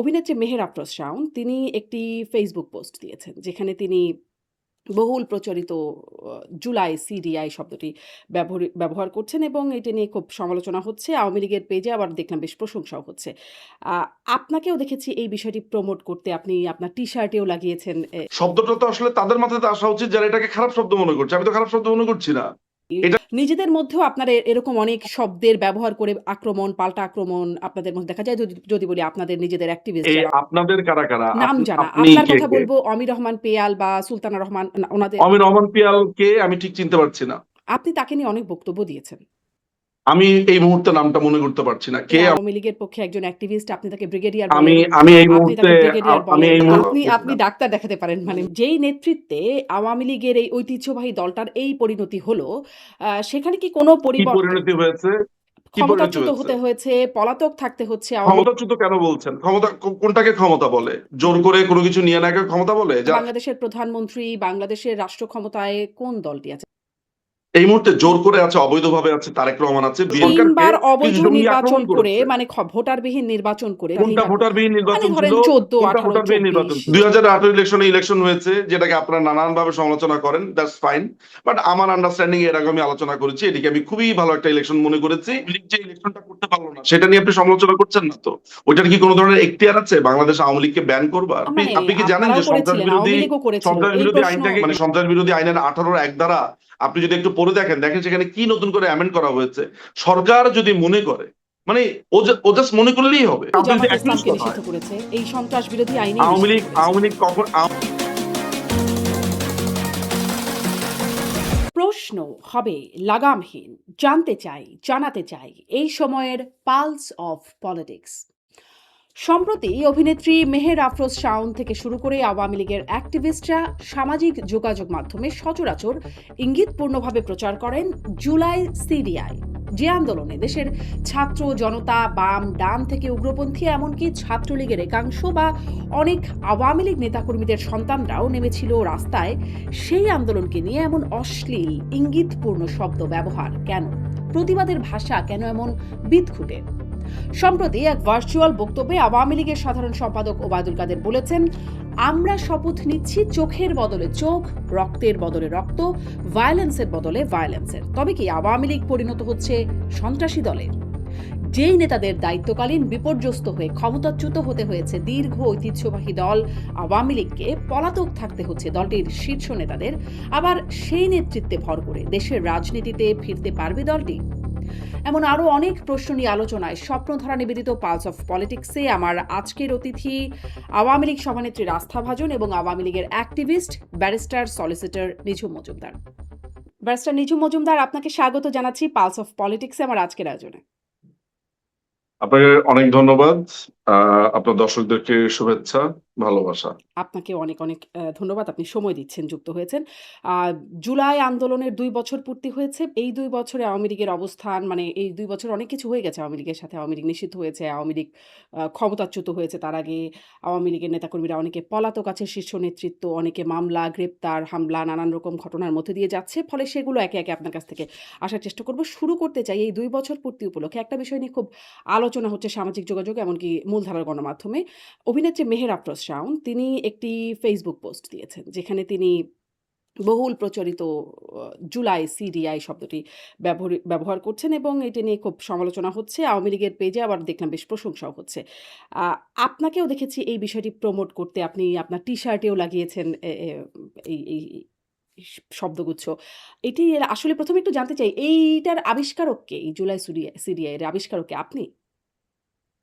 অভিনেত্রী মেহের আফরোজ শাওন তিনি একটি ফেসবুক পোস্ট দিয়েছেন যেখানে তিনি বহুল প্রচলিত জুলাই সিডিআই শব্দটি ব্যবহার করছেন এবং এটা নিয়ে খুব সমালোচনা হচ্ছে। আওয়ামী লীগের পেজে আবার দেখলাম বেশ প্রশংসাও হচ্ছে। আ আপনাকেও দেখেছি এই বিষয়টি প্রমোট করতে আপনি আপনার টি-শার্টেও লাগিয়েছেন। শব্দটা তো আসলে তাদের মাথাতে আসা উচিত যারা এটাকে খারাপ শব্দ মনে করছে। আমি তো খারাপ শব্দ মনে করছি না। এটা নিজেদের মধ্যেও আপনারা এরকম অনেক শব্দের ব্যবহার করে আক্রমণ, পাল্টা আক্রমণ আপনাদের মধ্যে দেখা যায়। যদি বলি আপনাদের নিজেদের অ্যাক্টিভিস্ট এই যারা আপনাদের কারা, কারা? নাম জানা। আপনি আপনার কে, কথা কে? বলব অমির রহমান পেয়াল বা সুলতানা রহমান ওনাদের অমির রহমান পিয়াল কে আমি ঠিক চিনতে পারছি না। আপনি তাকে নিয়ে অনেক বক্তব্য দিয়েছেন। আমি এই মুহূর্তে নামটা মনে করতে পারছি না। কে? আওয়ামী লীগের পক্ষে একজন অ্যাক্টিভিস্ট, আপনি তাকে ব্রিগেডিয়ার আমি বলেন। আমি এই আপনি মুহূর্তে তাকে ব্রিগেডিয়ার আমি বলেন। এই আপনি ডাক্তার দেখাতে পারেন। মানে যেই নেতৃত্বে আওয়ামী লীগের এই ঐতিহ্যবাহী দলটার এই পরিণতি হলো, সেখানে কি কোনো কি পরিবর্তন পরিণতি হয়েছে? কি পরিণতি ক্ষমতাচ্যুত হয়েছে? হতে হয়েছে, পলাতক থাকতে হচ্ছে আওয়ামী ক্ষমতাচ্যুত কেন বলছেন? ক্ষমতা কোনটাকে ক্ষমতা বলে? জোর করে কোনো কিছু নিয়ে নেওয়াকে ক্ষমতা বলে? বাংলাদেশের প্রধানমন্ত্রী, বাংলাদেশের রাষ্ট্র ক্ষমতায় কোন দলটি আছে? এই মুহূর্তে জোর করে আছে, অবৈধভাবে আছে তারেক রহমান আছে। সরকারকে ৩ বার কিছু অবৈধ জঙ্গি নির্বাচন আক্রমণ করে করেছে। মানে ভোটারবিহীন নির্বাচন করে কোনটা ভোটারবিহীন মানে নির্বাচন ছিল? ধরেন ১৪, কোনটা ১৮, ভোটারবিহীন নির্বাচন? ২৪ 2018 ইলেকশন হয়েছে, যেটাকে আপনারা নানান ভাবে সমালোচনা করেন, দ্যাটস ফাইন। বাট আমার আন্ডারস্ট্যান্ডিং এর আগে আমি আলোচনা করেছি, এটিকে আমি খুবই ভালো একটা ইলেকশন মনে করেছি। লীগ যে ইলেকশনটা করতে পারলো না সেটা নিয়ে আপনি সমালোচনা করছেন না তো? ওইটার কি কোনো ধরনের এখতিয়ার আছে বাংলাদেশ আওয়ামী লীগকে ব্যান করবার? আপনি মানে আপনি কি জানেন আপনারাও যে করেছিলেন, আওয়ামী লীগও করেছিল। সন্ত্রাস এই বিরোধী প্রশ্ন আইনটাকে মানে সন্ত্রাস বিরোধী আইনের 18 ধারা আপনি যদি একটু পড়ে দেখেন সেখানে কি নতুন করে অ্যামেন্ড করা হয়েছে। সরকার যদি মনে করে, মানে ও জাস্ট মনে করলেই হবে। আপনি যদি জামাত অ্যাকিউজ ইসলামকে হয়, নিষিদ্ধ করেছে। এই সন্ত্রাস বিরোধী আইনেই আওয়ামী নিষিদ্ধ লীগ করেছে। আওয়ামী লীগ কখন প্রশ্ন হবে লাগামহীন। জানতে চাই, জানাতে চাই এই সময়ের পালস অফ পলিটিক্স। সম্প্রতি অভিনেত্রী মেহের আফরোজ শাওন থেকে শুরু করে আওয়ামী লীগের অ্যাক্টিভিস্টরা সামাজিক যোগাযোগ মাধ্যমে সচরাচর ইঙ্গিতপূর্ণভাবে প্রচার করেন জুলাই সিডিআই, যে আন্দোলনে দেশের ছাত্র জনতা বাম ডান থেকে উগ্রপন্থী এমনকি ছাত্রলীগের একাংশ বা অনেক আওয়ামী লীগ নেতাকর্মীদের সন্তানরাও নেমেছিল রাস্তায়। সেই আন্দোলনকে নিয়ে এমন অশ্লীল ইঙ্গিতপূর্ণ শব্দ ব্যবহার কেন? প্রতিবাদের ভাষা কেন এমন বিদঘুটে? সম্প্রতি এক ভার্চুয়াল বক্তব্যে আওয়ামী লীগের সাধারণ সম্পাদক ওবায়দুল কাদের বলেছেন, আমরা শপথ নিচ্ছি চোখের বদলে চোখ, রক্তের বদলে রক্ত, ভায়োলেন্সের বদলে ভায়োলেন্সের। তবে কি আওয়ামী লীগ পরিণত হচ্ছে সন্ত্রাসী দলে? যেই নেতাদের দায়িত্বকালীন বিপর্যস্ত হয়ে ক্ষমতাচ্যুত হতে হয়েছে দীর্ঘ ঐতিহ্যবাহী দল আওয়ামী লীগকে পলাতক থাকতে হচ্ছে দলটির শীর্ষ নেতাদের, আবার সেই নেতৃত্বে ভর করে দেশের রাজনীতিতে ফিরতে পারবে দলটি? এমন আরো অনেক প্রশ্ন নিয়ে আলোচনায় স্বপ্নধারা নিবেদিত পালস অফ পলিটিক্সে আমার আজকের অতিথি আওয়ামী লীগ সভানেত্রী রাস্থা ভাজন এবং আওয়ামী লীগের অ্যাক্টিভিস্ট ব্যারিস্টার সলিসিটর নিঝুম মজুমদার। ব্যারিস্টার নিঝুম মজুমদার, আপনাকে স্বাগত জানাচ্ছি পালস অফ পলিটিক্সে আমার আজকের আয়োজনে। আপনাকে অনেক ধন্যবাদ। আপনার দর্শকদেরকে শুভেচ্ছা, ভালোবাসা। আপনাকে অনেক অনেক ধন্যবাদ, আপনি সময় দিচ্ছেন, যুক্ত হয়েছেন। জুলাই আন্দোলনের ২ বছর পূর্তি হয়েছে। এই ২ বছরে আওয়ামী লীগের অবস্থান, মানে এই ২ বছর অনেক কিছু হয়ে গেছে আওয়ামী লীগের সাথে। আওয়ামী লীগ নিষিদ্ধ হয়েছে, আওয়ামী লীগ ক্ষমতাচ্যুত হয়েছে। তার আগে আওয়ামী লীগের নেতাকর্মীরা অনেকে পলাতক আছে, শীর্ষ নেতৃত্ব অনেকে মামলা, গ্রেপ্তার, হামলা, নানান রকম ঘটনার মধ্যে দিয়ে যাচ্ছে। ফলে সেগুলো একে একে আপনার কাছ থেকে আসার চেষ্টা করব। শুরু করতে চাই এই ২ বছর পূর্তি উপলক্ষে একটা বিষয় নিয়ে খুব আলোচনা হচ্ছে সামাজিক যোগাযোগ এমনকি মূলধারার গণমাধ্যমে। অভিনেত্রী মেহের আফরোজ শাওন তিনি একটি ফেসবুক পোস্ট দিয়েছেন যেখানে তিনি বহুল প্রচলিত জুলাই সিডিআই শব্দটি ব্যবহার করছেন এবং এটা নিয়ে খুব সমালোচনা হচ্ছে। আওয়ামী লীগের পেজে আবার দেখলাম বেশ প্রশংসাও হচ্ছে। আপনাকেও দেখেছি এই বিষয়টি প্রমোট করতে আপনি আপনার টি-শার্টেও লাগিয়েছেন এই এই শব্দগুচ্ছ। এটি আসলে প্রথমে একটু জানতে চাই এইটার আবিষ্কারক কে? এই জুলাই সিডিআই এর আবিষ্কারক কে? আপনি?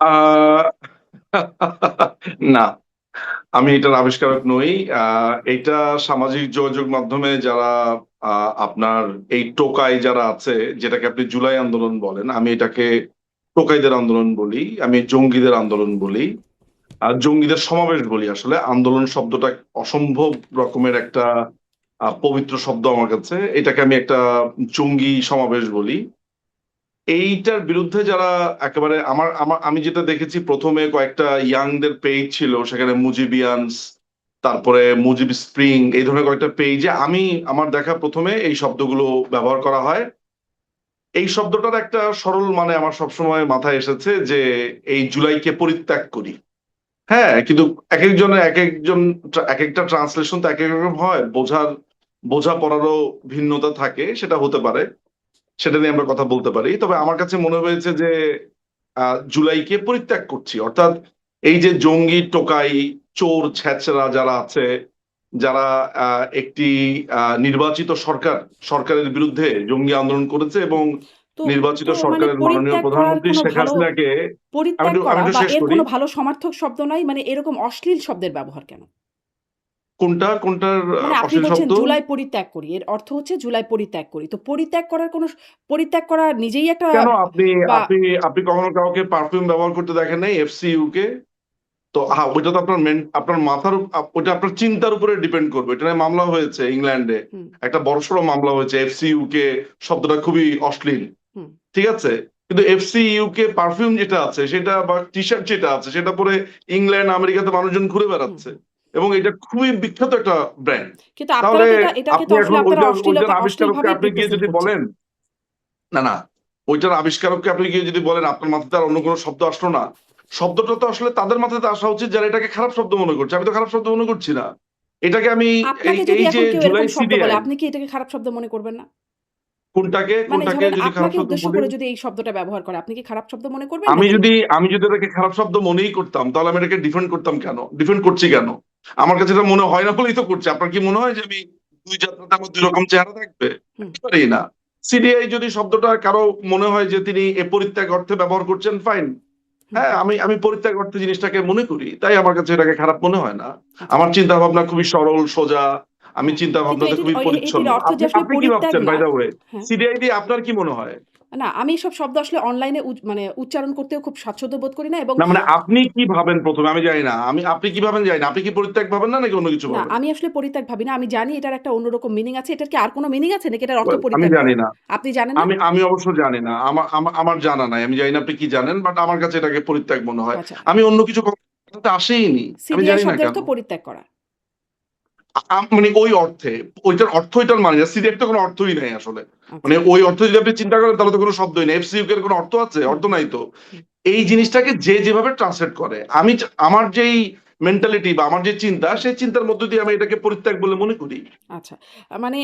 আহ না, আমি এটার আবিষ্কারক নই। এটা সামাজিক যোগাযোগ মাধ্যমে যারা আপনার এই টোকাই যারা আছে, যেটাকে আপনি জুলাই আন্দোলন বলেন, আমি এটাকে টোকাইদের আন্দোলন বলি, আমি জঙ্গিদের আন্দোলন বলি, আর জঙ্গিদের সমাবেশ বলি। আসলে আন্দোলন শব্দটা অসম্ভব রকমের একটা পবিত্র শব্দ আমার কাছে। এটাকে আমি একটা জঙ্গি সমাবেশ বলি। এইটার বিরুদ্ধে যারা একেবারে আমি যেটা দেখেছি, প্রথমে কয়েকটা ইয়াংদের পেজ ছিল, সেখানে মুজিবিয়ানস, তারপরে মুজিব স্প্রিং, এই ধরনের কয়েকটা পেজে আমার দেখা প্রথমে এই শব্দগুলো ব্যবহার করা হয়। এই শব্দটার একটা সরল মানে আমার সবসময় মাথায় এসেছে যে এই জুলাইকে পরিত্যাগ করি। হ্যাঁ, কিন্তু এক একটা ট্রান্সলেশন তো এক এক রকম হয়, বোঝাপড়ারও ভিন্নতা থাকে, সেটা হতে পারে, সেটা নিয়ে আমরা কথা বলতে পারি। তবে আমার কাছে মনে হয়েছে যে জুলাইকে পরিত্যাগ করছি, অর্থাৎ এই যে জঙ্গি টোকাই চোর ছেচরা যারা আছে, যারা একটি নির্বাচিত সরকারের বিরুদ্ধে জঙ্গি আন্দোলন করেছে এবং হুম। তো নির্বাচিত তো মানে সরকারের মাননীয় পরিত্যাগ করার প্রধানমন্ত্রী কোনো শেখ ভালো হাসিনাকে পরিত্যাগ আমি করা একটু বা শেষ এর করি। কোনো ভালো সমার্থক শব্দ নাই? মানে এরকম অশ্লীল শব্দের ব্যবহার কেন? কোনটার মানে আপনি অশ্লীল বলছেন শব্দ? জুলাই পরিত্যাগ করি। এর অর্থ হচ্ছে জুলাই পরিত্যাগ করি। তো পরিত্যাগ করার কোনো পরিত্যাগ করা নিজেই একটা কেন আপনি বা আপনি আপনি কখনো কাউকে পারফিউম ব্যবহার করতে দেখেন নাই এফসিইউ কে? তো হ্যাঁ, ওইটা তো আপনার ওইটা আপনার চিন্তার উপরে ডিপেন্ড করবে। এটা নিয়ে মামলা হয়েছে ইংল্যান্ডে, হুম, একটা বড়সড় মামলা হয়েছে। এফসিইউ কে শব্দটা খুবই অশ্লীল, হুম, ঠিক আছে? কিন্তু এফসিইউ কে পারফিউম যেটা আছে সেটা, বা টি শার্ট যেটা আছে সেটা পরে ইংল্যান্ড আমেরিকাতে মানুষজন ঘুরে হুম, বেড়াচ্ছে, হুম। এবং এটা খুবই বিখ্যাত একটা ব্র্যান্ড। কিন্তু আপনারা তাহলে তো এটাকে তো আপনি আসলে এখন আপনারা ওইটার আবিষ্কারককে অশ্লীলভাবেই আপনি গিয়ে রিপ্রেজেন্ট যদি করছেন। বলেন, না না, ওইটার আবিষ্কারককে আপনি গিয়ে যদি বলেন আপনার মাথাতে আর অন্য কোনো শব্দ আসলো না, শব্দটা তো আসলে তাদের মাথাতে আসা উচিত যারা এটাকে খারাপ শব্দ মনে করছে। আমি তো খারাপ শব্দ মনে করছি না এটাকে। আমি এই আপনাকে যদি এই যে এখন কেউ জুলাই এরকম শব্দ বলে, সিডিআই, আপনি কি এটাকে খারাপ শব্দ মনে করবেন না? কোনটাকে মানে কোনটাকে ধরেন যদি খারাপ আপনাকে শব্দ উদ্দেশ্য বলি, করে যদি এই শব্দটা ব্যবহার করে, আপনি কি খারাপ শব্দ মনে করবেন আমি নাকি? যদি আমি যদি এটাকে খারাপ শব্দ মনেই করতাম তাহলে আমি এটাকে ডিফেন্ড করতাম কেন? ডিফেন্ড করছি কেন? আমার কাছে এটা মনে হয় না বলেই তো করছি। আপনার কি মনে হয় যে আমি দুই যাত্রাতে আমার দুই রকম চেহারা থাকবে? হুম, একেবারেই না। সিডিআই যদি শব্দটা কারো মনে হয় যে তিনি এ পরিত্যাগ অর্থে ব্যবহার করছেন, ফাইন। হুম। হ্যাঁ, আমি পরিত্যাগ অর্থে জিনিসটাকে মনে করি, তাই আমার কাছে এটাকে খারাপ মনে হয় না। আচ্ছা, আমার চিন্তা ভাবনা খুবই সরল সোজা, আমি হ্যাঁ। চিন্তা কিন্তু ভাবনাতে খুবই এটির পরিচ্ছন্ন। অর্থ যে আপনি আসলে আপনি কি পরিত্যাগ ভাবছেন, না। By the way? হ্যাঁ। সিডিআই দিয়ে আপনার কি মনে হয়? না, আমি এসব শব্দ আসলে অনলাইনে মানে উচ্চারণ করতেও খুব স্বাচ্ছন্দ্য বোধ করি না এবং না মানে আপনি কি ভাবেন প্রথমে আমি জানি না। আপনি কি ভাবেন জানি না। আপনি কি পরিত্যাগ ভাবেন না নাকি অন্য কিছু না, ভাবেন? আমি আসলে পরিত্যাগ ভাবি না। আমি জানি এটার একটা অন্যরকম মিনিং আছে। এটার কি আর কোনো মিনিং আছে নাকি এটার অর্থ Well, আমি পরিত্যাগ করা? জানি না। আপনি জানেন না? আমি অবশ্য জানি না। আমার জানা নাই। আমি জানি না আপনি কি জানেন, বাট আমার কাছে এটাকে পরিত্যাগ মনে হয়। আচ্ছা। আমি অন্য কিছু কথাতে আসেইনি। আমি সিডিআই জানি না শব্দের কেন। অর্থ পরিত্যাগ করা। মানে ওই অর্থে, ওইটার অর্থ এটার মানে না। সিরিয়ার তো কোনো অর্থই নাই আসলে। আচ্ছা। মানে ওই অর্থ যদি আপনি চিন্তা করেন তাহলে তো কোনো শব্দই নেই। এফসিইউ এর কোনো অর্থ আছে? হুম, অর্থ হুম, নাই তো। হুম। এই জিনিসটাকে যে যেভাবে ট্রান্সলেট করে, আমার যেই মেন্টালিটি বা আমার যে চিন্তা, সেই চিন্তার মধ্য দিয়ে আমি এটাকে পরিত্যাগ বলে মনে করি। আচ্ছা। মানে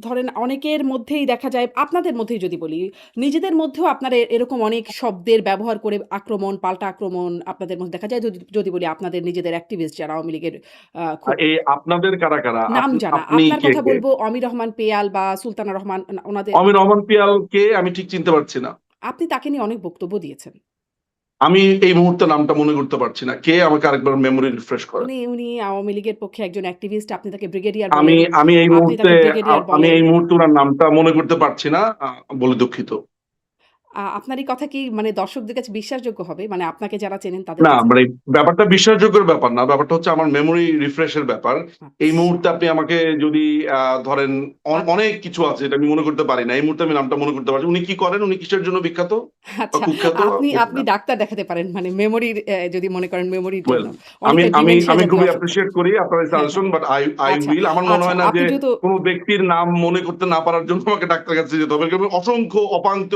ধরেন অনেকের মধ্যেই দেখা যায় আপনাদের মধ্যেই যদি বলি, নিজেদের মধ্যেও আপনারা এরকম অনেক শব্দের ব্যবহার করে আক্রমণ, পাল্টা আক্রমণ আপনাদের মধ্যে দেখা যায়। যদি যদি বলি আপনাদের নিজেদের অ্যাক্টিভিস্ট যারা আওয়ামী লীগের খুব এই আপনাদের কারা কারা? নাম জানা। আপনি আপনার কে কথা কে? বলব অমির রহমান পেয়াল বা সুলতানা রহমান ওনাদের অমির রহমান পিয়াল কে আমি ঠিক চিনতে পারছি না। আপনি তাকে নিয়ে অনেক বক্তব্য দিয়েছেন। আমি এই মুহূর্তে নামটা মনে করতে পারছি না। কে? আমাকে আরেকবার মেমোরি রিফ্রেশ করেন। উনি আওয়ামী লীগের পক্ষে একজন অ্যাক্টিভিস্ট। আপনি তাকে ব্রিগেডিয়ার আমি বলেন। আমি এই আপনি মুহূর্তে তাকে ব্রিগেডিয়ার আমি বলেন। এই মুহূর্তে ওনার নামটা মনে করতে পারছি না, বলে দুঃখিত। আপনার এই কথা কি মানে দর্শকদের কাছে বিশ্বাসযোগ্য হবে? মানে আপনাকে যারা চেনেন তাদের না কাছে? মানে ব্যাপারটা বিশ্বাসযোগ্যের ব্যাপার না, ব্যাপারটা হচ্ছে আমার মেমোরি রিফ্রেশের ব্যাপার। এই আচ্ছা, মুহূর্তে আপনি আমাকে যদি ধরেন, আ অনেক কিছু আছে এটা আমি মনে করতে পারি না। এই মুহূর্তে আমি নামটা মনে করতে পারছি। উনি কি করেন? উনি কিসের জন্য বিখ্যাত বা আচ্ছা। কুখ্যাত? আপনি জানি আপনি না। ডাক্তার দেখাতে পারেন। মানে মেমোরির যদি মনে করেন মেমোরির জন্য। ওয়েল, আমি অনেকের আমি ডিমেনশিয়া আমি জাতীয় খুবই অসুখ থাকে। অ্যাপ্রিসিয়েট করি আপনার এই হ্যাঁ, হ্যাঁ। সাজেশন, বাট আই আচ্ছা, উইল। আমার মনে আচ্ছা। হয় না আপনি যে যেহেতু কোনো ব্যক্তির নাম মনে করতে না পারার জন্য আমাকে ডাক্তার কাছে যেতে হবে। কারণ অসংখ্য অপান্ত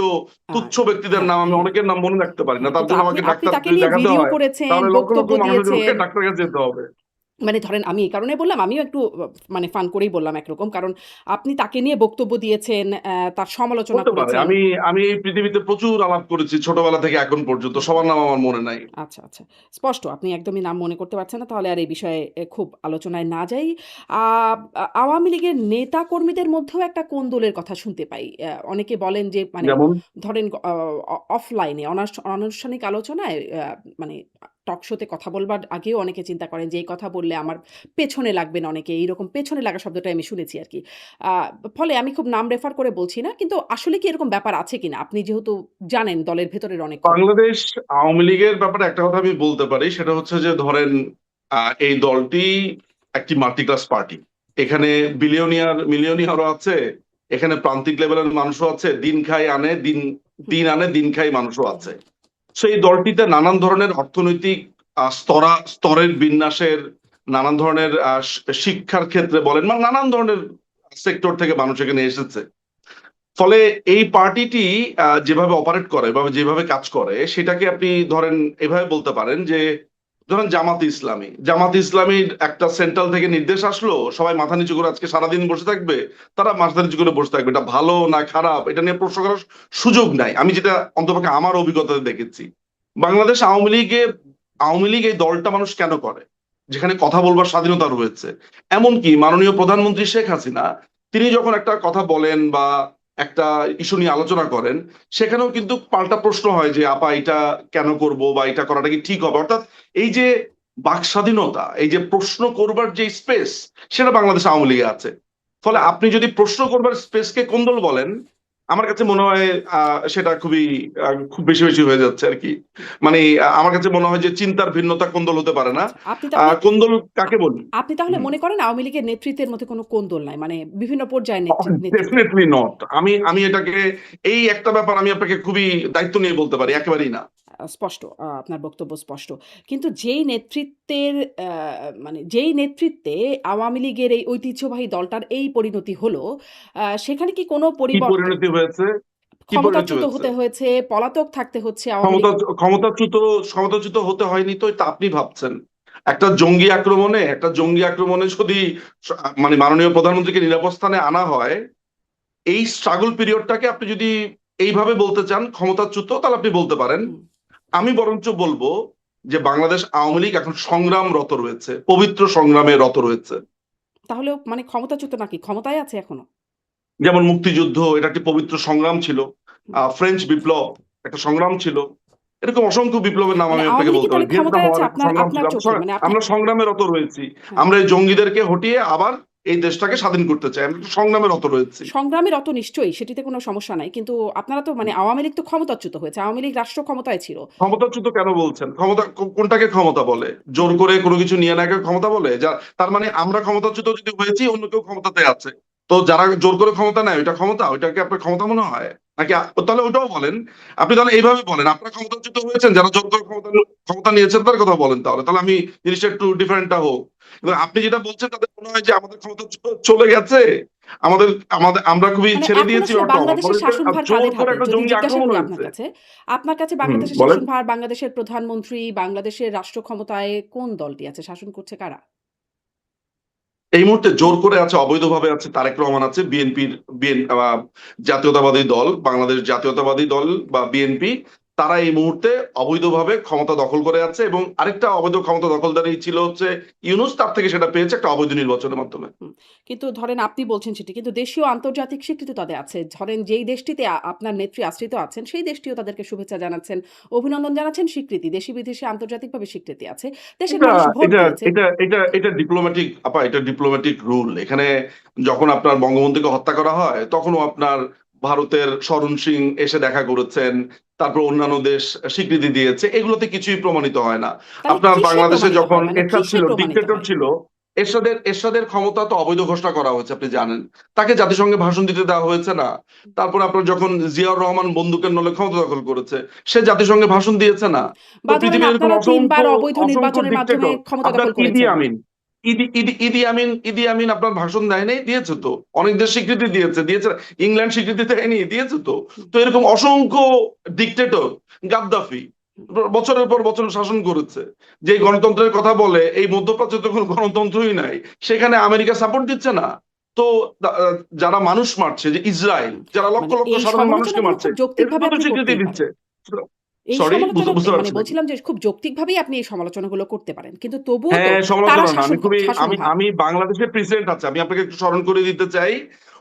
আ তুচ্ছ ব্যক্তিদের হ্যাঁ, নাম, আমি হ্যাঁ, অনেকের নাম মনে রাখতে পারি না। হ্যাঁ। তার কিন্তু জন্য আপনি আমাকে আপনি ডাক্তার তাকে যদি নিয়ে দেখাতে ভিডিও হয় করেছেন, তাহলে লক্ষ বক্তব্য লক্ষ মানুষের জন্য দিয়েছেন। ডাক্তার কাছে যেতে হবে। মানে ধরেন আমি এই কারণে বললাম, আমিও একটু মানে ফান করেই বললাম একরকম। কারণ আপনি তাকে নিয়ে বক্তব্য দিয়েছেন, তার সমালোচনা হতে পারে। করেছেন। আমি এই পৃথিবীতে প্রচুর আলাপ করেছি ছোটবেলা থেকে এখন পর্যন্ত। হুম, সবার নাম আমার মনে নাই। আচ্ছা, আচ্ছা। স্পষ্ট আপনি একদমই নাম মনে করতে পারছেন না। তাহলে আর এই বিষয়ে খুব আলোচনায় না যাই। আ আওয়ামী লীগের নেতাকর্মীদের মধ্যেও একটা কোন্দলের কথা শুনতে পাই। অনেকে বলেন যে মানে যেমন ধরেন অফলাইনে অনানুষ্ঠানিক আলোচনায় মানে টক শোতে কথা বলবার আগেও অনেকে চিন্তা করেন যে এই কথা বললে আমার পেছনে লাগবেন অনেকে। এইরকম পেছনে লাগা শব্দটা আমি শুনেছি আরকি। আ ফলে আমি খুব নাম রেফার করে বলছি না। কিন্তু আসলে কি এরকম ব্যাপার আছে কিনা? আপনি যেহেতু জানেন দলের ভেতরের অনেক খবর। বাংলাদেশ আওয়ামী লীগের ব্যাপারে একটা কথা আমি বলতে পারি, সেটা হচ্ছে যে ধরেন এই দলটি একটি মাল্টি ক্লাস পার্টি। এখানে মিলিয়নিয়ারও আছে, এখানে প্রান্তিক লেভেলের মানুষও আছে, দিন খাই আনে দিন হুম, দিন আনে দিন খাই মানুষও আছে। সেই দলটিতে নানান ধরনের অর্থনৈতিক স্তরের বিন্যাসের, নানান ধরনের শিক্ষার ক্ষেত্রে বলেন, মানে নানান ধরনের সেক্টর থেকে মানুষ এখানে এসেছে। ফলে এই পার্টিটি যেভাবে অপারেট করে বা যেভাবে কাজ করে সেটাকে আপনি ধরেন এভাবে বলতে পারেন যে ধরেন জামাতে ইসলামীর একটা সেন্ট্রাল থেকে নির্দেশ আসলো, সবাই মাথা নিচু করে আজকে সারাদিন বসে থাকবে, তারা মাথা নিচু করে বসে থাকবে। এটা ভালো না খারাপ এটা নিয়ে প্রশ্ন করার সুযোগ নাই। আমি যেটা অন্তপক্ষে আমার অভিজ্ঞতাতে দেখেছি, বাংলাদেশ আওয়ামী লীগ এই দলটা মানুষ কেন করে, যেখানে কথা বলবার স্বাধীনতা রয়েছে। এমনকি মাননীয় প্রধানমন্ত্রী শেখ হাসিনা, তিনি যখন একটা কথা বলেন বা একটা ইস্যু নিয়ে আলোচনা করেন, সেখানেও কিন্তু পাল্টা প্রশ্ন হয় যে আপা এটা কেন করব বা এটা করাটা কি ঠিক হবে। অর্থাৎ এই যে বাক স্বাধীনতা, এই যে প্রশ্ন করবার যে স্পেস, সেটা বাংলাদেশ আওয়ামী লীগে আছে। ফলে আপনি যদি প্রশ্ন করবার স্পেসকে কোন্দল বলেন, আমার কাছে মনে হয় সেটা খুব বেশি বেশি হয়ে যাচ্ছে আর কি। মানে আমার কাছে মনে হয় যে চিন্তার ভিন্নতা কোন্দল হতে পারে না। আচ্ছা, কোন্দল কাকে বলি? আপনি তাহলে মনে করেন আওয়ামী লীগের নেতৃত্বের মধ্যে কোনো কোন্দল নাই। মানে বিভিন্ন পর্যায়ের নেতৃত্বে। Definitely not. আমি এটাকে, এই একটা ব্যাপার আমি আপনাকে খুবই দায়িত্ব নিয়ে বলতে পারি, একেবারেই না। স্পষ্ট, আপনার বক্তব্য স্পষ্ট। কিন্তু আ যেই নেতৃত্বে আওয়ামী লীগের এই ঐতিহ্যবাহী দলটার এই পরিণতি হলো, সেখানে কি কোনো কি পরিবর্তন, পরিণতি হয়েছে? কি পরিণতি ক্ষমতাচ্যুত হয়েছে? হতে হয়েছে, পলাতক থাকতে হচ্ছে আওয়ামী ক্ষমতা লীগ। ক্ষমতাচ্যুত ক্ষমতাচ্যুত হতে হয়নি তো, এটা আপনি ভাবছেন। একটা জঙ্গি আক্রমণে যদি মানে মাননীয় প্রধানমন্ত্রীকে নিরাপদ স্থানে আনা হয়, এই স্ট্রাগল পিরিয়ডটাকে আপনি যদি এইভাবে বলতে চান ক্ষমতাচ্যুত, তাহলে আপনি বলতে পারেন। হুম। আমি বরঞ্চ বলবো যে বাংলাদেশ আওয়ামী লীগ এখন সংগ্রামরত রয়েছে, পবিত্র সংগ্রামে রত রয়েছে। তাহলেও মানে ক্ষমতাচ্যুত নাকি? ক্ষমতায় আছে এখনো? যেমন মুক্তিযুদ্ধ, এটা একটি পবিত্র সংগ্রাম ছিল। হুম। ফ্রেঞ্চ বিপ্লব একটা সংগ্রাম ছিল। এরকম অসংখ্য বিপ্লবের নাম মানে আমি আওয়ামী আপনাকে লীগ কি বলতে পারি। তাহলে ভিয়েতনাম ক্ষমতায় আছে ওয়ার একটা আপনার সংগ্রাম ছিল। আপনার চোখে? মানে আপনি আমরা সংগ্রামে রত রয়েছি। হ্যাঁ। আমরা এই জঙ্গিদেরকে হটিয়ে আবার এই দেশটাকে স্বাধীন করতে চাই। আমরা একটা সংগ্রামে রত রয়েছি। সংগ্রামে রত নিশ্চয়ই, সেটিতে কোনো সমস্যা নাই। কিন্তু আপনারা তো মানে আওয়ামী লীগ তো ক্ষমতাচ্যুত হয়েছে। আওয়ামী লীগ রাষ্ট্র ক্ষমতায় ছিল। ক্ষমতাচ্যুত কেন বলছেন? কোনটাকে ক্ষমতা বলে? জোর করে কোনো কিছু নিয়ে নেওয়াকে ক্ষমতা বলে? তার মানে আমরা ক্ষমতাচ্যুত যদি হয়েছি, অন্য কেউ ক্ষমতাতে আছে। তো যারা জোর করে ক্ষমতা নেয়, ওইটা ক্ষমতা? ওইটাকে আপনার ক্ষমতা মনে হয়? নাকি তাহলে ওটাও বলেন। আপনি তাহলে এইভাবে বলেন, আপনারা ক্ষমতাচ্যুত হয়েছেন, যারা জোর করে ক্ষমতা নিয়েছেন তার কথা বলেন তাহলে। তাহলে আমি জিনিসটা একটু ডিফারেন্টটা হোক। কিন্তু আপনি যেটা বলছেন তাদের মনে হয় যে আমাদের ক্ষমতা চলে গেছে। আমাদের আমাদের আমরা খুবই মানে ছেড়ে এখন দিয়েছি আসলে ব্যাপারটা। বাংলাদেশের শাসনভার জোর কাদের করে হাতে? একটা যদি জঙ্গি জিজ্ঞাসা আক্রমণ করি হয়েছে। আপনার কাছে বাংলাদেশের বলেন। শাসনভার, বাংলাদেশের প্রধানমন্ত্রী, বাংলাদেশের রাষ্ট্র ক্ষমতায় কোন দলটি আছে? শাসন করছে কারা? এই মুহূর্তে জোর করে আছে, অবৈধভাবে আছে তারেক রহমান আছে, জাতীয়তাবাদী দল, বাংলাদেশ জাতীয়তাবাদী দল বা বিএনপি। তারা এই মুহূর্তে অবৈধভাবে ক্ষমতা দখল করে আছে, এবং আরেকটা অবৈধ ক্ষমতা দখলদারি ছিল হচ্ছে ইউনূস, তার থেকে সেটা পেয়েছে একটা অবৈধ নির্বাচনের মাধ্যমে। হুম। কিন্তু ধরেন আপনি বলছেন সেটি। কিন্তু দেশীয় আন্তর্জাতিক স্বীকৃতি তাদের আছে। ধরেন যেই দেশটিতে আপনার নেত্রী আশ্রিত আছেন, সেই দেশটিও তাদেরকে শুভেচ্ছা জানাচ্ছেন, অভিনন্দন জানাচ্ছেন, স্বীকৃতি। দেশি বিদেশে আন্তর্জাতিকভাবে স্বীকৃতি আছে। দেশের এটা মানুষ ভোট এটা দিয়েছে। এটা এটা এটা ডিপ্লোম্যাটিক আপা, এটা ডিপ্লোম্যাটিক রুল। এখানে যখন আপনার বঙ্গবন্ধুকে হত্যা করা হয়, তখনও আপনার ভারতের শরণ সিং এসে দেখা করেছেন, তারপর অন্যান্য দেশ স্বীকৃতি দিয়েছে, এগুলোতে কিছুই প্রমাণিত হয় না। তাহলে আপনার কিসে বাংলাদেশে প্রমাণিত যখন হয়? মানে এরশাদ কিসে ছিল, প্রমাণিত ডিক্টেটর হয়? ছিল, এরশাদের ক্ষমতা তো অবৈধ ঘোষণা করা হয়েছে, আপনি জানেন। তাকে জাতিসংঘে ভাষণ দিতে দেওয়া হয়েছে না? তারপর আপনার যখন জিয়াউর রহমান বন্দুকের নলে ক্ষমতা দখল করেছে, সে জাতিসংঘে ভাষণ দিয়েছে না? তো বা ধরেন পৃথিবীর এরকম আপনারা ৩ বার অসংখ্য অবৈধ অসংখ্য নির্বাচনের মাধ্যমে ডিক্টেটর। ক্ষমতা আপনার দখল ইদি করেছেন। আমিন, ইদি আমিন আপনার ভাষণ দেয় নাই? দিয়েছে তো। অনেক দেশ স্বীকৃতি দিয়েছে। ইংল্যান্ড স্বীকৃতি দেয়নি? দিয়েছে তো। হুম, তো এরকম অসংখ্য ডিক্টেটর, গাদ্দাফি হুম। বছরের পর বছর শাসন করেছে। যে গণতন্ত্রের কথা বলে, এই মধ্যপ্রাচ্যে তো কোনো গণতন্ত্রই নাই, সেখানে আমেরিকা সাপোর্ট দিচ্ছে না। তো যারা মানুষ মারছে, যে ইসরায়েল, হুম। যারা লক্ষ মানে লক্ষ এই সাধারণ মানুষকে সমালোচনাগুলো মারছে, খুব যৌক্তিকভাবে এদেরকে তো আপনি স্বীকৃতি করতেই পারেন। দিচ্ছে। এই সরি, সমালোচনা বুঝতে মানে পারছি নাকি? বলছিলাম যে খুব যৌক্তিকভাবেই আপনি এই সমালোচনাগুলো করতে পারেন। কিন্তু তবুও তো হ্যাঁ, তারা সমালোচনা না, আমি শাসনভার। আমি বাংলাদেশের প্রেসিডেন্ট আছে, আমি আপনাকে একটু স্মরণ করে দিতে চাই।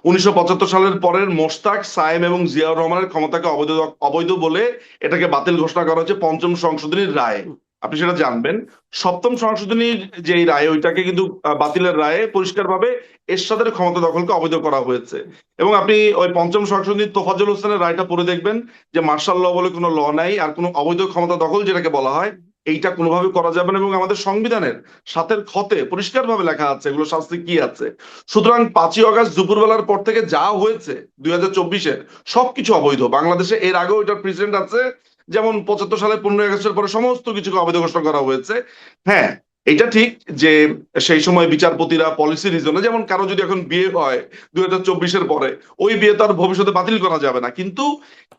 1975 সালের পরের মোশতাক, সায়েম এবং জিয়াউর রহমানের ক্ষমতাকে অবৈধ অবৈধ বলে এটাকে বাতিল ঘোষণা করা হচ্ছে পঞ্চম সংশোধনীর রায়ে। হুম, আপনি সেটা জানবেন। সপ্তম সংশোধনীর যে রায়, ওইটাকে কিন্তু বাতিলের রায়ে পরিষ্কারভাবে এরশাদের ক্ষমতা দখলকে অবৈধ করা হয়েছে। এবং আপনি ওই পঞ্চম সংশোধনীর তোফাজ্জল হোসেনের রায়টা পড়ে দেখবেন যে মার্শাল ল বলে কোনো ল নাই, আর কোনো অবৈধ ক্ষমতা দখল যেটাকে বলা হয়, হুম, এইটা কোনোভাবে করা যাবে না। এবং আমাদের সংবিধানের সাতের খতে পরিষ্কার ভাবে লেখা আছে এগুলো শাস্তি কি আছে। সুতরাং 5ই আগস্ট দুপুরবেলার পর থেকে যা হয়েছে 2024-এর, সবকিছু অবৈধ। বাংলাদেশে এর আগেও এটার প্রেসিডেন্ট আছে, যেমন 75 সালে 15ই আগস্টের পরে সমস্ত কিছুকে অবৈধ ঘোষণা করা হয়েছে। হ্যাঁ, এটা ঠিক যে সেই সময় বিচারপতিরা পলিসি রিজনে, যেমন কারো যদি এখন বিয়ে হয় 2024-এর পরে, ওই বিয়ে তার ভবিষ্যতে বাতিল করা যাবে না, কিন্তু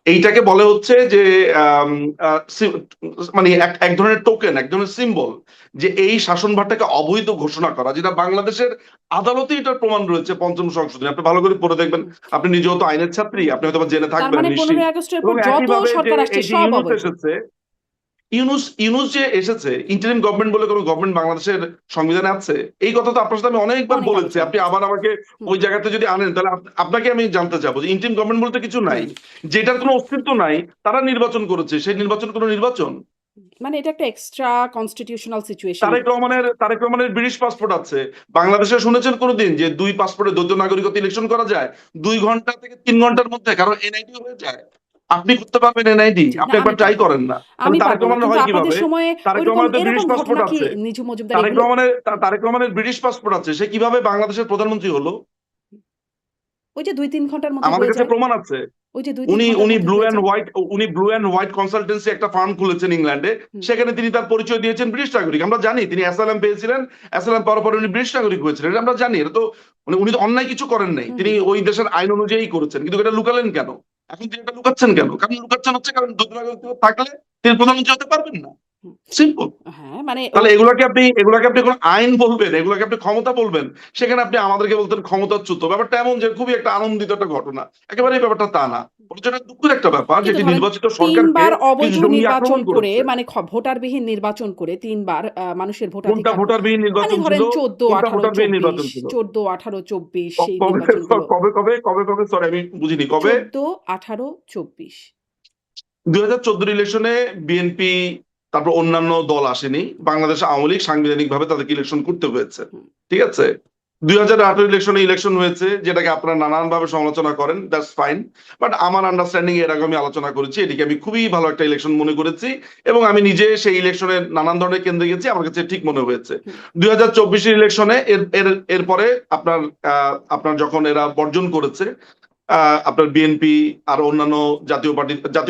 এইটাকে বলে হচ্ছে যে আম, মানে এক ধরনের টোকেন, এক ধরনের সিম্বল, যে এই শাসনভারটাকে অবৈধ ঘোষণা করা, যেটা বাংলাদেশের আদালতে এটার প্রমাণ রয়েছে পঞ্চম সংশোধনী। আপনি ভালো করে পড়ে দেখবেন। হুম, আপনি নিজেও তো আইনের ছাত্রী, হুম, আপনি হয়তো বা জেনে তার থাকবেন মানে নিশ্চিত। 15ই আগস্টের এবং পর যত একইভাবে যে সরকার আসছে এই যে সব ইউনূস অবৈধ। এসেছে, ইউনুস যে এসেছে, ইন্টারিম গভর্নমেন্ট বলে কোনো গভর্নমেন্ট বাংলাদেশের সংবিধানে আছে? এই কথা তো আপনার সাথে আমি অনেকবার অনেক বলেছি। আলোচনা আপনি হয়েছে। আবার আমাকে হুম, ওই জায়গাতে যদি আনেন, তাহলে আপনাকে আমি জানতে চাবো যে ইন্টারিম গভর্নমেন্ট বলতে কিছু নাই, হুম, যেটার কোনো অস্তিত্ব নাই, তারা নির্বাচন করেছে, সেই নির্বাচন কোনো নির্বাচন? মানে এটা একটা এক্সট্রা কনস্টিটিউশনাল সিচুয়েশন। তারেক রহমানের ব্রিটিশ পাসপোর্ট আছে। বাংলাদেশে শুনেছেন কোনোদিন যে দুই পাসপোর্টে দ্বৈত নাগরিকত্ব ইলেকশন করা যায় 2 ঘন্টা থেকে 3 ঘন্টার মধ্যে, কারণ এনআইডি হয়ে যায়? আপনি করতে পারবেন এনআইডি? জি, আপনি না আমি একবার ট্রাই পারব না। করেন না। তাহলে আমি তারেক পারব না। রহমানের কিন্তু হয় আপনাদের কিভাবে? সময়ে তারেক ঐরকম রহমানের তো ব্রিটিশ এরকম পাসপোর্ট ঘটনা কি আছে। নিঝু মজুমদার তারেক এগুলো রহমানের হুম, তারেক রহমানের ব্রিটিশ পাসপোর্ট আছে, সে কিভাবে বাংলাদেশের প্রধানমন্ত্রী হলো? ওই যে ২-৩ ঘন্টার মধ্যে আমাদের হয়ে কাছে যায়। প্রমাণ আছে। ওই যে ২-৩ উনি ঘন্টার উনি মধ্যে ব্লু হয়ে অ্যান্ড যায়। হোয়াইট উনি ব্লু অ্যান্ড হোয়াইট কনসালটেন্সি একটা ফার্ম খুলেছেন ইংল্যান্ডে। হুম, সেখানে তিনি তার পরিচয় দিয়েছেন ব্রিটিশ নাগরিক। আমরা জানি তিনি অ্যাসাইলাম পেয়েছিলেন। অ্যাসাইলাম পাওয়ার পরে উনি ব্রিটিশ নাগরিক হয়েছিলেন, এটা আমরা জানি। এটা তো মানে উনি তো অন্যায় কিছু করেন নাই, হুম, তিনি হুম, ওই দেশের আইন অনুযায়ী করেছেন। কিন্তু এটা লুকালেন কেন? এখন তিনি এটা লুকাচ্ছেন কেন? কারণ লুকাচ্ছেন হচ্ছে কারণ দ্বৈত নাগরিকত্ব থাকলে তিনি প্রধানমন্ত্রী হতে পারবেন না। হুম। সিম্পল। হ্যাঁ, মানে তাহলে এগুলাকে আপনি কোন আইন বলবেন, এগুলাকে আপনি ক্ষমতা বলবেন? সেখানে আপনি আমাদেরকে বলতেন ক্ষমতাচ্যুত। ব্যাপারটা এমন যে খুবই একটা আনন্দিত একটা ঘটনা। একেবারেই ব্যাপারটা তা না। বরঞ্চ এটা দুঃখের একটা ব্যাপার যে কিন্তু একটি ধরেন নির্বাচিত ৩ সরকারকে বার কিছু অবৈধ জঙ্গি নির্বাচন আক্রমণ করে করেছে। মানে ভোটারবিহীন নির্বাচন করে ৩ বার মানুষের কোনটা ভোটাধিকার ভোটারবিহীন মানে নির্বাচন ছিল? ধরেন ১৪, কোনটা ১৮, ভোটারবিহীন ২৪, নির্বাচন ছিল? ১৪, ১৮, ২৪ সেই কবে নির্বাচনগুলো। কবে সরি আমি বুঝিনি কবে? ১৪, ১৮, ২৪ 2014 ইলেকশনে বিএনপি, তারপর অন্যান্য দল আসেনি। বাংলাদেশ আওয়ামী লীগ সাংবিধানিক ভাবে তাদেরকে ইলেকশন করতে হয়েছে। হুম, ঠিক আছে? 2018 ইলেকশনে ইলেকশন হয়েছে, যেটাকে আপনারা নানান ভাবে সমালোচনা করেন, দ্যাটস ফাইন। বাট আমার আন্ডারস্ট্যান্ডিং এর আগে আমি আলোচনা করেছি, এটিকে আমি খুবই ভালো একটা ইলেকশন মনে করেছি, এবং আমি নিজে সেই ইলেকশনে নানান ধরনের কেন্দ্রে গেছি, আমার কাছে ঠিক মনে হয়েছে। হুম, 2024 এর ইলেকশনে এরপরে আপনার যখন এরা বর্জন করেছে, আপনার বিএনপি আর অন্যান্য জাতীয়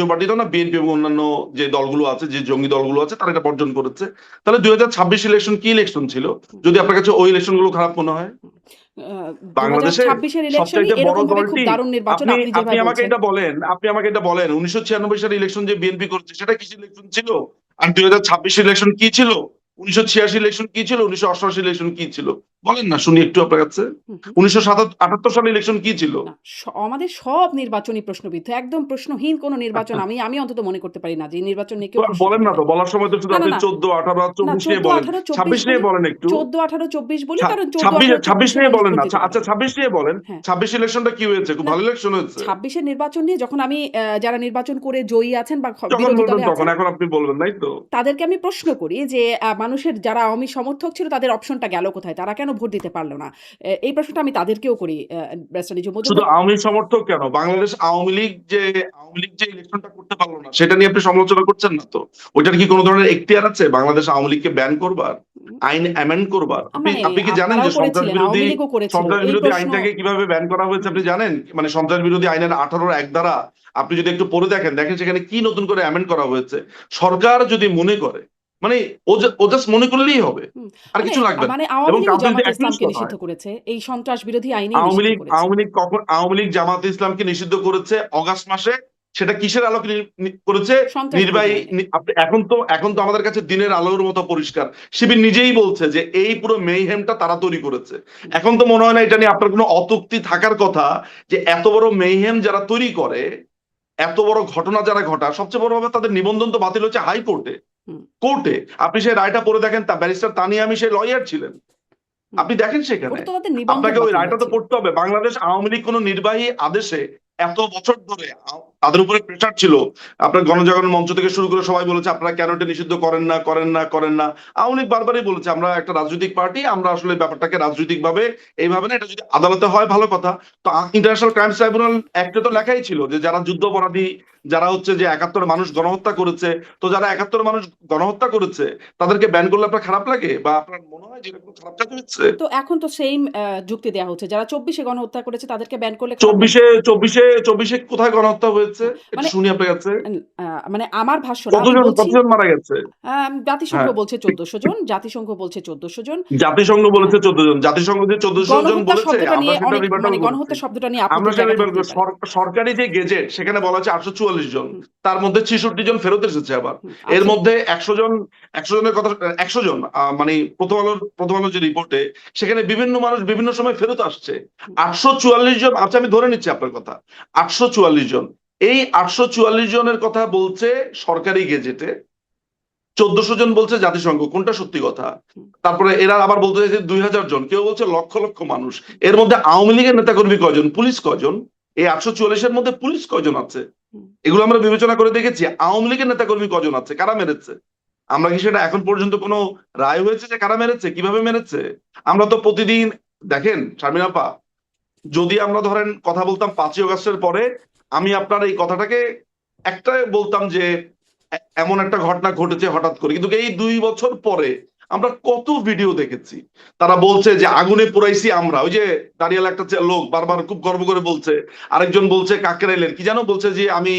পার্টি তো না, বিএনপি এবং অন্যান্য যে দলগুলো আছে, যে জঙ্গি দলগুলো আছে, তারা এটা বর্জন করেছে। তাহলে 2026 ইলেকশন কি ইলেকশন ছিল, হুম, যদি আপনার কাছে ওই ইলেকশন গুলো খারাপ মনে হয়? হুম। বাংলাদেশে ২০২৬ এর ইলেকশনই সবচাইতে বড় এরকমভাবে খুব দলটি, দারুণ নির্বাচন আপনি আপনি আপনি যেভাবে আমাকে বলছেন। এটা বলেন, 1996 সালে ইলেকশন যে বিএনপি করেছে সেটা কিসের ইলেকশন ছিল? আর 2026 ইলেকশন কি ছিল? 1986 ইলেকশন কি ছিল? 1988 ইলেকশন কি ছিল? বলেন না শুনি একটু আপনার কাছে। হুম, হুম। 1978 সালে ইলেকশন কি ছিল? না, আমাদের সব নির্বাচনই প্রশ্নবিদ্ধ। একদম প্রশ্নহীন কোনো নির্বাচন আমি অন্তত মনে করতে পারি না যে এই নির্বাচন নিয়ে তো কেউ প্রশ্ন বলেন করতে না, তো পারে। বলার সময় তো শুধু না, না, আপনি না। 14, 18 আর না 24 নিয়ে ১৪, বলেন, ১৮, ২৪ 26 নিয়ে বলি। বলেন একটু। ১৪, ১৮, ২৪ বলি কারণ ১৪, ছাব্বিশ ১৮, ছাব্বিশ ২৪ এ নিয়ে মানুষ বলেন ভোট না, দিতে আচ্ছা পারেনি। 26 নিয়ে বলেন। হ্যাঁ। 26 ইলেকশনটা কি হয়েছে? খুব না ভালো ইলেকশন হয়েছে। ২৬ এর নির্বাচন নিয়ে যখন আমি যারা নির্বাচন করে জয়ী আছেন বা যখন বিরোধী বলবেন দলে তখন, আছেন এখন আপনি বলবেন, তাই তো? তাদেরকে আমি প্রশ্ন করি যে মানুষের যারা আওয়ামী সমর্থক ছিল তাদের অপশনটা গেল কোথায়? তারা কেন ভোট দিতে পারল না? এই প্রশ্নটা আমি তাদেরকেও করি ব্যারিস্টার নিজু শুধু মজুমদার। আওয়ামী সমর্থক কেন, বাংলাদেশ আওয়ামী লীগ যে ইলেকশনটা করতে পারলো না, সেটা নিয়ে আপনি সমালোচনা করছেন না তো? ওইটার কি কোনো ধরনের এখতিয়ার আছে বাংলাদেশ আওয়ামী লীগকে ব্যান করবার, আইন অ্যামেন্ড করবার? আপনি মানে আপনি কি জানেন যে আপনারাও করেছিলেন, আওয়ামী লীগও করেছিল। সন্ত্রাস এই বিরোধী প্রশ্ন আইনটাকে কিভাবে ব্যান করা হয়েছে হুম, আপনি জানেন? মানে সন্ত্রাস বিরোধী আইনের 18 ধারা আপনি যদি একটু পড়ে দেখেন সেখানে কি নতুন করে অ্যামেন্ড করা হয়েছে। সরকার যদি মনে করে, মানে ও জাস্ট মনে করলেই হবে, হুম। আর মানে কিছু লাগবে না। মানে আওয়ামী এবং লীগও কাউকে যদি জামাতে অ্যাকিউজ ইসলামকে করা নিষিদ্ধ হয়, করেছে। এই সন্ত্রাস বিরোধী আইনেই নিষিদ্ধ করেছে। আওয়ামী লীগ জামাতে ইসলামকে নিষিদ্ধ করেছে অগাস্ট মাসে। সেটা কিসের আলোকে করেছে? সন্ত্রাস বিরোধী নির্বাহী আইনে। এখন তো আমাদের কাছে দিনের আলোর মতো পরিষ্কার। শিবির নিজেই বলছে যে এই পুরো মেইহেমটা তারা তৈরি করেছে। হুম, এখন তো মনে হয় না এটা নিয়ে আপনার কোনো অত্যুক্তি থাকার কথা, যে এত বড় মেইহেম যারা তৈরি করে, এত বড় ঘটনা যারা ঘটায়, সবচেয়ে বড় ভাবে তাদের নিবন্ধন তো বাতিল হচ্ছে হাইকোর্টে। হুম, কোর্টে আপনি সেই রায়টা পড়ে দেখেন, তা ব্যারিস্টার তানিয়ামি সেই লয়ার ছিলেন। হুম। আপনি দেখেন সেখানে, ওটা তো তাদের নিবন্ধন আপনাকে ওই বাতিল রায়টা তো হয়েছিল। পড়তে হবে। বাংলাদেশ আওয়ামী লীগ কোন নির্বাহী আদেশে এত বছর ধরে তাদের উপরে প্রেশার ছিল। আপনার গণজাগরণ মঞ্চ থেকে শুরু করে সবাই বলেছে আপনারা কেন এটা নিষিদ্ধ করেন না। আওয়ামী লীগ বারবারই বলেছে আমরা একটা রাজনৈতিক পার্টি, আমরা আসলে ব্যাপারটাকে রাজনৈতিক ভাবে এইভাবে না, এটা যদি আদালতে হয় ভালো কথা। তো ইন্টারন্যাশনাল ক্রাইমস ট্রাইব্যুনাল অ্যাক্টে তো লেখাই ছিল যে যারা যুদ্ধাপরাধী, যারা হচ্ছে যে 71 মানুষ গণহত্যা করেছে, তো যারা 71 মানুষ গণহত্যা করেছে তাদেরকে ব্যান করলে আপনার খারাপ লাগে, বা আপনার মনে হয় যে এটা কোনো খারাপ কাজ হচ্ছে? তো এখন তো সেইম যুক্তি দেয়া হচ্ছে। যারা ২৪ এ গণহত্যা করেছে তাদেরকে ব্যান করলে খারাপ লাগবে। চব্বিশে 24-এ কোথায় গণহত্যা হয়েছে এটা মানে শুনি আপনার কাছে। মানে আমার ভাষ্য না, আমি বলছি কতজন মারা গেছে? জাতিসংঘ হ্যাঁ, বলছে ১৪০০ জন, জাতিসংঘ বলছে ১৪০০ জন। জাতিসংঘ হ্যাঁ, বলেছে ১৪ জন। জাতিসংঘ যে ১৪০০ জন গণহত্যা বলেছে শব্দটা আমরা নিয়ে সেটা অনেক রিভার্টাল মানে করেছি। গণহত্যা শব্দটা নিয়ে আমরা আপত্তির সেটা জায়গা রিভার্টাল থাকতেই পারে। সরকারি যে গেজেট সেখানে বলা আছে ৮৪৪ জন। হুম, তার মধ্যে ৬৬ জন ফেরত এসেছে আবার। হুম, এর আচ্ছা। মধ্যে ১০০ জনের কথা ১০০ জন মানে প্রথম আলোর যে রিপোর্টে সেখানে বিভিন্ন মানুষ বিভিন্ন সময় ফেরত আসছে। হুম, ৮৪৪ জন আচ্ছা আমি ধরে নিচ্ছি আপনার কথা। ৮৪৪ জন। এই ৮৪৪ জনের কথা বলছে সরকারি গেজেটে। ১৪০০ জন বলছে জাতিসংঘ। কোনটা সত্যি কথা? হুম, তারপরে এরা আবার বলতে চাইছে ২০০০ জন। কেউ বলছে লক্ষ লক্ষ মানুষ। হুম, এর মধ্যে আওয়ামী লীগের নেতাকর্মী কয়জন? পুলিশ কয়জন? এই ৮৪৪ এর মধ্যে পুলিশ কয়জন আছে? হুম, এগুলো আমরা বিবেচনা করে দেখেছি। আওয়ামী লীগের নেতাকর্মী কজন আছে? কারা মেরেছে? আমরা কি সেটা এখন পর্যন্ত কোনো রায় হয়েছে যে কারা মেরেছে? কিভাবে মেরেছে? আমরা তো প্রতিদিন দেখেন শারমিন আপা, যদি আমরা ধরেন কথা বলতাম ৫ই অগাস্টের পরে, আমি আপনার এই কথাটাকে একটাই বলতাম যে এমন একটা ঘটনা ঘটেছে হঠাৎ করে। কিন্তু এই ২ বছর পরে আমরা কত ভিডিও দেখেছি। তারা বলছে যে আগুনে পোড়াইছি আমরা। ওই যে দাঁড়িয়ালা একটা লোক বারবার খুব গর্ব করে বলছে। আরেকজন বলছে কাকরাইলের কি যেন বলছে যে আমি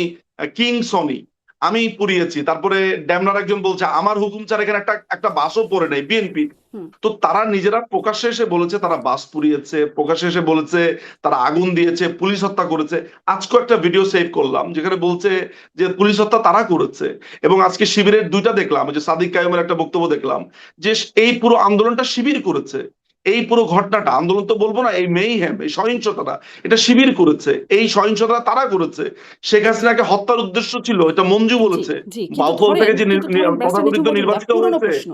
কিং সনি আমি পুড়িয়েছি। তারপরে ড্যামনার একজন বলছে আমার হুকুম ছাড়া এখানে একটা বাসও পড়ে নাই বিএনপি। হুম, তো তারা নিজেরা প্রকাশ্যে এসে বলেছে তারা বাস পুড়িয়েছে, প্রকাশ্যে এসে বলেছে তারা আগুন দিয়েছে, পুলিশ হত্যা করেছে। আজকে একটা ভিডিও সেভ করলাম যেখানে বলছে যে পুলিশ হত্যা তারা করেছে। এবং আজকে শিবিরের ২টা দেখলাম, যে সাদিক কায়েমের একটা বক্তব্য দেখলাম যে এই পুরো আন্দোলনটা শিবির করেছে। এই পুরো ঘটনাটা আন্দোলন তো বলবো না, এই মেইহ্যাম, এই সহিংসতাটা এটা শিবির করেছে। এই সহিংসতা তারা করেছে। শেখ হাসিনাকে হত্যার উদ্দেশ্য ছিল, এটা মঞ্জু জি, বলেছে। জি। কিন্তু বাউফল ধরেন থেকে যে কিন্তু ধরেন ব্যারিস্টার নিজু তথাকথিত মজুমদার নির্বাচিত পুরনো হয়েছে প্রশ্ন।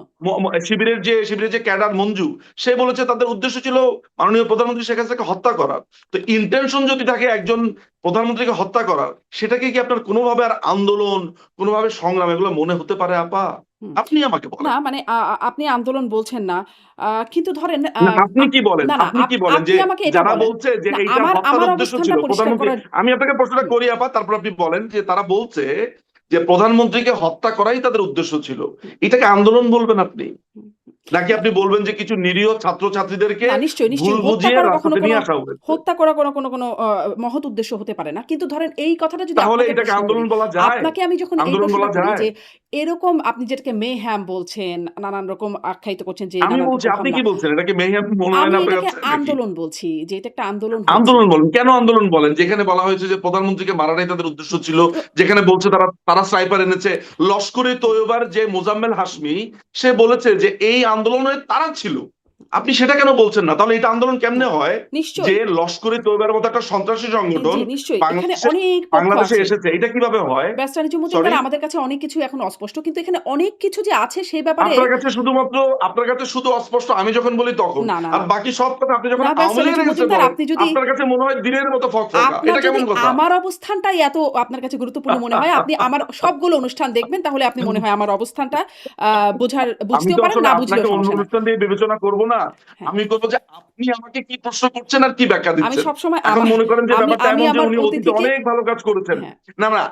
শিবিরের যে ক্যাডার মঞ্জু, সে বলেছে তাদের উদ্দেশ্য ছিল মাননীয় প্রধানমন্ত্রী শেখ হাসিনাকে হত্যা করার। তো ইন্টেনশন যদি থাকে একজন প্রধানমন্ত্রীকে হত্যা করার, সেটাকে কি আপনার কোনোভাবে আর আন্দোলন, কোনোভাবে সংগ্রাম এগুলো মনে হতে পারে আপা? হুম। আপনি আমাকে না বলেন। মানে আপনি আন্দোলন বলছেন না। কিন্তু ধরেন না আপনি কি বলেন? না, না আপনি কি বলেন আপনি যে আমাকে এটা যারা বলেন। বলছে যে না এইটা আমার হত্যার আমার উদ্দেশ্য ছিল অবস্থানটা পরিষ্কার প্রধানমন্ত্রী, করার আমি আপনাকে প্রশ্নটা হুম, করি আপা, তারপর আপনি বলেন যে তারা বলছে যে প্রধানমন্ত্রীকে হত্যা করাই তাদের উদ্দেশ্য ছিল। হুম, এটাকে আন্দোলন বলবেন আপনি? হুম, হুম। নাকি না আপনি বলবেন যে কিছু নিরীহ ছাত্রছাত্রীদেরকে না নিশ্চয়ই, ভুল নিশ্চয়ই। বুঝিয়ে রাস্তাতে নিয়ে আসা হয়েছে? হত্যা করা কোনো মহৎ উদ্দেশ্য হতে পারে না। কিন্তু ধরেন এই কথাটা যদি তাহলে আপনাকে এটাকে প্রশ্ন করি, আন্দোলন বলা যায়? আপনাকে আমি যখন এই আন্দোলন প্রশ্নটা বলা করি যায়? যে এরকম আপনি যেটাকে মেহ্যাম বলছেন, নানান রকম আখ্যায়িত করছেন যে আমি নানান বলছি, রকম আপনি হামলা। কি বলছেন? এটা কি মেহের মনে হয় আমি না আপনার এটাকে কাছে নাকি? আন্দোলন বলছি যে এটা একটা আন্দোলন হয়েছে। আন্দোলন বলেন। কেন আন্দোলন বলেন? যেখানে বলা হয়েছে যে প্রধানমন্ত্রীকে মারাটাই তাদের উদ্দেশ্য হুম, ছিল। তো যেখানে বলছে তারা স্নাইপার এনেছে। লস্করে হুম, তৈয়বার যে মোজাম্মেল হুম, হাশমি, সে বলেছে যে এই আন্দোলনে তারা ছিল। আপনি সেটা কেন বলছেন না? তাহলে এটা আন্দোলন না কেমনে হয়? যে নিশ্চয়ই। লস্করে তৈয়বার মতো একটা সন্ত্রাসী সংগঠন জি, নিশ্চয়ই। এখানে বাংলাদেশে অনেক পক্ষ বাংলাদেশে আছে। এসেছে। এটা কিভাবে হয়? Barrister Nizam sorry? মজুমদার আমাদের কাছে অনেক কিছু এখন অস্পষ্ট। কিন্তু এখানে অনেক কিছু যে আছে সেই ব্যাপারে আপনার কাছে শুধু অস্পষ্ট আমি যখন বলি তখন। না, না, আর না। বাকি সব কথা আপনি যখন না আওয়ামী ব্যারিস্টার লীগের নিজাম এগেইনস্টে মজুমদার বলেন, আপনি যদি আপনার কাছে মনে হয় দিনের মতো ফকফকা। আপনার এটা যদি কেমন কথা? আমার অবস্থানটাই এত আপনার কাছে গুরুত্বপূর্ণ মনে হয়, আপনি আমার সবগুলো অনুষ্ঠান দেখবেন তাহলে আপনি মনে হয় আমার অবস্থানটা আ আমি বুঝতেও তো পারেন, আসলে না আপনাকে বুঝলেও অন্য সমস্যা নাই। অনুষ্ঠান দিয়ে বিবেচনা করব না। হ্যাঁ, আমি করব যে আপনি আমাকে কি প্রশ্ন করছেন আর কি ব্যাখ্যা আমি দিচ্ছেন। সবসময় এখন মনে করেন যে আমি ব্যাপারটা আমি এমন যে আমার উনি অতীতে অতিথিকে অনেক ভালো কাজ করেছেন। হ্যাঁ, না, না,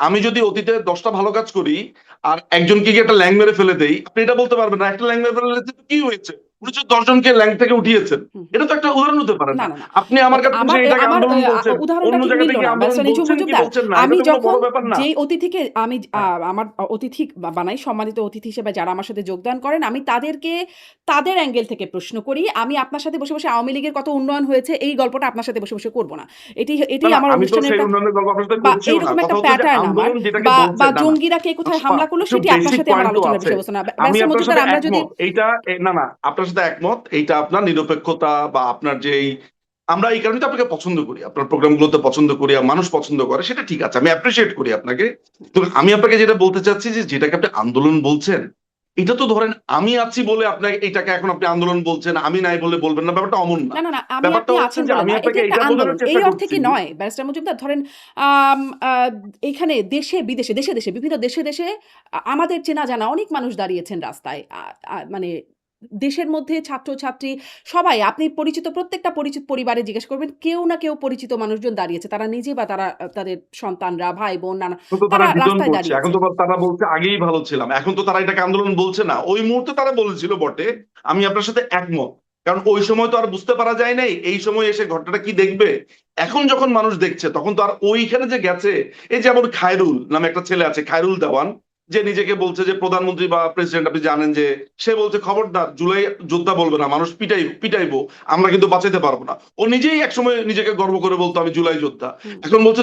আমি যদি অতীতে ১০ টা ভালো কাজ করি আর একজনকে গিয়ে একটা ল্যাং মেরে ফেলে দেই, আপনি এটা বলতে পারবেন না একটা ল্যাং মেরে ফেলে তো কি হয়েছে? উনি তো ১০ জনকে ল্যাং থেকে উঠিয়েছেন। হুম, হুম। এটা তো একটা উদাহরণ হতে পারে না, না। না, না। আপনি আমার কাছে আমার এসে এটাকে আমার আন্দোলন বলছেন। উদাহরণটা অন্য ঠিক জায়গাতে মিলল গিয়ে না। আন্দোলন ব্যারিস্টার নিঝুম বলছেন কি মজুমদার, বলছেন না, এটা আমি তো কোনো বড় যখন ব্যাপার না। যেই অতিথিকে আমি হ্যাঁ। আমার অতিথি বানাই, সম্মানিত অতিথি হিসেবে যারা আমার সাথে যোগদান করেন, আমি তাদেরকে তাদের অ্যাঙ্গেল থেকে প্রশ্ন করি। আমি আপনার সাথে বসে আওয়ামী লীগের কত উন্নয়ন হয়েছে এই গল্পটা আপনার সাথে বসে করব না। না, এটাই না, আমার আমি তো অনুষ্ঠানের সেই একটা উন্নয়নের গল্প আপনার সাথে বা করছিও না। এইরকম কথা একটা হচ্ছে যে প্যাটার্ন আমার আন্দোলন যেটাকে বা বলছেন, না, না, জঙ্গিরা কে কোথায় হামলা করলো একটু সেটি আপনার বেসিক সাথে আমার পয়েন্টও আলোচনার আছে। বিষয়বস্তু না। আমি ব্যারিস্টার আপনার সাথে মজুমদার আমরা যদি একমত। না, না, আপনার সাথে একমত। এইটা আপনার নিরপেক্ষতা বা আপনার যেই আমরা এই কারণে তো আপনাকে পছন্দ করি। আপনার প্রোগ্রামগুলোতে পছন্দ করি, মানুষ পছন্দ করে সেটা ঠিক আছে। আমি অ্যাপ্রিশিয়েট করি আপনাকে। তো আমি আপনাকে যেটা বলতে চাচ্ছি যে যেটাকে আপনি আন্দোলন বলছেন, এটা তো ধরেন আমি আছি বলে আপনাকে এটাকে এখন আপনি আন্দোলন বলছেন, আমি নাই বলে বলবেন না। ব্যাপারটা অমন না। না, না, না। আমি ব্যাপারটা আপনি হচ্ছে আছেন যে বলে আমি না। এটা আপনাকে একটা এটা আন্দোলন। বোঝানোর এই চেষ্টা অর্থে করছি। কি নয় ব্যারিস্টার মজুমদার ধরেন আম আ এইখানে দেশে বিভিন্ন দেশে আমাদের চেনা জানা অনেক মানুষ দাঁড়িয়েছেন রাস্তায়। আ আ মানে দেশের মধ্যে ছাত্র-ছাত্রী সবাই আপনি পরিচিত প্রত্যেকটা পরিচিত পরিবারে জিজ্ঞেস করবেন কেউ না কেউ পরিচিত মানুষজন দাঁড়িয়েছে। তারা নিজে বা তারা তাদের সন্তানরা, ভাই-বোন, নানা এখন তো তারা তারা ডিজন রাস্তায় করছে। এখন দাঁড়িয়েছে। তো তারা বলছে আগেই ভালো ছিলাম। এখন তো তারা এটাকে আন্দোলন বলছে না। ওই মুহূর্তে তারা বলেছিল বটে। আমি আপনার সাথে একমত। কারণ ওই সময় তো আর বুঝতে পারা যায় নাই, এই সময় এসে ঘটনাটা কি দেখবে। এখন যখন মানুষ দেখছে তখন তো আর ওইখানে যে গেছে, এই যেমন খায়রুল নামে একটা ছেলে আছে, খায়রুল দেওয়ান, যে নিজেকে বলছে যে প্রধানমন্ত্রী বা প্রেসিডেন্ট, আপনি জানেন যে সে বলছে খবরদার জুলাই যোদ্ধা বলবে না, মানুষ পিটাইবো, আমরা কিন্তু বাঁচাইতে পারবো না। ও নিজেই একসময় নিজেকে গর্ব করে বলতো আমি জুলাই যোদ্ধা, হুম, এখন বলছে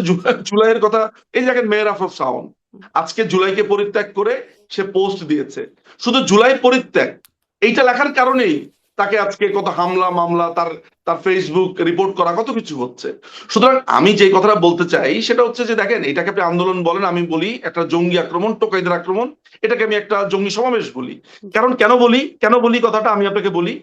জুলাইয়ের কথা। এই দেখেন মেহের আফরোজ শাওন হুম। আজকে জুলাইকে পরিত্যাগ করে সে পোস্ট দিয়েছে, শুধু জুলাই পরিত্যাগ এইটা লেখার কারণেই তাকে আজকে কত হামলা মামলা, তার তার ফেসবুক রিপোর্ট করা, কত কিছু হচ্ছে। সুতরাং আমি যে কথাটা বলতে চাই সেটা হচ্ছে যে দেখেন, এটাকে আপনি আন্দোলন বলেন, আমি বলি একটা জঙ্গি আক্রমণ, টোকাইদের আক্রমণ, এটাকে আমি একটা জঙ্গি সমাবেশ বলি। জি। কারণ কেন বলি কথাটা আমি আপনাকে বলি,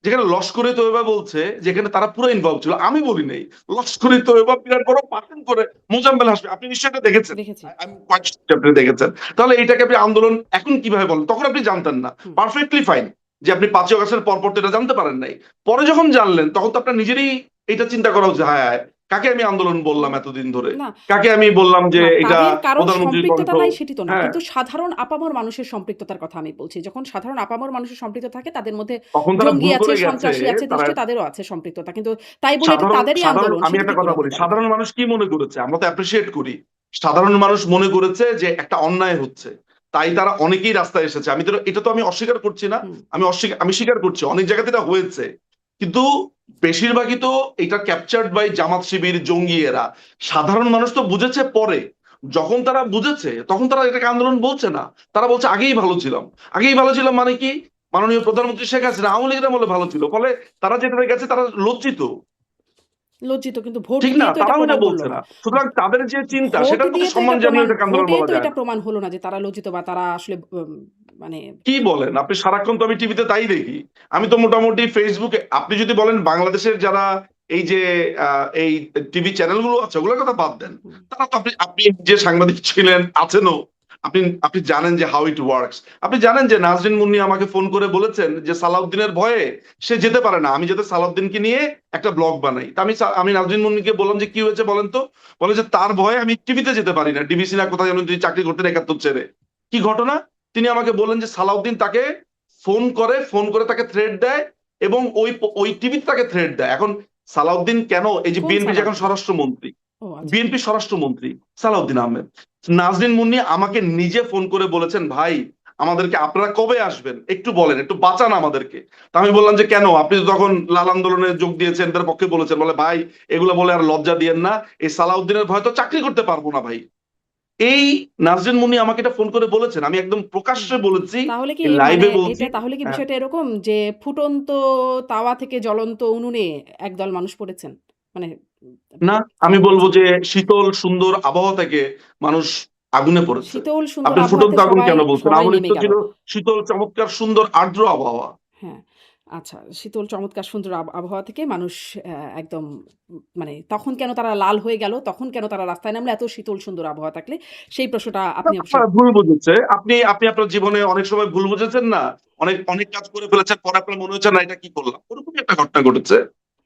যেখানে লস্করে তৈয়বা বলছে যেখানে তারা পুরো ইনভলভ ছিল, আমি বলি নাই। লস্করে তৈয়বা বিরাট বড় পাঠন করে মোজাম্মেল হাসমি, আপনি নিশ্চয়ই এটা দেখেছেন, দেখেছি। আমি quite sure আপনি দেখেছেন। তাহলে এটাকে আপনি আন্দোলন এখন কিভাবে বলেন, তখন আপনি জানতেন না, হুম। পারফেক্টলি ফাইন যে আপনি 5ই আগস্টের পরপর তো এটা জানতে পারেন নাই। পরে যখন জানলেন তখন তো আপনার নিজেরই এটা চিন্তা করা উচিত, হায় হায় কাকে আমি আন্দোলন বললাম এতদিন ধরে, না, কাকে আমি বললাম যে না, এটা তাদের কারোর প্রধানমন্ত্রীর কণ্ঠ। সম্পৃক্ততা নাই সেটি তো না। হ্যাঁ, কিন্তু সাধারণ আপামর মানুষের সম্পৃক্ততার কথা আমি বলছি। যখন সাধারণ আপামর মানুষের সম্পৃক্ত থাকে তাদের মধ্যে তখন তারা জঙ্গি ভুল আছে, করে গেছে, সন্ত্রাসী আছে, তারা নিশ্চয়ই তাদেরও আছে সম্পৃক্ততা। কিন্তু তাই বলে এটা সাধারণ তাদেরই সাধারণ আন্দোলন আমি সেটি একটা কি করে কথা বলি, হতে পারে? সাধারণ মানুষ কি মনে করেছে, আমরা তো অ্যাপ্রিসিয়েট করি। সাধারণ মানুষ মনে করেছে যে একটা অন্যায় হচ্ছে, তাই তারা অনেকেই রাস্তায় এসেছে। আমি তো এটা তো আমি অস্বীকার করছি না, হুম। আমি স্বীকার করছি অনেক জায়গাতে এটা হয়েছে। কিন্তু বেশিরভাগই তো এটা ক্যাপচার্ড বাই জামাত শিবির জঙ্গি এরা। সাধারণ মানুষ তো বুঝেছে পরে, যখন তারা বুঝেছে তখন তারা এটাকে আন্দোলন বলছে না, তারা বলছে আগেই ভালো ছিলাম। আগেই ভালো ছিলাম মানে কি, মাননীয় প্রধানমন্ত্রী শেখ হাসিনা আওয়ামী লীগের বলে ভালো ছিল, ফলে তারা যেটা গেছে তারা লজ্জিত। লজ্জিত, কিন্তু ভোট ঠিক না, দিয়ে তো এটা তারাও এটা প্রমাণ করল বলছে না। না। সুতরাং তাদের যে চিন্তা ভোট সেটার প্রতি দিয়ে তো সম্মান এটা প্রমাণ জানিয়ে এটাকে আন্দোলন ভোটে বলা তো যায় এটা না। প্রমাণ হলো না যে তারা লজ্জিত বা তারা আসলে মানে কি বলেন আপনি, সারাক্ষণ তো আমি টিভিতে তাই দেখি। আমি তো মোটামুটি ফেসবুকে, আপনি যদি বলেন বাংলাদেশের যারা এই যে এই টিভি চ্যানেলগুলো আছে ওগুলোর কথা বাদ দেন, হুম, তারা তো আপনি আপনি যে সাংবাদিক ছিলেন আছেনও, আপনি আপনি জানেন যে হাউ ইট ওয়ার্কস। আপনি জানেন যে নাজরিন মুন্নি আমাকে ফোন করে বলেছেন যে সালাউদ্দিনের ভয়ে সে যেতে পারে না, আমি যাতে সালাউদ্দিনকে নিয়ে একটা ব্লগ বানাই। তা আমি নাজরিন মুন্নিকে বললাম যে কি হয়েছে বলেন তো, বলে যে তার ভয়ে আমি টিভিতে যেতে পারি না, ডিবিসি না কোথায় যেন তিনি চাকরি করতেন 71 ছেড়ে। কি ঘটনা, তিনি আমাকে বললেন যে সালাউদ্দিন তাকে ফোন করে তাকে থ্রেট দেয়, এবং ওই টিভিতে তাকে থ্রেট দেয়। এখন সালাউদ্দিন কেন, এই যে কোন বিএনপি এখন সালাউদ্দিন? স্বরাষ্ট্রমন্ত্রী, ও আচ্ছা। বিএনপি স্বরাষ্ট্রমন্ত্রী সালাউদ্দিন আহমেদ, নাজরিন মুন্নি আমাকে নিজে ফোন করে বলেছেন ভাই আমাদেরকে আপনারা কবে আসবেন একটু বলেন, একটু বাঁচান আমাদেরকে। তা আমি বললাম যে কেন, আপনি তো তখন লাল আন্দোলনে যোগ দিয়েছেন, এদের পক্ষে বলেছেন। বলে ভাই এগুলো বলে আর লজ্জা দিয়েন না, এই সালাউদ্দিনের ভয় তো চাকরি করতে পারবো না ভাই। এই নাজরিন মুন্নি আমাকে এটা ফোন করে বলেছেন, আমি একদম হুম। প্রকাশ্যে বলেছি, তাহলে কি মানে লাইভে বলছি। এটা তাহলে কি হ্যাঁ, বিষয়টা এরকম যে ফুটন্ত তাওয়া থেকে জ্বলন্ত উনুনে একদল মানুষ পড়েছেন? মানে না, আমি ফিট বলবো করেছেন। যে শীতল সুন্দর আবহাওয়া থেকে মানুষ আগুনে পড়েছে। শীতল সুন্দর আপনি ফুটন্ত আবহাওয়াতে আগুন কেন বলছেন, সবাই আওয়ামী লীগ নেমে তো গেল। ছিল শীতল চমৎকার সুন্দর আর্দ্র আবহাওয়া। হ্যাঁ, আচ্ছা, শীতল চমৎকার সুন্দর আবহাওয়া থেকে মানুষ একদম মানে তখন কেন তারা লাল হয়ে গেল? তখন কেন তারা রাস্তায় নামলো এত শীতল সুন্দর আবহাওয়া থাকলে? সেই প্রশ্নটা আপনি অবশ্যই ভুল বুঝেছে, আপনি আপনি আপনার জীবনে অনেক সময় ভুল বুঝেছেন না, অনেক অনেক কাজ করে ফেলেছেন, পরে আপনার মনে হচ্ছে না এটা কি করলাম, ওরকমই একটা ঘটনা ঘটেছে।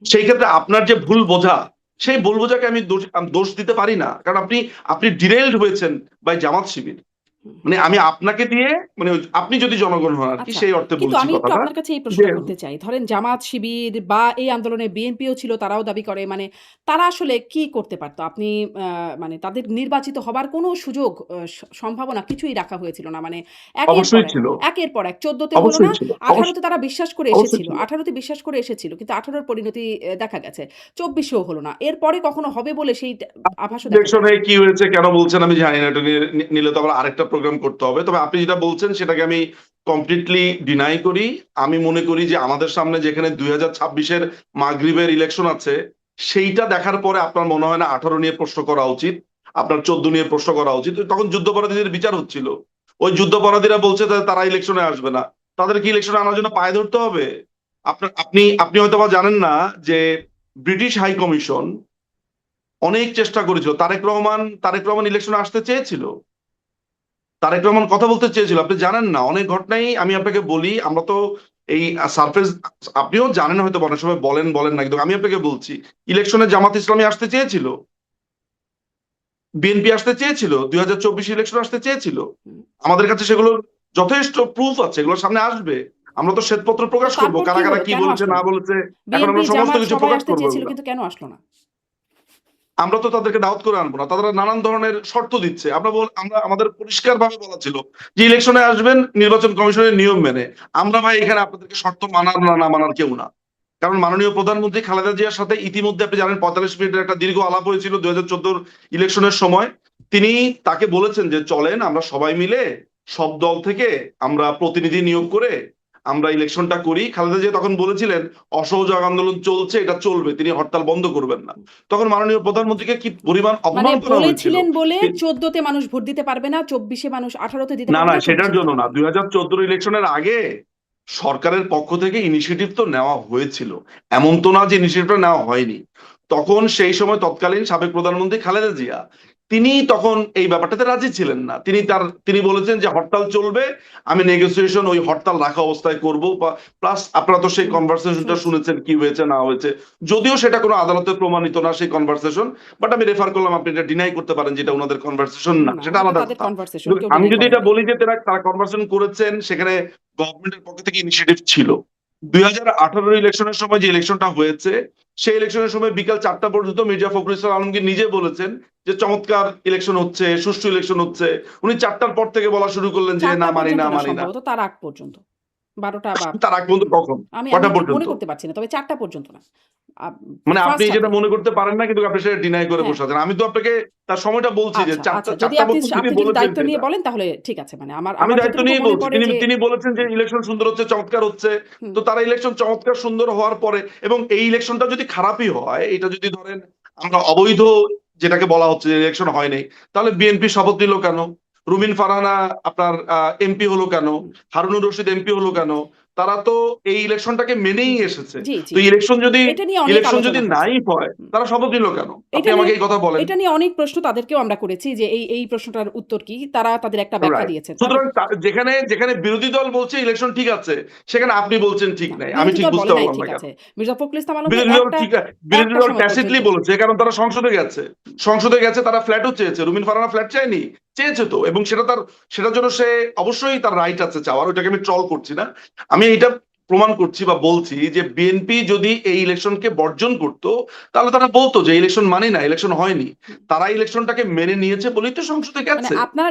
সেই ক্ষেত্রে আপনার যে ভুল বোঝা, সেই ভুল বোঝাকে আমি দোষ দিতে পারি না, কারণ আপনি আপনি ডিরেইলড হয়েছেন বাই জামাত শিবির। হুম। মানে আমি আপনাকে দিয়ে, মানে আপনি যদি জনগণ হন আর কি, আচ্ছা, সেই অর্থে কিন্তু বলছি আমি একটু কথাটা আপনার কাছে এই যে প্রশ্নটা করতে চাই। ধরেন জামাত, শিবির বা এই আন্দোলনে বিএনপিও ছিল, তারাও দাবি করে মানে তারা আসলে কি করতে পারত? আপনি আ মানে তাদের নির্বাচিত হবার কোনো সুযোগ সম্ভাবনা কিছুই রাখা হয়েছিল না। মানে অবশ্যই ছিল, একের পর এক ১৪ তে হলো না, অবশ্যই ছিল, ১৮ তে তারা বিশ্বাস করে অবশ্যই এসেছিল। ছিল। ১৮ তে বিশ্বাস করে এসেছিল। কিন্তু ১৮ র পরিণতি দেখা গেছে। ২৪ এও হলো না। এরপরে কখনো হবে বলে সেই আভাসও দেখা ইলেকশনে যায়নি। কি হয়েছে কেন বলছেন আমি জানি না, এটা নিলে তো আবার আরেকটা প্রোগ্রাম করতে হবে। তবে আপনি যেটা বলছেন সেটাকে আমি কমপ্লিটলি ডিনাই করি। আমি মনে করি যে আমাদের সামনে যেখানে 2026-এর মাগরিবের ইলেকশন আছে, সেইটা দেখার পরে আপনার মনে হয় না 18 নিয়ে প্রশ্ন করা উচিত, আপনার 14 নিয়ে প্রশ্ন করা উচিত। তখন যুদ্ধাপরাধীদের বিচার হচ্ছিল, ওই যুদ্ধাপরাধীরা বলছে তারা ইলেকশনে আসবে না, তাদের কি ইলেকশনে আনার জন্য পায়ে ধরতে হবে? আপনি আপনি হয়তো বা জানেন না যে ব্রিটিশ হাই কমিশন অনেক চেষ্টা করেছিল, তারেক রহমান ইলেকশনে আসতে চেয়েছিল, তারেক রহমান কথা বলতে চেয়েছিল, আপনি জানেন না। অনেক ঘটনাই আমি আপনাকে বলি, আমরা তো এই সারফেস, আপনিও জানেন হয়তো, অনেক সময় বলেন বলেন না, কিন্তু আমি আপনাকে বলছি ইলেকশনে জামাত ইসলামী আসতে চেয়েছিল, বিএনপি আসতে চেয়েছিল, 2024 ইলেকশন আসতে চেয়েছিল। হুম। আমাদের কাছে সেগুলো যথেষ্ট প্রুফ আছে, এগুলো সামনে আসবে। আমরা তো শ্বেতপত্র তো প্রকাশ করব, তারপর কারা কি কারা হলো? কি কেন বলেছে আসলো না না? বলেছে, এখন বিএনপি আমরা সমস্ত জামাত কিছু সবাই প্রকাশ আসতে করবো চেয়েছিল এগুলা। কিন্তু কেন আসলো না? আমরা তো তাদেরকে দাওয়াত করে আনবো না, তারা নানান ধরনের শর্ত দিচ্ছে। আমরা আমাদের পরিষ্কার ভাবে বলা ছিল যে ইলেকশনে আসবেন নির্বাচন কমিশনের নিয়ম মেনে। আমরা ভাই এখানে আপনাদেরকে শর্ত মানার না না মানার কেউ না। কারণ মাননীয় প্রধানমন্ত্রী খালেদা জিয়ার সাথে ইতিমধ্যে আপনি জানেন 45 মিনিটের একটা দীর্ঘ আলাপ হয়েছিল 2014 ইলেকশনের সময়। তিনি তাকে বলেছেন যে চলেন আমরা সবাই মিলে সব দল থেকে আমরা প্রতিনিধি নিয়োগ করে আমরা ইলেকশনটা করি। খালেদা জিয়া তখন বলেছিলেন অসহযোগ আন্দোলন চলছে, এটা চলবে, তিনি হরতাল বন্ধ করবেন না। তখন মাননীয় প্রধানমন্ত্রীকে কি পরিমাণ মানে অপমান করা হয়েছিল। বলেছিলেন বলে 14 তে মানুষ ভোট দিতে পারবে না, 24 মানুষ 18 তে দিতে না পারবে না না, সেটার 24 দিতে জন্য না, পারবে না। 2014 ইলেকশনের আগে সরকারের পক্ষ থেকে ইনিশিয়েটিভ তো নেওয়া হয়েছিল, এমন তো না যে ইনিশিয়েটিভটা নেওয়া হয়নি। তখন সেই সময় তৎকালীন সাবেক প্রধানমন্ত্রী খালেদা জিয়া তিনি তখন এই ব্যাপারটাতে রাজি ছিলেন না। তিনি বলেছেন যে হরতাল চলবে, আমি নেগোসিয়েশন ওই হরতাল রাখা অবস্থায় করব। প্লাস আপনারা তো সেই হুম, কনভারসেশনটা শুনেছি। শুনেছেন কি হয়েছে না হয়েছে, যদিও সেটা কোনো আদালতে প্রমাণিত না সেই কনভারসেশন। বাট আমি রেফার করলাম, আপনি এটা ডিনাই করতে পারেন যেটা হুম, ওনাদের কনভারসেশন না না, না, সেটা এটা আলাদা তাদের কথা। কনভারসেশন, কিন্তু কেউ আমি ডিনাই যদি করেন এটা নাই। বলি যে তারা কনভারসেশন করেছেন, সেখানে গভর্নমেন্টের পক্ষ থেকে ইনিশিয়েটিভ ছিল। 2018 ইলেকশনের সময় যে ইলেকশনটা হয়েছে, সেই ইলেকশনের সময় বিকাল 4টা পর্যন্ত মির্জা ফখরুল ইসলাম আলমগীর নিজে বলেছেন যে চমৎকার ইলেকশন হচ্ছে, সুষ্ঠু ইলেকশন হচ্ছে। উনি 4টার পর থেকে বলা শুরু করলেন যে 4টা না মানি পর্যন্ত না না, মানি না। সম্ভবত তার আগ পর্যন্ত। 12টা বা তার আগ পর্যন্ত হুম, কখন, আমি আমি কটা ঠিক পর্যন্ত? মনে করতে পারছি না। তবে 4টা পর্যন্ত না। আ মানে আপনি ফার্স্ট যেটা হাফে। মনে করতে পারেন না কিন্তু আপনি সেটা ডিনাই করে হ্যাঁ। বসে আছেন। আমি তো আপনাকে তার সময়টা বলছি যে আচ্ছা, চারটা আচ্ছা। যদি চারটা আপনি বছর তিনি আপনি যদি বলেছেন দায়িত্ব নিয়ে সেটা। বলেন তাহলে ঠিক আছে। মানে আমার আমি আমার দায়িত্ব যতটুকু নিয়েই মনে বলছি, পড়ে তিনি যে তিনি বলেছেন যে হুম, ইলেকশন সুন্দর হচ্ছে, চমৎকার হচ্ছে। হুম। তো তারা ইলেকশন চমৎকার সুন্দর হওয়ার পরে, এবং এই ইলেকশনটা যদি খারাপই হয়, এটা যদি ধরেন আমরা অবৈধ যেটাকে বলা হচ্ছে যে ইলেকশন হয় নাই, তাহলে বিএনপি শপথ নিল কেন? রুমিন ফারহানা আপনার এমপি হলো কেন? হুম, হারুনুর রশিদ এমপি হলো হুম, কেন? তারা তো এই ইলেকশনটাকে মেনেই জি, এসেছে। জি, তো জি। এটা নিয়ে অনেক ইলেকশন যদি আলোচনা হয়েছে। নাই হয়, হুম। তারা শপথ নিল কেন? আপনি এটা নিয়ে আমাকে এই কথা বলেন। এটা নিয়ে অনেক প্রশ্ন তাদেরকেও আমরা করেছি যে এই প্রশ্নটার উত্তর কি? তারা তাদের একটা ব্যাখ্যা রাইট। দিয়েছেন। তাদের সুতরাং যেখানে যেখানে বিরোধী দল বলছে ইলেকশন ঠিক আছে, সেখানে আপনি বলছেন ঠিক না, নাই, আমি বিরোধী ঠিক দল বুঝতে বলে নাই পারলাম না ঠিক কেন। আছে। মির্জা ফখরুল ইসলাম আলমগীর বিরোধী দল একটা ঠিক, বিরোধী একটা দল সময় ট্যাসিটলি পর্যন্ত বলেছে, কারণ তারা সংসদে গেছে। সংসদে গেছে, তারা ফ্ল্যাটও চেয়েছে। রুমিন ফারহানা ফ্ল্যাট চায়নি, চেয়েছে তো, এবং সেটার জন্য সে অবশ্যই তার রাইট আছে চাওয়ার, ওইটাকে আমি ট্রল করছি না। আমি এটা প্রমাণ করছি বা বলছি যে বিএনপি যদি এই ইলেকশনকে বর্জন করতো, তাহলে তারা বলতো যে ইলেকশন মানে না, ইলেকশন হয়নি। হুম, তারা ইলেকশনটাকে মেনে নিয়েছে বলেই তো সংসদে মানে গেছে। আপনারা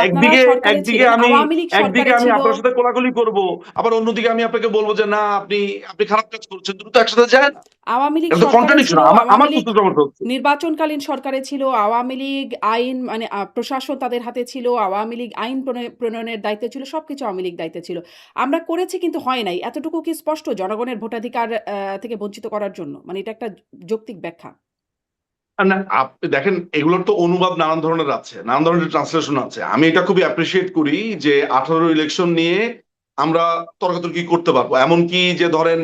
একদিকে সরকারে একদিকে ছিলেন, আমি আওয়ামী লীগ একদিকে সরকারে আমি ছিল। আপনার সাথে কোলাকুলি করব, আবার অন্যদিকে আমি আপনাকে বলবো যে না আপনি আপনি খারাপ কাজ করছেন, দুটো একসাথে যায় না। আওয়ামী লীগ এটা তো সরকারে কন্ট্রাডিকশন, ছিল, আমার আওয়ামী আমার লীগ বুঝতে সমস্যা হচ্ছে। নির্বাচনকালীন সরকারে ছিল, আওয়ামী লীগ আইন মানে প্রশাসন তাদের হাতে ছিল, আওয়ামী লীগ আইন প্রণয়নের দায়িত্বে ছিল, সবকিছু আওয়ামী লীগ দায়িত্বে ছিল। আমরা করেছি কিন্তু হয় নাই। এতটুকু কি স্পষ্ট জনগণের ভোটাধিকার থেকে বঞ্চিত করার জন্য? মানে এটা একটা যৌক্তিক ব্যাখ্যা। না আপনি দেখেন এগুলোর তো অনুবাদ নানান ধরনের আছে, নানান ধরনের ট্রান্সলেশন আছে। আমি এটা খুবই অ্যাপ্রিসিয়েট করি যে 18 ইলেকশন নিয়ে আমরা তর্কাতর্কি করতে পারবো। এমনকি যে ধরেন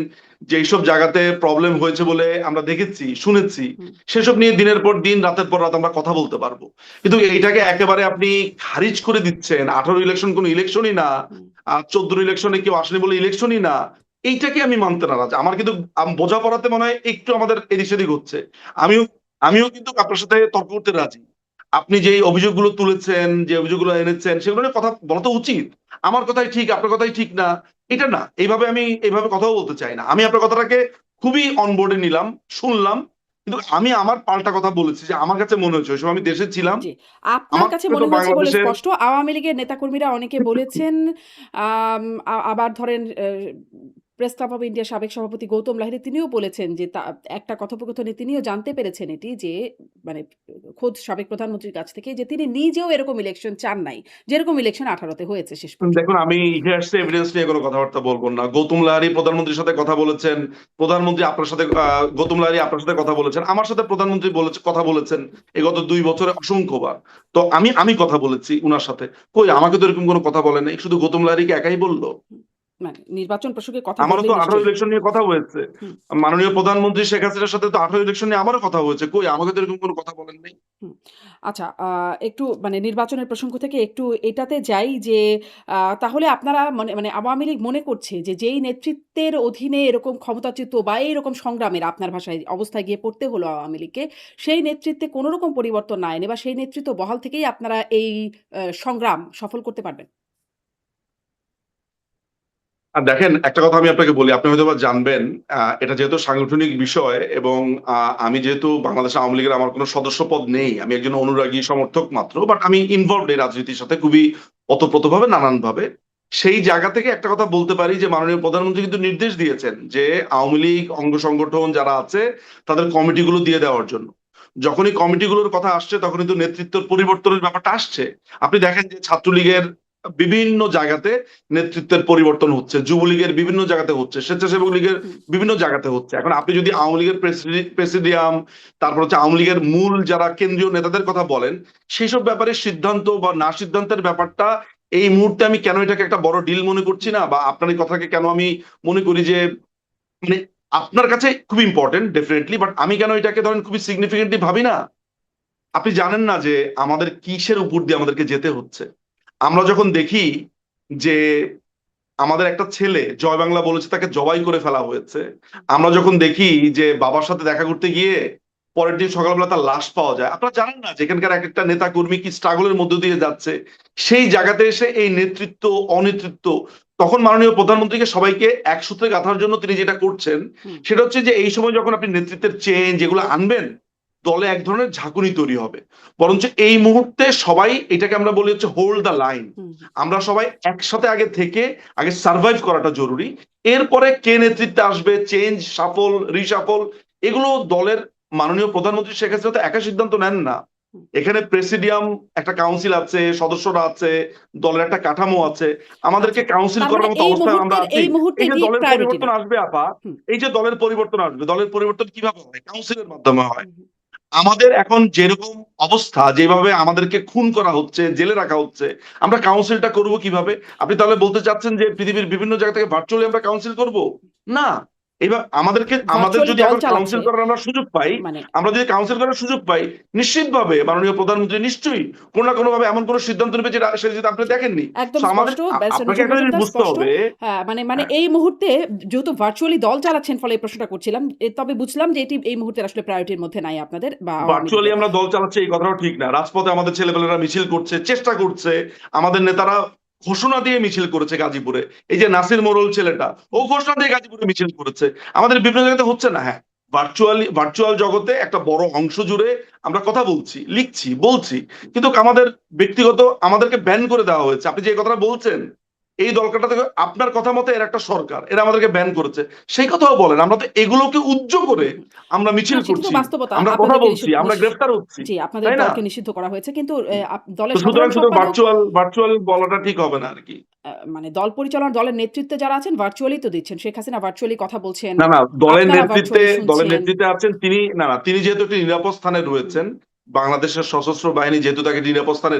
যে এইসব জায়গাতে প্রবলেম হয়েছে বলে আমরা দেখেছি শুনেছি, হুম, সেসব নিয়ে দিনের পর দিন রাতের পর রাত আমরা কথা বলতে পারবো। কিন্তু এইটাকে একেবারে আপনি খারিজ করে দিচ্ছেন, 18 ইলেকশন কোনো ইলেকশনই না, হুম। 14 ইলেকশনে কেউ আসেনি বলে ইলেকশনই না, এইটাকে আমি মানতে নারাজ। আমার কিন্তু বোঝাপড়াতে মনে হয় একটু আমাদের এদিক সেদিক হচ্ছে। আমিও আমিও কিন্তু আপনার সাথে তর্ক করতে রাজি। আপনি যে অভিযোগগুলো তুলেছেন, যে অভিযোগগুলো এনেছেন, সেগুলো নিয়ে কথা বলা তো উচিত। আমার কথাই ঠিক, আপনার কথাই ঠিক না, এটা না। এইভাবে কথাও বলতে চাই না। আমি আপনার কথাটাকে খুবই অনবোর্ডে নিলাম, শুনলাম। কিন্তু আমি আমার পাল্টা কথা বলেছি যে আমার কাছে মনে হয়েছে ওই সময় আমি দেশে ছিলাম। জি। আপনার আমার কাছে কাছে তো মনে হয়েছে বলে বাংলাদেশের স্পষ্ট। আওয়ামী লীগের নেতাকর্মীরা অনেকে বলেছেন, আবার ধরেন প্রেস ক্লাব অফ ইন্ডিয়ার সাবেক সভাপতি গৌতম লাহিড়ী তিনিও বলেছেন যে একটা কথোপকথনে তিনিও জানতে পেরেছেন এটি যে মানে খোদ সাবেক প্রধানমন্ত্রীর কাছ থেকে যে তিনি নিজেও এরকম ইলেকশন চান নাই। যেরকম ইলেকশন 18 তে হয়েছে শেষ পর্যন্ত। দেখুন, আমি ইতিহাস এভিডেন্স নিয়ে কোনো কথাবার্তা বলবো না। গৌতম লাহিড়ী প্রধানমন্ত্রীর সাথে কথা বলেছেন, প্রধানমন্ত্রী আপনার সাথে গৌতম লাহিড়ী আপনার সাথে কথা বলেছেন, আমার সাথে প্রধানমন্ত্রী কথা বলেছেন এই গত 2 বছরে অসংখ্যবার। তো আমি আমি কথা বলেছি উনার সাথে, কই আমাকে তো এরকম কোনো কথা বলে নাই, শুধু গৌতম লাহিড়ীকে একাই বললো? হুম, মানে নির্বাচন প্রসঙ্গে কথা আমারও তো বললেই 18 নিশ্চয়ই ইলেকশন নিয়ে কথা হয়েছে। হুম, মাননীয় প্রধানমন্ত্রী শেখ হাসিনার সাথে তো 18 ইলেকশন নিয়ে আমারও কথা হয়েছে, কই আমাকে তো এরকম কোনো কথা বলেন নাই। হুম। আচ্ছা, একটু মানে নির্বাচনের প্রসঙ্গ থেকে একটু এটাতে যাই যে তাহলে আপনারা মানে মানে আওয়ামী লীগ মনে করছে যে যেই নেতৃত্বের অধীনে এরকম ক্ষমতাচ্যুত বা এইরকম সংগ্রামের আপনার ভাষায় অবস্থায় গিয়ে পড়তে হলো আওয়ামী লীগকে, সেই নেতৃত্বে কোনো রকম পরিবর্তন না এনে বা সেই নেতৃত্ব বহাল থেকেই আপনারা এই সংগ্রাম সফল করতে পারবেন? আর দেখেন, একটা কথা আমি আপনাকে বলি, আপনি হয়তোবা জানবেন, এটা যেহেতু সাংগঠনিক বিষয় এবং আমি যেহেতু বাংলাদেশ আওয়ামী লীগের আমার কোনো সদস্য পদ নেই, আমি একজন অনুরাগী সমর্থক মাত্র, বাট আমি ইনভলভড এই রাজনীতির সাথে খুবই ওতপ্রোতভাবে, নানানভাবে। সেই জায়গা থেকে একটা কথা বলতে পারি যে মাননীয় প্রধানমন্ত্রী কিন্তু নির্দেশ দিয়েছেন যে আওয়ামী লীগ অঙ্গ সংগঠন যারা আছে তাদের কমিটিগুলো দিয়ে দেওয়ার জন্য। যখনই কমিটিগুলোর কথা আসছে তখন কিন্তু নেতৃত্বের পরিবর্তনের ব্যাপারটা আসছে। আপনি দেখেন যে ছাত্রলীগের বিভিন্ন জায়গাতে নেতৃত্বের পরিবর্তন হচ্ছে, যুবলীগের বিভিন্ন জায়গাতে হচ্ছে, স্বেচ্ছাসেবক লীগের হুম, বিভিন্ন জায়গাতে হচ্ছে। এখন আপনি যদি আওয়ামী লীগের প্রেসিডিয়াম, তারপর হচ্ছে আওয়ামী লীগের মূল যারা কেন্দ্রীয় নেতাদের কথা বলেন, সেসব ব্যাপারে সিদ্ধান্ত বা না সিদ্ধান্তের ব্যাপারটা এই মুহূর্তে আমি কেন এটাকে একটা বড় ডিল মনে করছি না, বা আপনার এই কথাকে কেন আমি মনে করি যে মানে আপনার কাছে খুব ইম্পর্টেন্ট ডেফিনেটলি, বাট আমি কেন এটাকে ধরেন খুবই সিগনিফিকেন্টলি ভাবি না। আপনি জানেন না যে আমাদের কিসের উপর দিয়ে আমাদেরকে যেতে হচ্ছে। আমরা যখন দেখি যে আমাদের একটা ছেলে জয় বাংলা বলেছে, তাকে জবাই করে ফেলা হয়েছে। আমরা যখন দেখি যে বাবার সাথে দেখা করতে গিয়ে পরের দিন সকালবেলা তার লাশ পাওয়া যায়, আপনারা জানেন না যে এখানকার এক একটা নেতা কর্মী কি স্ট্রাগলের মধ্য দিয়ে যাচ্ছে। সেই জায়গাতে এসে এই নেতৃত্ব অনেতৃত্ব, তখন মাননীয় প্রধানমন্ত্রীকে সবাইকে এক সূত্রে গাঁথার জন্য তিনি যেটা করছেন হুম, সেটা হচ্ছে যে এই সময় যখন আপনি নেতৃত্বের চেঞ্জ এগুলো আনবেন, দলে এক ধরনের ঝাঁকুনি তৈরি হবে। বরঞ্চ এই মুহূর্তে সবাই, এটাকে আমরা বলি হচ্ছে হোল্ড দ্য লাইন। হুম, আমরা সবাই একসাথে আগে থেকে আগে সার্ভাইভ করাটা জরুরি। এরপরে কে নেতৃত্বে আসবে, চেঞ্জ, সাফল, রিসাফল, এগুলো দলের মাননীয় প্রধানমন্ত্রী শেখ হাসিনা তো একা সিদ্ধান্ত নেন না। হুম। এখানে প্রেসিডিয়াম, একটা কাউন্সিল আছে, সদস্যরা আছে, দলের একটা কাঠামো আছে, আমাদেরকে আচ্ছা, কাউন্সিল তার মানে করার মতো অবস্থায় আমরা আছি। এই মুহূর্তে এই যে এটি দলের প্রায়োরিটি পরিবর্তন না। আসবে আপা, হুম, এই যে দলের পরিবর্তন আসবে, দলের পরিবর্তন কিভাবে হয়? কাউন্সিলের মাধ্যমে হয়। হুম, হুম। আমাদের এখন যেরকম অবস্থা, যেভাবে আমাদেরকে খুন করা হচ্ছে, জেলে রাখা হচ্ছে, আমরা কাউন্সিলটা করব কিভাবে? আপনি তাহলে বলতে চাচ্ছেন যে পৃথিবীর বিভিন্ন জায়গা থেকে ভার্চুয়ালি আমরা কাউন্সিল করব? না। এবার আমাদের ভার্চুয়ালি যদি দল এখন চালাচ্ছে কাউন্সিল করার আমরা সুযোগ পাই, মানে আমরা যদি কাউন্সিল করার সুযোগ পাই, নিশ্চিতভাবে মাননীয় প্রধানমন্ত্রী নিশ্চয়ই কোনো না কোনো ভাবে এমন কোনো সিদ্ধান্ত নেবে যেটা সেটা আপনি জি, দেখেননি। একদম সো আমাদের স্পষ্ট ব্যারিস্টার আপনাকে নজরুল একটা জিনিস মজুমদার বুঝতে স্পষ্ট। হবে। হ্যাঁ, মানে হ্যাঁ, এই মুহূর্তে যেহেতু ভার্চুয়ালি দল চালাচ্ছেন ফলে এই প্রশ্নটা করছিলাম। তবে বুঝলাম যে এটি এই মুহূর্তে আসলে প্রায়োরিটির মধ্যে নাই আপনাদের বা আওয়ামী ভার্চুয়ালি লীগের। আমরা দল চালাচ্ছি এই কথাটাও ঠিক না। রাজপথে আমাদের ছেলেপেলেরা মিছিল করছে, চেষ্টা করছে। আমাদের নেতারা ঘোষণা দিয়ে মিছিল করেছে গাজীপুরে। এই যে নাসির মোড়ল ছেলেটা, ও হুম, ঘোষণা দিয়ে গাজীপুরে মিছিল করেছে। আমাদের বিভিন্ন জায়গাতে হচ্ছে না। হ্যাঁ, ভার্চুয়াল জগতে একটা বড় অংশ জুড়ে আমরা কথা বলছি, লিখছি, বলছি, কিন্তু আমাদের ব্যক্তিগত আমাদেরকে ব্যান করে দেওয়া হয়েছে। আপনি যে কথাটা বলছেন, এই দলকাটা থেকে আপনার কথা মতো এর একটা সরকার, এরা আমাদেরকে ব্যান করেছে, সেই কথাও বলেন। আমরা তো এগুলোকে উজ্জ করে হুম, হুম। আমরা না, মিছিল সেটা তো করছি, বাস্তবতা। আমরা কথা আপনাদেরকে বলছি, আমরা গ্রেফতার হচ্ছি, জি, আপনাদের তাই না? দলকে নিষিদ্ধ করা হয়েছে। কিন্তু তো দলের সুতরাং সাধারণ শুধু সম্পাদক ভার্চুয়াল বলাটা ঠিক হবে না আর কি। মানে দল পরিচালনা, দলের নেতৃত্বে যারা আছেন ভার্চুয়ালি তো দিচ্ছেন। শেখ হাসিনা ভার্চুয়ালি কথা বলছেন। না, না, আপনারা ভার্চুয়ালি দলের শুনছেন। নেতৃত্বে আছেন তিনি। না, না, তিনি যেহেতু একটি নিরাপদ স্থানে হুম, রয়েছেন, বাংলাদেশের সশস্ত্র বাহিনী যেহেতু তাকে নিরাপদ স্থানে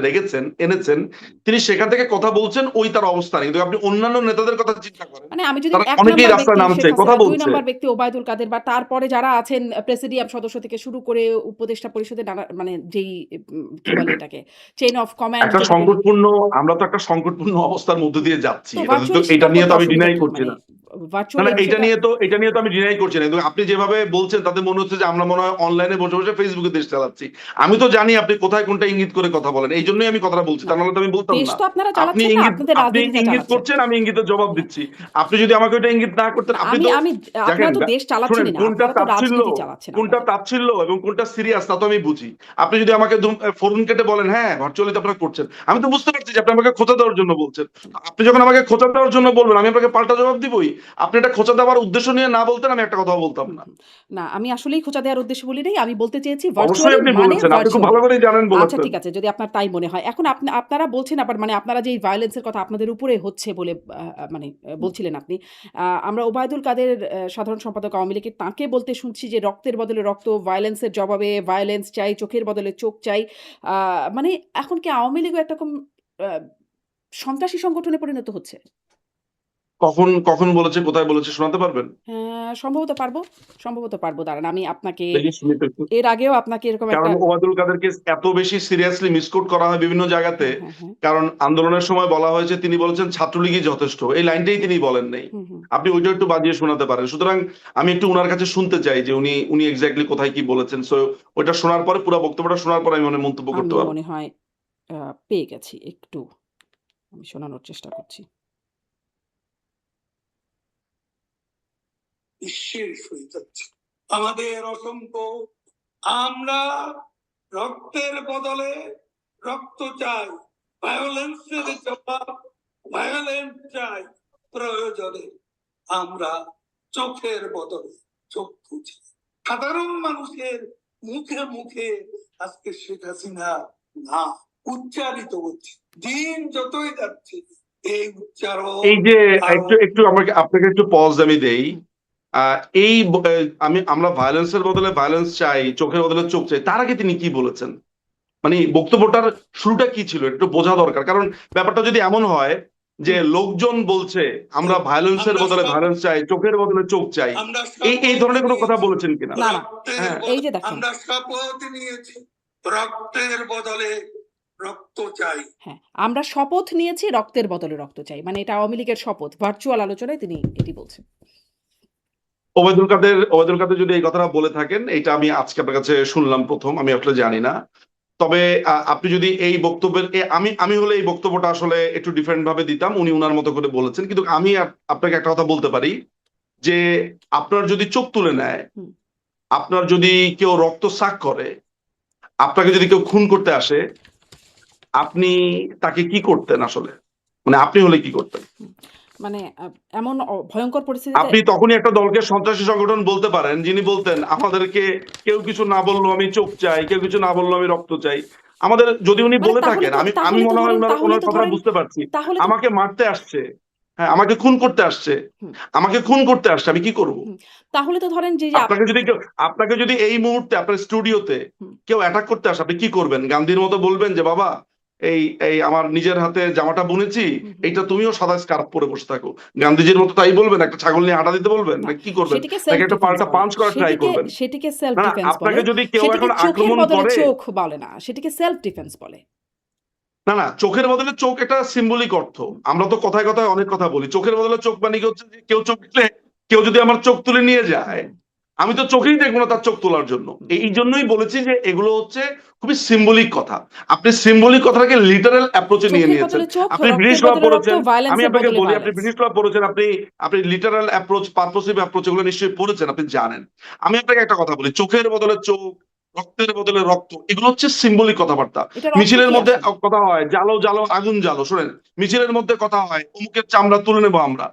এনেছেন, তিনি সেখান থেকে কথা বলছেন, ওই তার অবস্থানে। কিন্তু আপনি অন্যান্য নেতাদের কথা চিন্তা করেন, মানে আমি যদি তারা ১ অনেকেই নাম্বার রাস্তায় ব্যক্তি শেখ নামছে, কথা হাসিনা, ২ বলছে। নাম্বার ব্যক্তি ওবায়দুল কাদের বা তারপরে যারা আছেন প্রেসিডিয়াম সদস্য থেকে শুরু করে উপদেষ্টা পরিষদের নানা মানে যেই কি বলে এটাকে চেইন অফ কমান্ড একটা যেটা বলি। সংকটপূর্ণ আমরা তো একটা সংকটপূর্ণ অবস্থার মধ্যে দিয়ে যাচ্ছি। তো তো ভার্চুয়ালি এটা স্বীকার নিয়ে করতে তো আমি অসুবিধা ডিনাই কি? করছি মানে না। না, ভার্চুয়ালি না, সেটা এটা নিয়ে তো আমি ডিনাই করছি না। কিন্তু আপনি যেভাবে বলছেন তাতে মনে হচ্ছে যে আমরা মনে হয় অনলাইনে বসে বসে ফেসবুকে দেশ চালাচ্ছি। আমি তো জানি আপনি কোথায় কোনটা ইঙ্গিত করে কথা বলেন, এই জন্যই আমি কথাটা বলছি, না, তা নাহলে তো আমি বলতাম দেশ না। তো আপনারা চালাচ্ছেন না, আপনাদের আপনি রাজনীতিটা ইঙ্গিত চালাচ্ছেন। করছেন, আমি ইঙ্গিতের জবাব না, দিচ্ছি। আপনি যদি আমাকে ওইটা ইঙ্গিত না করতেন, না আপনি আমি তো আমি দেখেন, আপনারা তো দেশ শুনেন, চালাচ্ছেনই না। কোনটা আপনারা তো তাচ্ছিল্য, রাজনীতি চালাচ্ছেন আপনাদের। এবং কোনটা সিরিয়াস তা তো আমি বুঝি। আপনি যদি আমাকে ফোন কেটে বলেন হ্যাঁ ভার্চুয়ালি তো আপনারা করছেন, আমি তো বুঝতে পারছি যে আপনি আমাকে খোঁচা দেওয়ার জন্য বলছেন। আপনি যখন আমাকে খোঁচা দেওয়ার জন্য বলবেন, আমি আপনাকে পাল্টা জবাব দিবই। আপনি এটা খোঁচা দেওয়ার উদ্দেশ্য নিয়ে না বলতেন, আমি একটা কথা বলতাম হুম, না। হুম। না, আমি আসলেই খোঁচা দেওয়ার উদ্দেশ্যে বলি নাই। আমি বলতে চেয়েছি অবশ্যই ভার্চুয়ালি আপনি মানে বলেছেন, আপনি খুব ভালো ভার্চুয়ালি। করেই জানেন আচ্ছা, বলেছেন। ঠিক আছে, যদি আপনার তাই মনে হয়। এখন আপনারা বলছেন আবার মানে আপনারা যে এই ভায়োলেন্স এর কথা আপনাদের উপরে হচ্ছে বলে মানে বলছিলেন আপনি। আমরা ওবায়দুল কাদের সাধারণ সম্পাদক আওয়ামী লীগের, তাঁকে বলতে শুনছি যে রক্তের বদলে রক্ত, ভায়োলেন্স এর জবাবে ভায়োলেন্স চাই, চোখের বদলে চোখ চাই। আ মানে এখন কি আওয়ামী লীগও একরকম আ সন্ত্রাসী সংগঠনে পরিণত হচ্ছে? কখন বলেছে, কোথায় বলেছে শোনাতে পারবেন? হ্যাঁ, সম্ভবত পারবো। দাঁড়ান, আমি আপনাকে দেখি শুনি তো একটু। এর আগেও আপনাকে এরকম কারণ একটা ওবায়দুল কাদেরকে এত বেশি সিরিয়াসলি মিসকোট করা হয় বিভিন্ন জায়গাতে। হ্যাঁ, হ্যাঁ, হ্যাঁ। কারণ আন্দোলনের সময় বলা হয়েছে, তিনি বলেছেন ছাত্রলীগই যথেষ্ট, এই লাইনটাই তিনি বলেন নাই। হুম, হুম। আপনি ওইটা একটু বাজিয়ে শোনাতে পারেন। সুতরাং আমি একটু উনার কাছে শুনতে চাই যে উনি এক্স্যাক্টলি কোথায় কি বলেছেন। সো ওইটা শোনার পরে, পুরো বক্তব্যটা শোনার পরে আমি মন্তব্য করতে আমি পারবো। মনে হয় পেয়ে গেছি একটু। আমি শোনানোর চেষ্টা করছি। শেষ হয়ে যাচ্ছে। আমাদের অসংখ্য, আমরা রক্তের বদলে রক্ত চাই, ভায়োলেন্সের জবাব ভায়োলেন্স চাই, প্রয়োজনে আমরা চোখের বদলে চক্ষু চাই। সাধারণ মানুষের মুখে মুখে আজকে শেখ হাসিনা না উচ্চারিত হচ্ছে, দিন যতই যাচ্ছে এই উচ্চারণ এই যে একটু একটু আমাকে আপনাকে একটু পজ আমি দেই। আমরা ভায়োলেন্সের বদলে ভায়োলেন্স চাই, চোখের বদলে চোখ চাই, তার আগে তিনি কি বলেছেন? মানে বক্তব্যটার শুরুটা কি ছিল একটু বোঝা দরকার, কারণ ব্যাপারটা যদি এমন হয় যে লোকজন বলছে আমরা ভায়োলেন্সের বদলে ভায়োলেন্স চাই, চোখের বদলে চোখ চাই, এই ধরনের কোনো কথা বলেছেন কিনা? না না, হ্যাঁ, এই যে দেখেন, আমরা শপথ নিয়েছি রক্তের বদলে রক্ত চাই। হ্যাঁ, আমরা শপথ নিয়েছি রক্তের বদলে রক্ত চাই, মানে এটা আওয়ামী লীগের শপথ। ভার্চুয়াল আলোচনায় তিনি এটি বলছেন। ওবায়দুল কাদের যদি এই কথাটা বলে থাকেন, এটা আমি আজকে আপনার কাছে শুনলাম প্রথম, আমি আসলে জানি না। তবে আপনি যদি এই বক্তব্যের আমি হলে এই বক্তব্যটা আসলে একটু ডিফারেন্ট ভাবে দিতাম, উনি উনার মতো করে বলেছেন। কিন্তু আমি আপনাকে একটা কথা বলতে পারি যে আপনার যদি চোখ তুলে নেয়, হুম। আপনার যদি কেউ রক্ত সাক করে, আপনাকে যদি কেউ খুন করতে আসে, আপনি তাকে কি করতেন আসলে? মানে আপনি হলে কি করতেন? মানে এমন ভয়ঙ্কর আপনি পরিস্থিতিতে তখনই একটা দলকে সন্ত্রাসী সংগঠন বলতে পারেন যিনি বলতেন আমাদেরকে কেউ কিছু না বললো আমি চোখ চাই, কেউ কিছু না বললো আমি রক্ত চাই। আমাদের যদি উনি মানে বলে তাহলে থাকেন, তো আমি তাহলে তো মনে হয় ধরেন তাহলে ওনার তো কথা ধরেন বুঝতে পারছি, তাহলে তো আমাকে মারতে আসছে, হ্যাঁ আমাকে খুন করতে আসছে, হুম, আমাকে খুন করতে আসছে, আমি কি করব? হুম। তাহলে তো ধরেন যে আপনাকে যদি এই মুহূর্তে আপনার স্টুডিওতে হুম, কেউ অ্যাটাক করতে আসে, আপনি কি করবেন? গান্ধীর মতো বলবেন যে বাবা এই এই আমার নিজের হাতে জামাটা বুনেছি, হুম, হুম। এইটা তুমিও সাদা স্কার্ফ পরে বসে থাকো, গান্ধীজির মতো তাই বলবেন? একটা ছাগল নিয়ে হাঁটা দিতে বলবেন, না, নাকি কি করবেন? সেটিকে নাকি সেলফ একটা ডিফেন্স পাল্টা বলে। পাঞ্চ করার ট্রাই করবেন? সেটিকে সেলফ না না, ডিফেন্স বলে। আপনাকে যদি কেউ সেটিকে এখন চোখের আক্রমণ বদলে করে, চোখ বলে না, সেটিকে সেলফ ডিফেন্স বলে। না না, চোখের বদলে চোখ এটা সিম্বলিক অর্থ। আমরা তো কথায় কথায় অনেক কথা বলি, চোখের বদলে চোখ মানে কি হচ্ছে যে কেউ চোখ দিলে, কেউ যদি আমার চোখ তুলে নিয়ে যায়, হুম, আমি তো চোখেই দেখবো না তার চোখ তোলার জন্য। হুম। এই জন্যই বলেছি যে এগুলো হচ্ছে খুবই সিম্বলিক কথা। আপনি সিম্বলিক কথাটাকে লিটারাল অ্যাপ্রোচে নিয়ে চোখের নিয়েছেন। বদলে চোখ, আপনি ব্রিটিশ রক্তের ল বদলে রক্ত, পড়েছেন, আমি ভায়োলেন্সের আপনাকে বদলে বলি আপনি ভায়োলেন্স। ব্রিটিশ ল পড়েছেন, আপনি লিটারাল অ্যাপ্রোচ, পারপোসিভ অ্যাপ্রোচ এগুলো নিশ্চয়ই পড়েছেন, আপনি জানেন। আমি আপনাকে একটা কথা বলি, চোখের বদলে চোখ, রক্তের বদলে রক্ত, এগুলো হচ্ছে সিম্বলিক কথাবার্তা। এটার অর্থ মিছিলের কি মধ্যে আসলে? কথা হয় জালো জালো আগুন জালো, শোনেন, মিছিলের মধ্যে কথা হয় অমুকের চামড়া তুলে নেবো আমরা,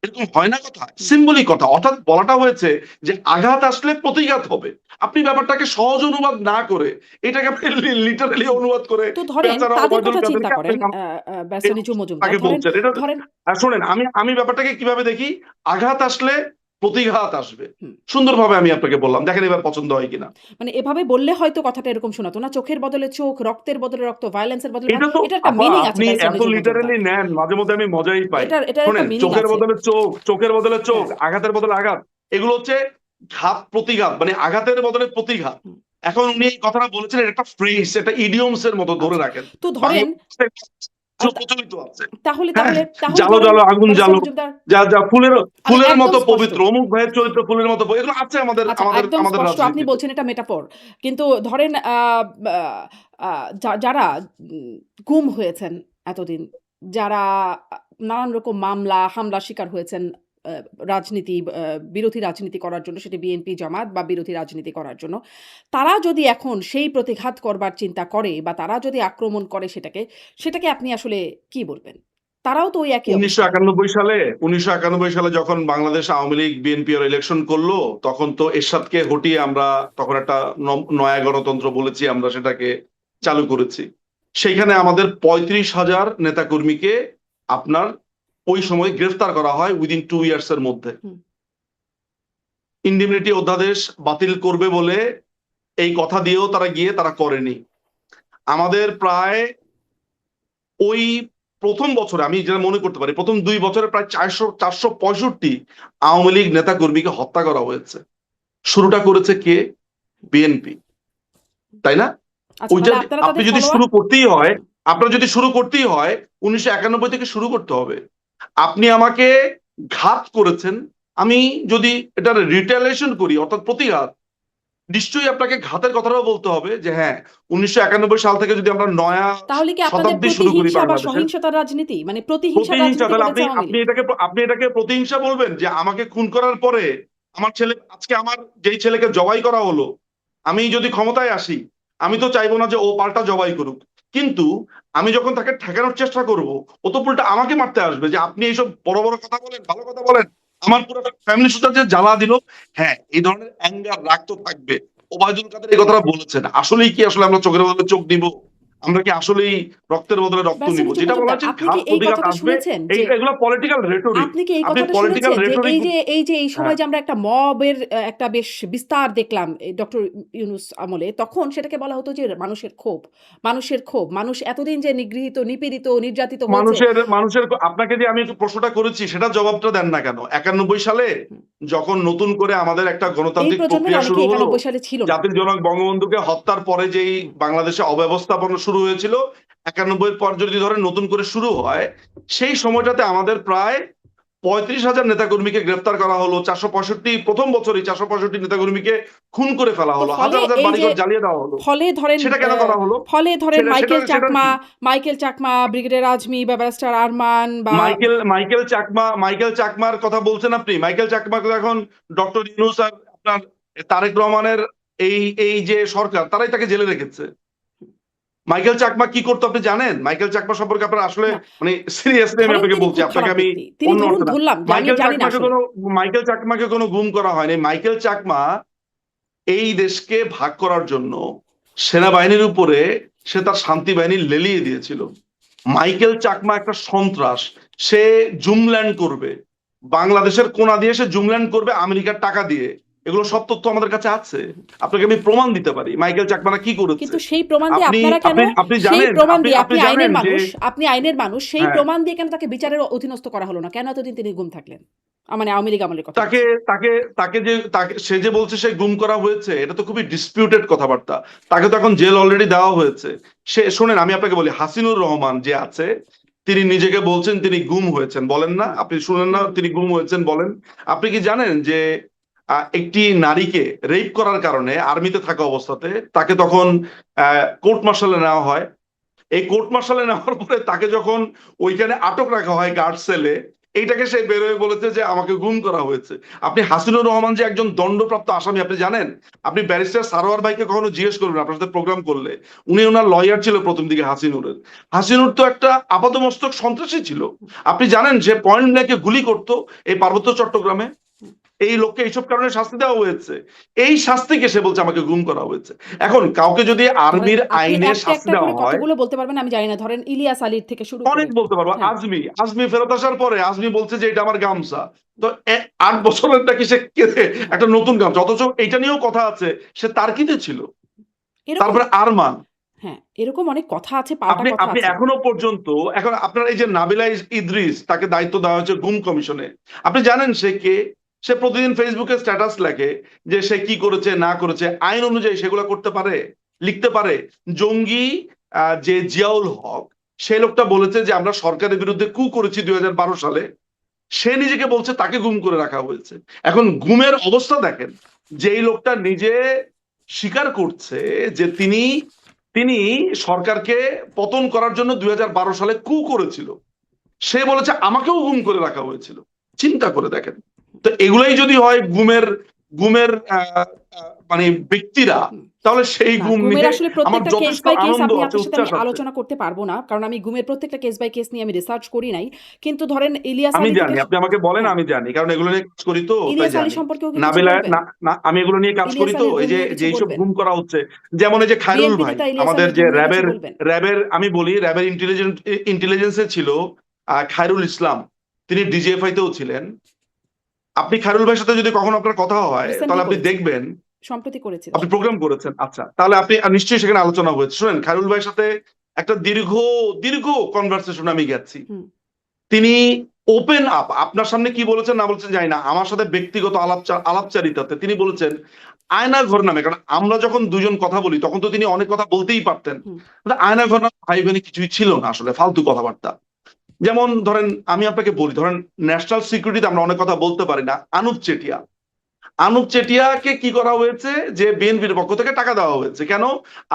এরকম হয় না কথা, হুম। সিম্বলিক কথা। অর্থাৎ বলাটা হয়েছে যে আঘাত আসলে প্রতিঘাত হবে। আপনি ব্যাপারটাকে সহজ অনুবাদ না করে এটাকে আপনি লিটারালি অনুবাদ করে তো ধরেন বেচারা তাদের ওবায়দুল কথা চিন্তা কাদেরকে আপনি করেন, ব্যারিস্টার নিচু মজুমদার, তাকে ধরেন বলছেন এটা। ধরেন শোনেন, আমি ব্যাপারটাকে কিভাবে দেখি, আঘাত আসলে প্রতিঘাত আসবে। হুম, সুন্দরভাবে আমি আপনাকে বললাম, দেখেন এবার পছন্দ হয় কিনা। মানে এভাবে বললে হয়তো কথাটা এরকম শোনাতো না, চোখের বদলে চোখ, রক্তের বদলে রক্ত, ভায়োলেন্সের বদলে এটা তো এটা একটা আপা মিনিং আছে আপনি ব্যারিস্টার এত নিচু মজুমদার। লিটারালি নেন, মাঝে মধ্যে আমি মজাই পাই। এটার একটা শোনেন, মিনিং চোখের আছে। বদলে চোখ, চোখের বদলে চোখ, হ্যাঁ। আঘাতের বদলে আঘাত, এগুলো হচ্ছে ঘাত প্রতিঘাত, মানে আঘাতের বদলে প্রতিঘাত। হুম। এখন উনি এই কথাটা বলেছেন, এটা একটা ফ্রেজ, এটা ইডিয়মস এর মতো ধরে আচ্ছা। রাখেন, তো বাংলা ধরেন তা প্রচলিত আছে। তাহলে হ্যাঁ, তাহলে তাহলে জালো ধরেন জালো আগুন ব্যারিস্টার জালো, মজুমদার, যা যা ফুলের আমি ফুলের একদম মতো স্পষ্ট। পবিত্র, অমুক ভাইয়ের চরিত্র ফুলের মতো এগুলো আছে আমাদের আচ্ছা, আমাদের একদম আমাদের স্পষ্ট আপনি রাজনীতিতে। বলছেন এটা মেটাফর। কিন্তু ধরেন বা যারা গুম হয়েছেন এতদিন, যারা নানান রকম মামলা, হামলার শিকার হয়েছেন আ রাজনীতি বিরোধী রাজনীতি করার জন্য, সেটি বিএনপি জামাত বা বিরোধী রাজনীতি করার জন্য। তারা যদি এখন সেই প্রতিঘাত করবার চিন্তা করে বা তারা যদি আক্রমণ করে সেটাকে আপনি আসলে কি বলবেন? তারাও তো ওই একই উনিশশো অবস্থায়। একানব্বই সালে ১৯৯১ সালে যখন বাংলাদেশ আওয়ামী লীগ বিএনপি এর ইলেকশন করলো, তখন তো এরশাদকে হটিয়ে আমরা তখন একটা নয়া গণতন্ত্র বলেছি, আমরা সেটাকে চালু করেছি। সেইখানে আমাদের ৩৫,০০০ নেতাকর্মীকে আপনার ওই সময় গ্রেফতার করা হয় উইদিন 2 ইয়ার্স এর মধ্যে। হুম, ইন্ডেমনিটি অধ্যাদেশ বাতিল করবে বলে এই কথা দিয়েও তারা গিয়ে তারা করেনি। আমাদের প্রায় ওই প্রথম বছরে আমি যেটা মনে করতে পারি, প্রথম ২ বছরে প্রায় ৪৬৫ আওয়ামী লীগ নেতা কর্মীকে হত্যা করা হয়েছে। শুরুটা করেছে কে? বিএনপি, তাই না? আচ্ছা, ওইটা তাহলে আপনারা আপনি তাদের যদি ফলোয়ার? শুরু করতেই হয়, আপনার যদি শুরু করতেই হয় ১৯৯১ থেকে শুরু করতে হবে। আপনি আমাকে ঘাত করেছেন, আমি যদি এটার রিটেলিয়েশন করি অর্থাৎ প্রতিঘাত, নিশ্চয়ই আপনাকে ঘাতের কথাটাও বলতে হবে যে হ্যাঁ ১৯৯১ সাল থেকে যদি আমরা নয়া তাহলে কি আপনাদের শতাব্দী শুরু করি প্রতিহিংসা বা বাংলাদেশের, সহিংসতার রাজনীতি? মানে প্রতিহিংসার প্রতিহিংসা, রাজনীতি তাহলে করেছে আপনি আওয়ামী আপনি লীগ? এটাকে আপনি এটাকে প্রতিহিংসা বলবেন যে আমাকে খুন করার পরে আমার ছেলে আজকে আমার যেই ছেলেকে জবাই করা হলো, আমি যদি ক্ষমতায় আসি, আমি তো চাইবো না যে ও পাল্টা জবাই করুক, কিন্তু আমি যখন তাকে ঠেকানোর চেষ্টা করব, ও তো উল্টা আমাকে মারতে আসবে যে আপনি এইসব বড় বড় কথা বলেন, ভালো কথা বলেন, আমার পুরো ফ্যামিলি সুদ্ধা যে জ্বালা দিল। হ্যাঁ, এই ধরনের অ্যাঙ্গার, রাগ তো থাকবে। ওবায়দুল কাদের এই কথাটা বলেছেন, আসলেই কি আসলে আমরা চোখের বদলে চোখ দিব? আমরা কি আসলেই রক্তের বদলে রক্ত নিব? ব্যারিস্টার যেটা মুজিব বলা মজুমদার, উচিত আপনি কি ঘাত এই প্রতিঘাত কথাটা আসবে। শুনেছেন যে এগুলো পলিটিক্যাল রেটরিক। আপনি কি এই আপনি কথাটা পলিটিক্যাল শুনেছেন যে রেটরিক। এই হ্যাঁ, সময় যে আমরা একটা মবের একটা বেশ বিস্তার দেখলাম ডক্টর ইউনুস আমলে, তখন সেটাকে বলা হতো যে মানুষের ক্ষোভ, মানুষ এতদিন যে নিগৃহীত, নিপীড়িত, নির্যাতিত হয়েছে। মানুষের আপনাকে যে আমি একটু প্রশ্নটা করেছি সেটা জবাবটা দেন না কেন? 91 সালে হুম। যখন নতুন করে আমাদের একটা এই গণতান্ত্রিক প্রজন্মের প্রক্রিয়া অনেকে শুরু হলো, 91 সালে ছিল না। জাতির জনক বঙ্গবন্ধুকে হত্যার পরে যেই হুম। বাংলাদেশে অব্যবস্থাপনা শুরু হয়েছিল, 91 পর যদি ধরেন নতুন করে শুরু হয়, সেই সময়টাতে আমাদের প্রায় 35,000 নেতাকর্মীকে গ্রেফতার করা হলো। 465 প্রথম বছরই 465 নেতাকর্মীকে খুন করে ফেলা তো হলো, ফলে হাজার হাজার এই যে বাড়িঘর জ্বালিয়ে দেওয়া হলো। ফলে ধরেন সেটা কেন করা হলো? ফলে ধরেন সেটা সেটা সেটার কি? মাইকেল চাকমা, ব্রিগেডিয়ার আজমি বা ব্যারিস্টার আরমান বা মাইকেল চাকমার কথা বলছেন আপনি? মাইকেল চাকমা তো এখন ডক্টর ইউনূস আর আপনার তারেক রহমানের এই এই যে সরকার, তারাই তাকে জেলে রেখেছে। মাইকেল চাকমা কি করতো আপনি জানেন? মাইকেল চাকমা সম্পর্কে আপনার আসলে না, মানে সিরিয়াসলি আমি ধরেন আপনাকে তিনি বলছি, খুব আপনাকে খারাপ আমি ব্যক্তি। তিনি অন্য ধরুন অর্থে না। ধরলাম যে আমি জানি না আসলে। মাইকেল চাকমাকে কোনো গুম করা হয়নি। মাইকেল চাকমা এই দেশকে ভাগ করার জন্য সেনাবাহিনীর উপরে সে তার শান্তি বাহিনী লেলিয়ে দিয়েছিল। মাইকেল চাকমা একটা সন্ত্রাস। সে জুমল্যান্ড করবে, বাংলাদেশের কোনা দিয়ে সে জুমল্যান্ড করবে আমেরিকার টাকা দিয়ে। এগুলো সব তথ্য আমাদের কাছে আছে, আপনাকে আমি প্রমাণ দিতে পারি মাইকেল চাকমারা কি করেছে। কিন্তু সেই প্রমাণ দিয়ে আপনি আপনারা কেন, আপনি আপনি সেই জানেন, প্রমাণ আপনি দিয়ে আপনি জানেন যে আপনি আইনের মানুষ, সেই হ্যাঁ, প্রমাণ দিয়ে কেন তাকে বিচারের অধীনস্থ করা হলো না? কেন এতদিন তিনি গুম থাকলেন? মানে আওয়ামী লীগ আমলের কথা তাকে বলছি। তাকে তাকে যে সে যে বলছে সে গুম করা হয়েছে, এটা তো খুবই ডিসপিউটেড কথাবার্তা। তাকে তো এখন জেল অলরেডি দেওয়া হয়েছে। সে শোনেন, আমি আপনাকে বলি, হাসিনুর রহমান যে আছে, তিনি নিজেকে বলছেন তিনি গুম হয়েছেন, বলেন না? হুম, আপনি শুনেন না হুম, তিনি গুম হয়েছেন বলেন? আপনি কি জানেন যে একটি নারীকে রেপ করার কারণে আর্মিতে থাকা অবস্থাতে তাকে তখন কোর্ট মার্শালে নেওয়া হয়। এই কোর্ট মার্শালে নেওয়ার পরে তাকে যখন ওইখানে আটক রাখা হয় গার্ড সেলে, এইটাকে সে বেরোয় বলেছে যে আমাকে গুম করা হয়েছে। আপনি হাসিনুর রহমান যে একজন দণ্ডপ্রাপ্ত আসামি, আপনি জানেন? আপনি ব্যারিস্টার সারোয়ার ভাইকে কখনো জিজ্ঞেস করবেন আপনার সাথে প্রোগ্রাম করলে, উনি ওনার লয়ার ছিল প্রথম দিকে হাসিনুরের। হাসিনুর তো একটা আপাতমস্তক সন্ত্রাসী ছিল। আপনি জানেন যে পয়েন্ট ব্ল্যাঙ্কে গুলি করতো এই পার্বত্য চট্টগ্রামে? হুম। এই লোককে এইসব কারণে শাস্তি দেওয়া হয়েছে। এই শাস্তিকে সে বলছে আমাকে গুম করা হয়েছে। এখন কাউকে যদি ধরেন আর্মির আপনি আইনে একটা শাস্তি একটা করে দেওয়া হয়, কতগুলো বলতে পারবেন আমি জানি না। ধরেন ইলিয়াস আলীর থেকে শুরু অনেক করে। বলতে পারবো। হ্যাঁ, আজমি ফেরত আসার পরে আজমি বলছে যে এটা আমার গামছা। তো 8 বছরের নাকি সে কেঁদে হ্যাঁ। একটা নতুন গামছা, অথচ এটা নিয়েও কথা আছে সে তার্কিতে ছিল। এরকম তারপরে আরমান, হ্যাঁ, এরকম অনেক কথা আছে, পাল্টা আপনি কথা আপনি আছে। এখনো পর্যন্ত, এখন আপনার এই যে নাবিলা ইদ্রিস, তাকে দায়িত্ব দেওয়া হয়েছে গুম কমিশনে। আপনি জানেন সে কে? সে প্রতিদিন ফেসবুকে স্ট্যাটাস লেখে যে সে কি করেছে না করেছে, আইন অনুযায়ী সেগুলো করতে পারে, লিখতে পারে। জঙ্গি যে জিয়াউল হক, সে লোকটা বলেছে যে আমরা সরকারের বিরুদ্ধে কু করেছি 2012 সালে। সে নিজেকে বলছে তাকে গুম করে রাখা হয়েছে। এখন গুমের অবস্থা দেখেন, যে এই লোকটা নিজে স্বীকার করছে যে তিনি তিনি সরকারকে পতন করার জন্য 2012 সালে কু করেছিল। সে বলেছে আমাকেও গুম করে রাখা হয়েছিল। চিন্তা করে দেখেন। তো এগুলাই যদি হয় গুমের গুমের মানে ব্যক্তিরা, হুম। তাহলে সেই না, গুম গুমের নিয়ে আসলে আমার প্রত্যেকটা কেস যথেষ্ট বাই কেস আনন্দ আপনি আছে, আপনার সাথে আমি উচ্ছ্বাস আছে। আলোচনা করতে পারব না। কারণ আমি গুমের প্রত্যেকটা কেস বাই কেস নিয়ে আমি রিসার্চ করি নাই। কিন্তু ধরেন আমি জানি, আপনি আমাকে বলেন, হ্যাঁ, আমি জানি, কারণ এগুলো নিয়ে কাজ করি তো, তাই ইলিয়াস আলী জানি। সম্পর্কেও কি কিছু নাবিলা বলবেন? না, না, আমি এগুলো নিয়ে কাজ করি ইলিয়াস তো, আলীর এই গুম যে নিয়ে কিছু যেসব বলবেন? গুম করা হচ্ছে, যেমন এই যে খায়রুল বিএনপি ভাই, নেতা ইলিয়াস আমাদের আলীর যে গুম নিয়ে কিছু র্যাবের বলবেন? র্যাবের আমি বলি, র্যাবের ইন্টেলিজেন্সে ছিল খায়রুল ইসলাম, তিনি ডিজিএফআই তেও ছিলেন। আপনি খায়রুল ভাইয়ের সাথে যদি কখনো আপনার কথা হয়, রিসেন্টলি তাহলে আপনি করেছি। দেখবেন। সম্প্রতি করেছি তার আপনি সাথে প্রোগ্রাম কথা। করেছেন, আচ্ছা, তাহলে আপনি নিশ্চয়ই সেখানে আলোচনা হয়েছে। শুনেন, খায়রুল ভাইয়ের সাথে একটা দীর্ঘ দীর্ঘ কনভারসেশন আমি গেছি। হুম, তিনি ওপেন আপ, আপনার সামনে কি বলেছেন না বলেছেন জানি না, আমার সাথে ব্যক্তিগত আলাপচারিতাতে তিনি বলেছেন আয়না ঘর নামে, কারণ আমরা যখন দুজন কথা বলি তখন তো তিনি অনেক কথা বলতেই পারতেন। হুম, আয়না ঘর নামে ভাই বোনে কিছুই ছিল না, আসলে ফালতু কথাবার্তা। যেমন ধরেন আমি আপনাকে বলি, ধরেন ন্যাশনাল সিকিউরিটিতে আমরা অনেক কথা বলতে পারি না। আনুপ চেটিয়াকে কি করা হয়েছে, যে বিএনপির পক্ষ থেকে টাকা দেওয়া হয়েছে। কেন?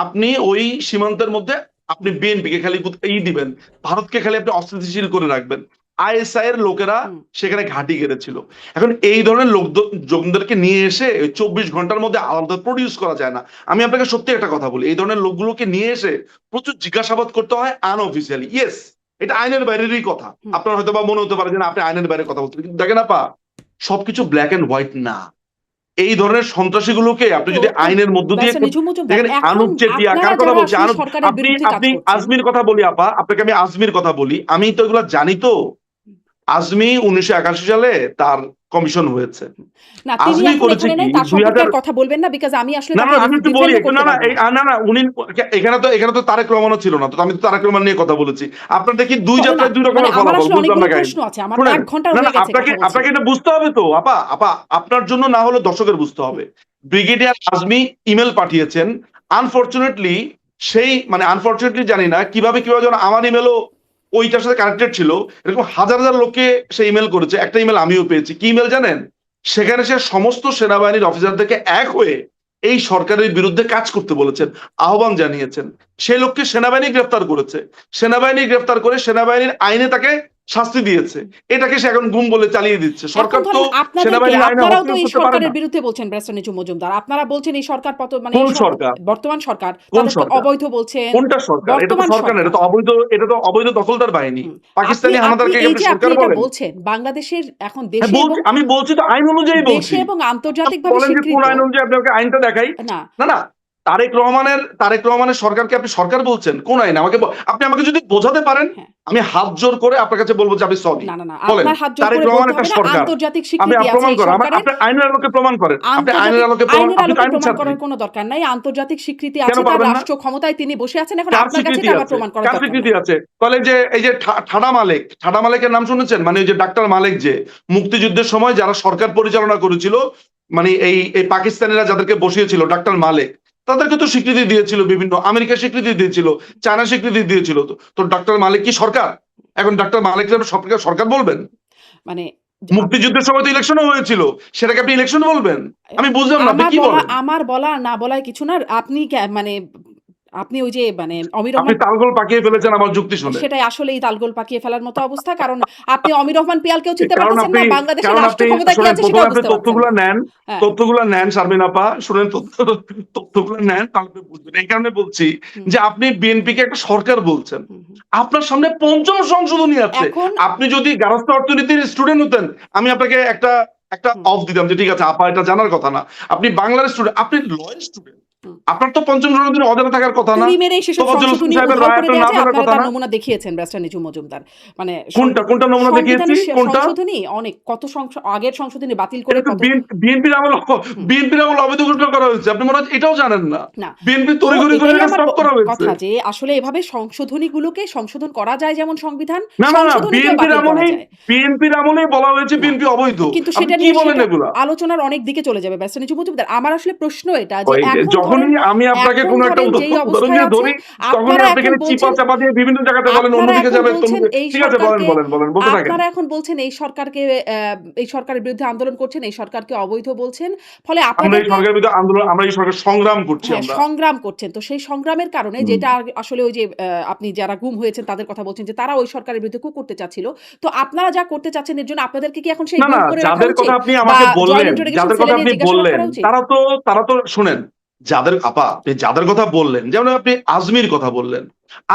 আপনি ওই সীমান্তের মধ্যে আপনি বিএনপিকে খালি দিবেন, ভারতকে খালি আপনি অস্থিতিশীল করে রাখবেন। আইএসআই এর লোকেরা হুম। সেখানে ঘাঁটি গেড়েছিল। এখন এই ধরনের লোকজনদেরকে নিয়ে এসে 24 ঘন্টার মধ্যে আলাদা প্রডিউস করা যায় না। আমি আপনাকে সত্যি একটা কথা বলি, এই ধরনের লোকগুলোকে নিয়ে এসে প্রচুর জিজ্ঞাসাবাদ করতে হয় আনঅফিসিয়ালি। ইয়েস, এটা আইনের বাইরেরই কথা। হুম। আপনার হয়তো বা মনে হতে পারে যে না, আপনি আইনের বাইরে কথা বলছেন, কিন্তু দেখেন আপা, সবকিছু ব্ল্যাক এন্ড হোয়াইট না। এই ধরনের সন্ত্রাসীগুলোকে আপনি তো যদি তো আইনের মধ্য দিয়ে ব্যারিস্টার নিঝুম মজুমদার, দেখেন, এখন আনুপ চেটিয়া, আপনারা কার কথা যারা বলছি? আসলে আনুপ, সরকারের আপনি বিরুদ্ধে কাজ আপনি করছেন, আজমির কথা বলি আপা, আপনাকে আমি আজমির কথা বলি, আমি তো এগুলো জানি। তো আজমি 1981 সালে তার কমিশন হয়েছে। না তিনি আজমি এখন করেছে এখানে কি নেই, তার 2000, সম্পর্কে আর কথা বলবেন না, বিকজ আমি আসলে না না, তাকে আমি একটু বলি ডিফেন্ডও একটু, করতে না না, পারবো না। না না, উনি এখানে তো তারেক রহমানও ছিল না, তো আমি তো তারেক রহমান নিয়ে কথা বলেছি। আপনার দেখি দুই না, যাত্রায় দুই মানে রকমের আমার ফলাফল, আসলে বুঝলাম অনেকগুলো না কাহিনী। প্রশ্ন আছে, আমার শুনেন, 1 ঘন্টা না না, হয়ে গেছে আপনাকে কথা বলছি। আপনাকে এটা বুঝতে হবে তো আপা, আপনার জন্য না হলে দর্শকের বুঝতে হবে। ব্রিগেডিয়ার আজমি ইমেল পাঠিয়েছেন। আনফরচুনেটলি আনফরচুনেটলি জানি না কিভাবে যেন আমার ইমেলও ওইটার সাথে কানেক্টেড ছিল। এরকম হাজার হাজার লোককে সে ইমেল করেছে। একটা ইমেল আমিও পেয়েছি। কি ইমেল জানেন? সেখানে সে সমস্ত সেনাবাহিনীর অফিসারদেরকে এক হয়ে এই সরকারের বিরুদ্ধে কাজ করতে বলেছেন, আহ্বান জানিয়েছেন। সেই লোককে সেনাবাহিনী গ্রেফতার করেছে। সেনাবাহিনী গ্রেফতার করে সেনাবাহিনীর আইনে তাকে শাস্তি দিয়েছে। এটাকে সে এখন গুম বলে চালিয়ে দিচ্ছে। এখন সরকার তো ধরেন আপনাদেরকে, সেনাবাহিনীর আইনে আপনারাও তো হস্তক্ষেপ এই করতে পারে সরকারের না। বিরুদ্ধে বলছেন ব্যারিস্টার নিঝুম মজুমদার, আপনারা বলছেন এই সরকার মানে কোন এই সরকার? বর্তমান সরকার কোন তাদেরকে সরকার? অবৈধ বলছেন। কোনটা সরকার? এটা তো বর্তমান সরকার না, সরকার। এটা তো অবৈধ দখলদার বাহিনী। হুম। আপনি পাকিস্তানি আপনি হানাদারকে এই আপনি যে আপনি সরকার এটা বলেন? বলছেন, বাংলাদেশের এখন হ্যাঁ, বলছি, আমি বলছি তো আইন অনুযায়ী বলছি। দেশে এবং আপনি আন্তর্জাতিকভাবে বলেন যে কোন স্বীকৃত। আইন অনুযায়ী, আপনি ওকে আইনটা দেখাই। না না না, তারেক রহমানের সরকারকে আপনি সরকার বলছেন কোন আইন? আপনি আমাকে যদি বোঝাতে পারেন, হ্যাঁ আমি হাত জোর করে আপনার কাছে বলবো যে আমি সরি। না না না, বলেন, আপনার হাত জোর তারেক করে রহমান বলতে একটা হবে না, সরকার। আন্তর্জাতিক আপনি স্বীকৃতি আছে প্রমাণ এই করেন, সরকারের। আপনি আইনের আলোকে প্রমাণ করেন। আপনি আইনের আন্তর্জাতিক আলোকে প্রমাণ, আইনের আপনি তো আলোকে আইন প্রমাণ ছাত্রী। করার কোনো দরকার নাই, আন্তর্জাতিক স্বীকৃতি কেন আছে, তার পারবেন না? রাষ্ট্র ক্ষমতায় তিনি বসে আছেন, এখন কার আপনার কাছে স্বীকৃতি এটা আবার আছে? প্রমাণ করার কার দরকার স্বীকৃতি নাই। আছে? তাহলে যে এই যে ঠাডা মালেকের নাম শুনেছেন? মানে ওই যে ডাক্তার মালেক, যে মুক্তিযুদ্ধের সময় যারা সরকার পরিচালনা করেছিল, মানে এই পাকিস্তানিরা যাদেরকে বসিয়েছিল, ডাক্তার মালেক, তাদেরকে তো স্বীকৃতি দিয়েছিল বিভিন্ন, আমেরিকা স্বীকৃতি দিয়েছিল, চায়না স্বীকৃতি দিয়েছিল। তো ডাক্তার মালেক কি সরকার? এখন ডাক্তার মালেক সরকার বলবেন? মানে মুক্তিযুদ্ধের সময় তো ইলেকশনও হয়েছিল, সেটাকে আপনি ইলেকশন বলবেন? আমি বুঝলাম না, আপনি কি বলেন? আমার বলা না বলায় কিছু না। আপনি মানে আপনি ওই যে মানে অমির আপনি রহমান, তালগোল পাকিয়ে ফেলেছেন আমার যুক্তি শুনে। সেটাই আসলেই তালগোল পাকিয়ে ফেলার মতো অবস্থা। কারণ আপনি অমির রহমান পিয়ালকেও চিনতে কারণ পারতেছেন আপনি না, বাংলাদেশের কারণ রাষ্ট্র আপনি ক্ষমতায় কি শোনেন, আছে প্রথমে সেটাও আপনি বুঝতে পারছেন না। হ্যাঁ। তথ্যগুলো নেন শারমিন আপা, শুনেন, তথ্যগুলো নেন, তাহলে আপনি বুঝবেন। এই কারণে বলছি হুম, যে আপনি বিএনপিকে একটা সরকার বলছেন। হুম, হুম। আপনার সামনে পঞ্চম সংশোধনী আছে। এখন আপনি যদি গার্হস্থ্য অর্থনীতির স্টুডেন্ট হতেন, আমি আপনাকে একটা হুম, অফ দিতাম যে ঠিক আছে আপা, এটা জানার কথা না। আপনি বাংলার স্টুডেন্ট, আপনি লয়ের স্টুডেন্ট, হুম। আপনার তো পঞ্চম সংশোধনী অজানা থাকার কথা না। তুড়ি মেরেই সেসব তোফাজ্জল হোসেন সংশোধনী সাহেবের উধাও রায় করে আপনার দেয়া না যায়। জানার আপনারা কথা তার না। নমুনা দেখিয়েছেন ব্যারিস্টার নিঝুম মজুমদার। মানে কোনটা নমুনা দেখিয়েছি? কোনটা? সংশোধনী অনেক, কত আগের সংশোধনী বাতিল করে এটা তো কত। বিএনপির আমল, হুম। অবৈধ ঘোষণা করা হয়েছে। আপনি মনে হয় এটাও জানেন না? না, বিএনপি তো তড়িঘড়ি করে এটাই এটা আমার স্টপ করা হয়েছে। কথা যে আসলে এভাবে সংশোধনীগুলোকে সংশোধন করা যায়, যেমন সংবিধান না না না, সংশোধনীকেও বাতিল করা যায়। বিএনপির আমলেই বলা হয়েছে না, বিএনপি অবৈধ। কিন্তু আপনি সেটা কি নিয়ে বলেন সেটা এগুলা? আলোচনার অনেক দিকে চলে যাবে ব্যারিস্টার নিঝুম মজুমদার। আমার আসলে প্রশ্ন এটা যে যখনই আমি আপনাকে এখন কোনো একটা ধরেন যেই উদাহরণ অবস্থায় দিয়ে আছে, ধরি, তখনই আপনারা আপনি এখন এখানে চিপা বলছেন, চাপা দিয়ে বিভিন্ন জায়গাতে বলেন আপনারা অন্যদিকে এখন যাবে, বলছেন এই ঠিক আছে, সরকারকে, বলেন, বলতে থাকেন। আপনারা এখন বলছেন এই সরকারকে, এই সরকারের বিরুদ্ধে আন্দোলন করছেন, এই সরকারকে অবৈধ বলছেন। ফলে আমরা এই আপনাদেরকে, সরকারের বিরুদ্ধে আন্দোলন, আমরা এই সরকার সংগ্রাম করছি হ্যাঁ, আমরা। সংগ্রাম করছেন। তো সেই সংগ্রামের কারণে হুম। যেটা আসলে ওই যে আপনি যারা গুম হয়েছেন তাদের কথা বলছেন যে তারা ওই সরকারের বিরুদ্ধে কু করতে চাচ্ছিল। তো আপনারা যা করতে চাচ্ছেন এর জন্য আপনাদেরকে কি এখন সেই না না, গুম করে রাখা যাদের উচিত? কথা আপনি বা আমাকে জয়েন্ট বললেন, ইন্টারোগেশন যাদের সেলে কথা নিয়ে আপনি জিজ্ঞাসাবাদ বললেন, করা উচিত? তারা তো শুনেন, আপনি যাদের কথা বললেন, যেমন আপনি আজমির কথা বললেন,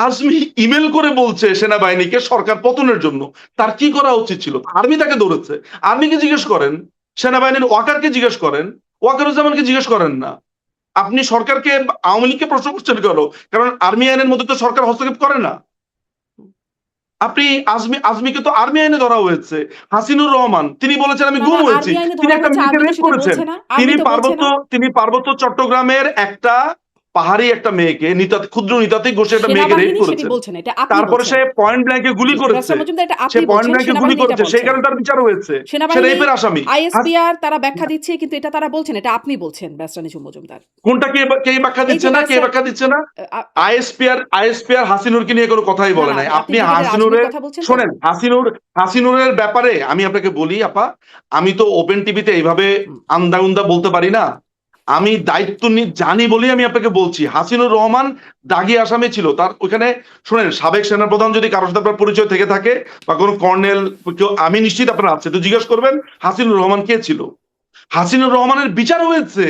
আজমি ইমেল করে বলছে সেনাবাহিনীকে সরকার পতনের জন্য। তার কি করা উচিত ছিল? আর্মি তাকে ধরেছে। আর্মিকে জিজ্ঞেস করেন, সেনাবাহিনীর ওয়াকারকে জিজ্ঞেস করেন, ওয়াকারুজ্জামানকে জিজ্ঞেস করেন না। আপনি সরকারকে, আওয়ামী লীগকে প্রশ্ন করছেন কেন? কারণ আর্মি আইনের মধ্যে তো সরকার হস্তক্ষেপ করে না। আপনি আজমিকে তো আর্মি আইনে ধরা হয়েছে। হাসিনুর রহমান তিনি বলেছেন আমি না গুম না, হয়েছি। আর্মি আইনে তিনি ধরা একটা হয়েছে, মেয়েকে আর্মি তো রেপ সেটা করেছেন। বলছে না, আর্মি তো বলছে না। তিনি পার্বত্য চট্টগ্রামের একটা পাহাড়ি একটা মেয়েকে ক্ষুদ্র নিতাতিক ঘষে একটা মেয়েকে রেপ সেনাবাহিনী সেটি করেছেন। বলছে না, এটা আপনি তারপরে বলছেন। সে পয়েন্ট ব্ল্যাঙ্কে গুলি জি, করেছে। ব্যারিস্টার মজুমদার, এটা সে আপনি পয়েন্ট বলছেন, ব্ল্যাঙ্কে গুলি সেনাবাহিনী এটা করেছে, সেই বলছে। কারণে তার বিচার হয়েছে। সে সেনাবাহিনী, রেপের আসামি। আইএসপিআর তারা ব্যাখ্যা দিচ্ছে, কিন্তু এটা তারা বলছেন, এটা আপনি বলছেন ব্যারিস্টার নিঝুম মজুমদার। কোনটা কে ব্যাখ্যা এই যে কে ব্যারিস্টার, ব্যাখ্যা দিচ্ছে না? আ আইএসপিআর হাসিনুরকে নিয়ে কোনো কথাই না বলে না, নাই। আপনি আপনি ব্রিগেডিয়ার আজমির কথা বলছেন তো? শোনেন, হাসিনুরের ব্যাপারে আমি আপনাকে বলি আপা, আমি তো ওপেন টিভিতে এইভাবে হুম, আন্দা উন্দা বলতে পারি না। আমি দায়িত্ব নিয়ে জানি বলেই আমি আপনাকে বলছি, হাসিনুর রহমান দাগি আসামি ছিল। তার ওইখানে শুনেন, সাবেক সেনাপ্রধান যদি কারোর সাথে আপনার পরিচয় থেকে থাকে বা কোনো কর্নেল কেউ, আমি নিশ্চিত আপনার আছে, তো জিজ্ঞেস করবেন হাসিনুর রহমান কে ছিল। হাসিনুর রহমানের বিচার হয়েছে।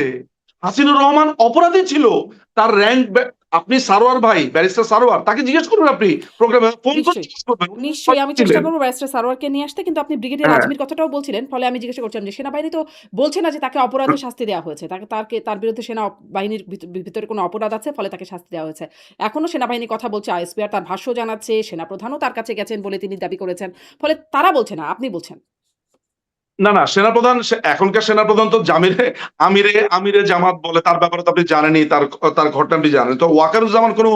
হাসিনুর রহমান অপরাধী ছিল। তার র্যাঙ্ক, আপনি সারোয়ার ভাই, ব্যারিস্টার সারোয়ার, তাকে জিজ্ঞেস করবেন, আপনি প্রোগ্রামে ফোন করে নিশ্চয়ই জিজ্ঞেস করবেন উনি নিশ্চয়ই আমি চেষ্টা ছিলেন। করবো ব্যারিস্টার সারোয়ারকে নিয়ে আসতে, কিন্তু আপনি ব্রিগেডিয়ার হ্যাঁ, আজমির কথাটাও বলছিলেন, ফলে আমি জিজ্ঞাসা করছিলাম যে সেনাবাহিনী তো বলছে না যে তাকে অপরাধের শাস্তি দেওয়া হয়েছে, তার বিরুদ্ধে সেনাবাহিনীর ভিতরে কোনো অপরাধ আছে ফলে তাকে শাস্তি দেওয়া হয়েছে। এখনো সেনাবাহিনী কথা বলছে, আইএসপিআর তার ভাষ্য জানাচ্ছে, সেনাপ্রধানও তার কাছে গেছেন বলে তিনি দাবি করেছেন, ফলে তারা বলছে না, আপনি বলছেন। না না, সেনাপ্রধান, এখনকার সেনাপ্রধান তো জামিরে, আমিরে আমিরে জামাত বলে, তার ব্যাপারে তো আপনি জানেনই, তার তার ঘটনা আপনি জানেন। তো ওয়াকারুজ্জামান কোনো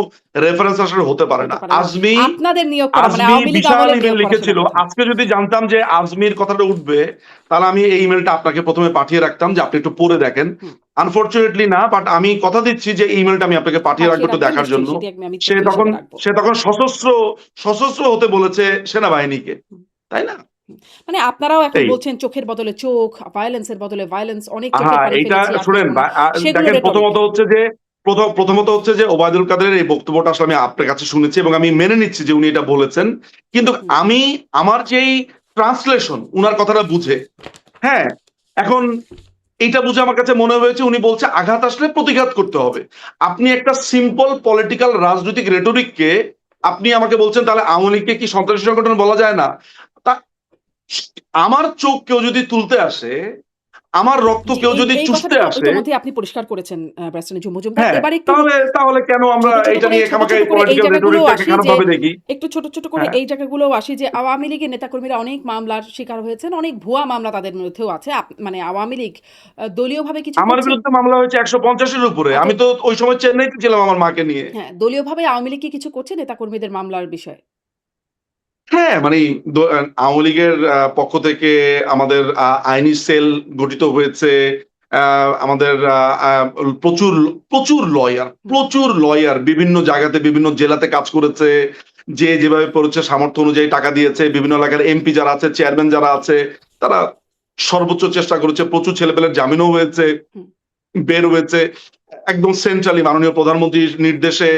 রেফারেন্স আসলে হতে পারে হতে না। পারে না আজমি, আপনাদের নিয়োগ করা, মানে আজমি আওয়ামী লীগ বিশাল আমলের ইমেল নিয়োগ করা লিখেছিল। সেনাপ্রধান। আজকে যদি জানতাম যে আজমির কথাটা উঠবে, তাহলে আমি এই ইমেলটা আপনাকে প্রথমে পাঠিয়ে রাখতাম যে আপনি একটু পড়ে দেখেন। হুম, আনফরচুনেটলি না, বাট আমি কথা দিচ্ছি যে ইমেলটা আমি আপনাকে পাঠিয়ে রাখবো পাঠিয়ে একটু রাখবেন দেখার নিশ্চয়ই, জন্য। সেটি আমি সে তথ্য তখন হিসেবে রাখবো। সে তখন সশস্ত্র সশস্ত্র হতে বলেছে সেনাবাহিনীকে, হুম, তাই না? হুম। মানে আপনারাও এখন এই, বলছেন চোখের বদলে চোখ, ভায়োলেন্সের বদলে ভায়োলেন্স, অনেক চোখের হ্যাঁ, পানি এইটা ফেলেছি আপনার শুনেন, সামনে, সেগুলো দেখেন, রেটরিক। প্রথমত হচ্ছে যে ওবায়দুল কাদেরের এই বক্তব্যটা আসলে আমি আপনার কাছে শুনেছি এবং আমি মেনে নিচ্ছি যে উনি এটা বলেছেন। কিন্তু হুম, আমি, আমার যেই ট্রান্সলেশন উনার কথাটা বুঝে, হ্যাঁ, এখন এইটা বুঝে আমার কাছে মনে হয়েছে উনি বলছে আঘাত আসলে প্রতিঘাত করতে হবে। আপনি একটা সিম্পল পলিটিক্যাল রাজনৈতিক রেটরিককে আপনি আমাকে বলছেন তাহলে আওয়ামী লীগকে কি সন্ত্রাসী সংগঠন বলা যায় না? তা আমার চোখ কেউ যদি তুলতে আসে, আমার রক্ত জি, কেউ এই যদি এই চুষতে কথাটা তো আসে, ইতোমধ্যেই আপনি পরিষ্কার করেছেন ব্যারিস্টার নিঝুম মজুমদার। হ্যাঁ, এবার একটু তাহলে কেন আমরা এটা নিয়ে ছোট, খামাখা ছোট এই করে এই পলিটিক্যাল জায়গাগুলোও রেটরিকটাকে আসি খারাপ যে ভাবে দেখি? একটু ছোট, ছোট করে হ্যাঁ, এই জায়গাগুলোও আসি যে আওয়ামী লীগের নেতাকর্মীরা অনেক মামলার শিকার হয়েছেন। অনেক ভুয়া মামলা তাদের মধ্যেও আছে। মানে আওয়ামী লীগ দলীয়ভাবে কিছু আমার করছে? বিরুদ্ধে মামলা হয়েছে ১৫০ এর উপরে। আমি অতএব তো ওই সময় চেন্নাইতে ছিলাম আমার মাকে নিয়ে। হ্যাঁ, দলীয়ভাবে আওয়ামী লীগ কি কিছু করছে নেতাকর্মীদের মামলার বিষয়ে? হ্যাঁ, মানে আওয়ামী লীগের পক্ষ থেকে আমাদের আইনি সেল গঠিত হয়েছে। আমাদের প্রচুর হুম, প্রচুর লয়ার বিভিন্ন জায়গাতে বিভিন্ন জেলাতে কাজ করেছে। যে যেভাবে পড়েছে সামর্থ্য অনুযায়ী টাকা দিয়েছে। বিভিন্ন এলাকার এমপি যারা আছে, চেয়ারম্যান যারা আছে, তারা সর্বোচ্চ চেষ্টা করেছে। প্রচুর ছেলেপেলের জামিনও হয়েছে, হুম। বের হয়েছে। একদম সেন্ট্রালি মাননীয় প্রধানমন্ত্রীর নির্দেশে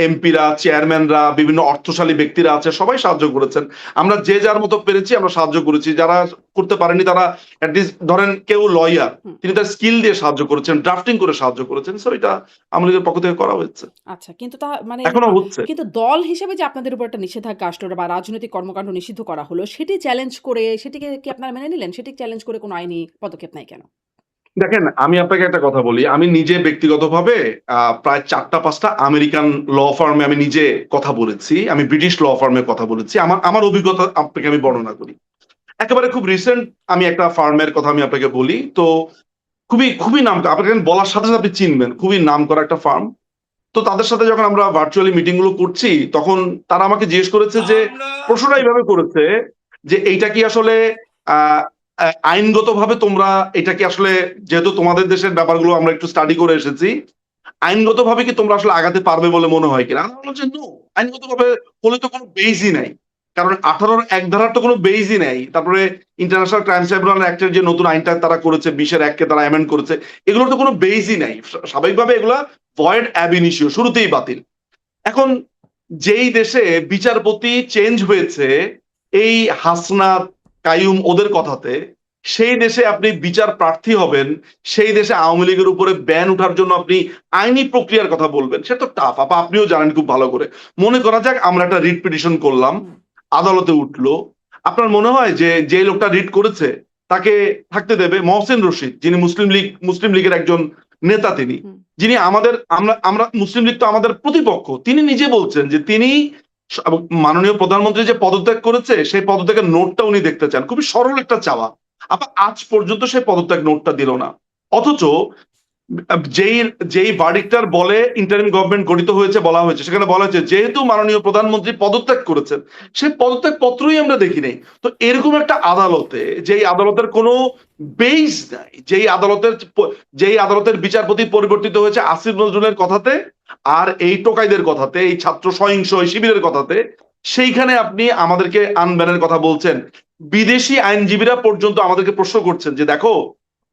এমপিরা, চেয়ারম্যানরা, বিভিন্ন অর্থশালী ব্যক্তিরা আছে, সবাই সাহায্য করেছেন। আমরা যে যার মতো পেরেছি আমরা সাহায্য করেছি। যারা করতে পারেনি তারা এটলিস্ট, ধরেন কেউ লয়ার, হুম, তিনি তার স্কিল দিয়ে সাহায্য করেছেন, ড্রাফটিং করে সাহায্য করেছেন। সো এটা আমাদের পক্ষ থেকে করা হয়েছে, আচ্ছা। কিন্তু মানে এখনো হচ্ছে। কিন্তু দল হিসেবে যে আপনাদের উপর একটা নিষেধাজ্ঞা আসলো বা রাজনৈতিক কর্মকাণ্ড নিষিদ্ধ করা হলো, সেটি চ্যালেঞ্জ করে সেটিকে কি আপনারা মেনে নিলেন? সেটি চ্যালেঞ্জ করে কোনো আইনি পদক্ষেপ নাই কেন? দেখেন, আমি আপনাকে একটা কথা বলি। আমি নিজে ব্যক্তিগতভাবে প্রায় ৪টা-৫টা আমেরিকান ল ফার্মে আমি নিজে কথা বলেছি। আমি ব্রিটিশ ল ফার্মে কথা বলেছি। আমার আমার অভিজ্ঞতা আপনাকে আমি বর্ণনা করি। একেবারে খুব রিসেন্ট আমি একটা ফার্মের কথা আমি আপনাকে বলি। তো খুবই নামকরা, আপনাকে বলার সাথে, সাথে আপনি চিনবেন। খুবই নামকরা একটা ফার্ম। তো তাদের সাথে যখন আমরা ভার্চুয়ালি মিটিং গুলো করছি, তখন তারা আমাকে জিজ্ঞেস করেছে যে, আমরা প্রশ্নটা এইভাবে করেছে যে, এইটা কি আসলে আ আ আইনগতভাবে তোমরা এটা কি আসলে, যেহেতু তোমাদের দেশের ব্যাপারগুলো আমরা একটু স্টাডি করে এসেছি, আইনগতভাবে কি তোমরা আসলে আগাতে পারবে বলে মনে হয় কিনা? আমি বললাম যে, "নো, আইনগতভাবে হলে তো কোনো বেইসই নাই।" কারণ ১৮ এর ১ ধারার তো কোনো বেইসই নাই। তারপরে ইন্টারন্যাশনাল ক্রাইম ট্রাইব্যুনাল অ্যাক্ট এর যে নতুন আইনটা তারা করেছে, ২০ এর ১ কে তারা অ্যামেন্ড করেছে। এগুলোর তো কোনো বেইসই নাই। স্বাভাবিকভাবে এগুলা ভয়েড অ্যাব ইনিশিও, শুরুতেই বাতিল। এখন যেই দেশে বিচারপতি চেঞ্জ হয়েছে এই হাসনাত, কাইয়ুম ওদের কথাতে, সেই দেশে আপনি বিচার প্রার্থী হবেন, সেই দেশে আওয়ামী লীগের উপরে ব্যান উঠার জন্য আপনি আইনি প্রক্রিয়ার কথা বলবেন, সেটা তো টাফ। আপনিও জানেন খুব ভালো করে। মনে করা যাক আমরা একটা রিট পিটিশন করলাম, হুম, আদালতে উঠলো। আপনার মনে হয় যে যে লোকটা রিট করেছে তাকে থাকতে দেবে? মহসিন রশিদ, যিনি মুসলিম লীগের একজন নেতা, তিনি, হুম। যিনি আমাদের, আমরা আমরা মুসলিম লীগ তো আমাদের প্রতিপক্ষ, তিনি নিজে বলছেন যে তিনি মাননীয় প্রধানমন্ত্রী যে পদত্যাগ করেছে সেই পদত্যাগের নোটটা উনি দেখতে চান। খুবই সরল একটা চাওয়া। আজ পর্যন্ত সেই পদত্যাগ নোটটা দিল না। অথচ যেই যেই ভার্ডিক্টটার বলে ইন্টারিম গভর্নমেন্ট গঠিত হয়েছে বলা হয়েছে, সেখানে বলা হয়েছে যেহেতু মাননীয় প্রধানমন্ত্রী পদত্যাগ করেছেন, সেই পদত্যাগ পত্রই আমরা দেখি নাই। তো এরকম একটা আদালতে, যেই আদালতের কোনো বেইস নাই, যেই আদালতের বিচারপতি পরিবর্তিত হয়েছে আসিফ নজরুলের কথাতে আর এই টোকাইদের কথাতে, এই ছাত্র সহিংস এই শিবিরের কথাতে, সেইখানে আপনি আমাদেরকে আনব্যানের কথা বলছেন। বিদেশি আইনজীবীরা পর্যন্ত আমাদেরকে প্রশ্ন করছেন যে, দেখো,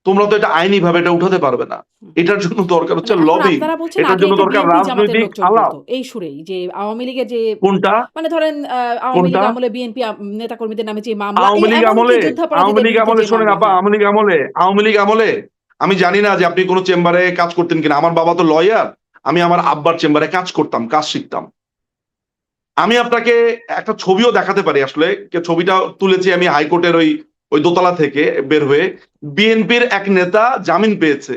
তোমরা তো এটা আইনি ভাবে এটা উঠাতে পারবে না। এটার জন্য দরকার হচ্ছে মানে এখন লবিং, আপনারা বলছেন এটার আগে জন্য এটা দরকার বিএনপি জামাতের রাজনৈতিক লোকজন আলাপ। করতো এই সুরেই যে আওয়ামী লীগের যে কোনটা মানে ধরেন আওয়ামী লীগ কোনটা আমলে বিএনপি নেতাকর্মীদের নামে যে মামলা আওয়ামী লীগ এমনকি আমলে যুদ্ধাপরাধীদের বিরুদ্ধে যে শোনেন মামলা, আপা, হ্যাঁ। আওয়ামী লীগ আমলে আমি জানি না যে আপনি কোনো চেম্বারে কাজ করতেন কিনা। আমার বাবা তো লয়ার, আমি আমার আব্বার চেম্বারে কাজ করতাম, কাজ শিখতাম। আমি আপনাকে একটা ছবিও দেখাতে পারি, আসলে ছবিটা তুলেছি আমি হাইকোর্টের ওই দোতলা থেকে বের হয়ে। বিএনপির এক নেতা জামিন পেয়েছে,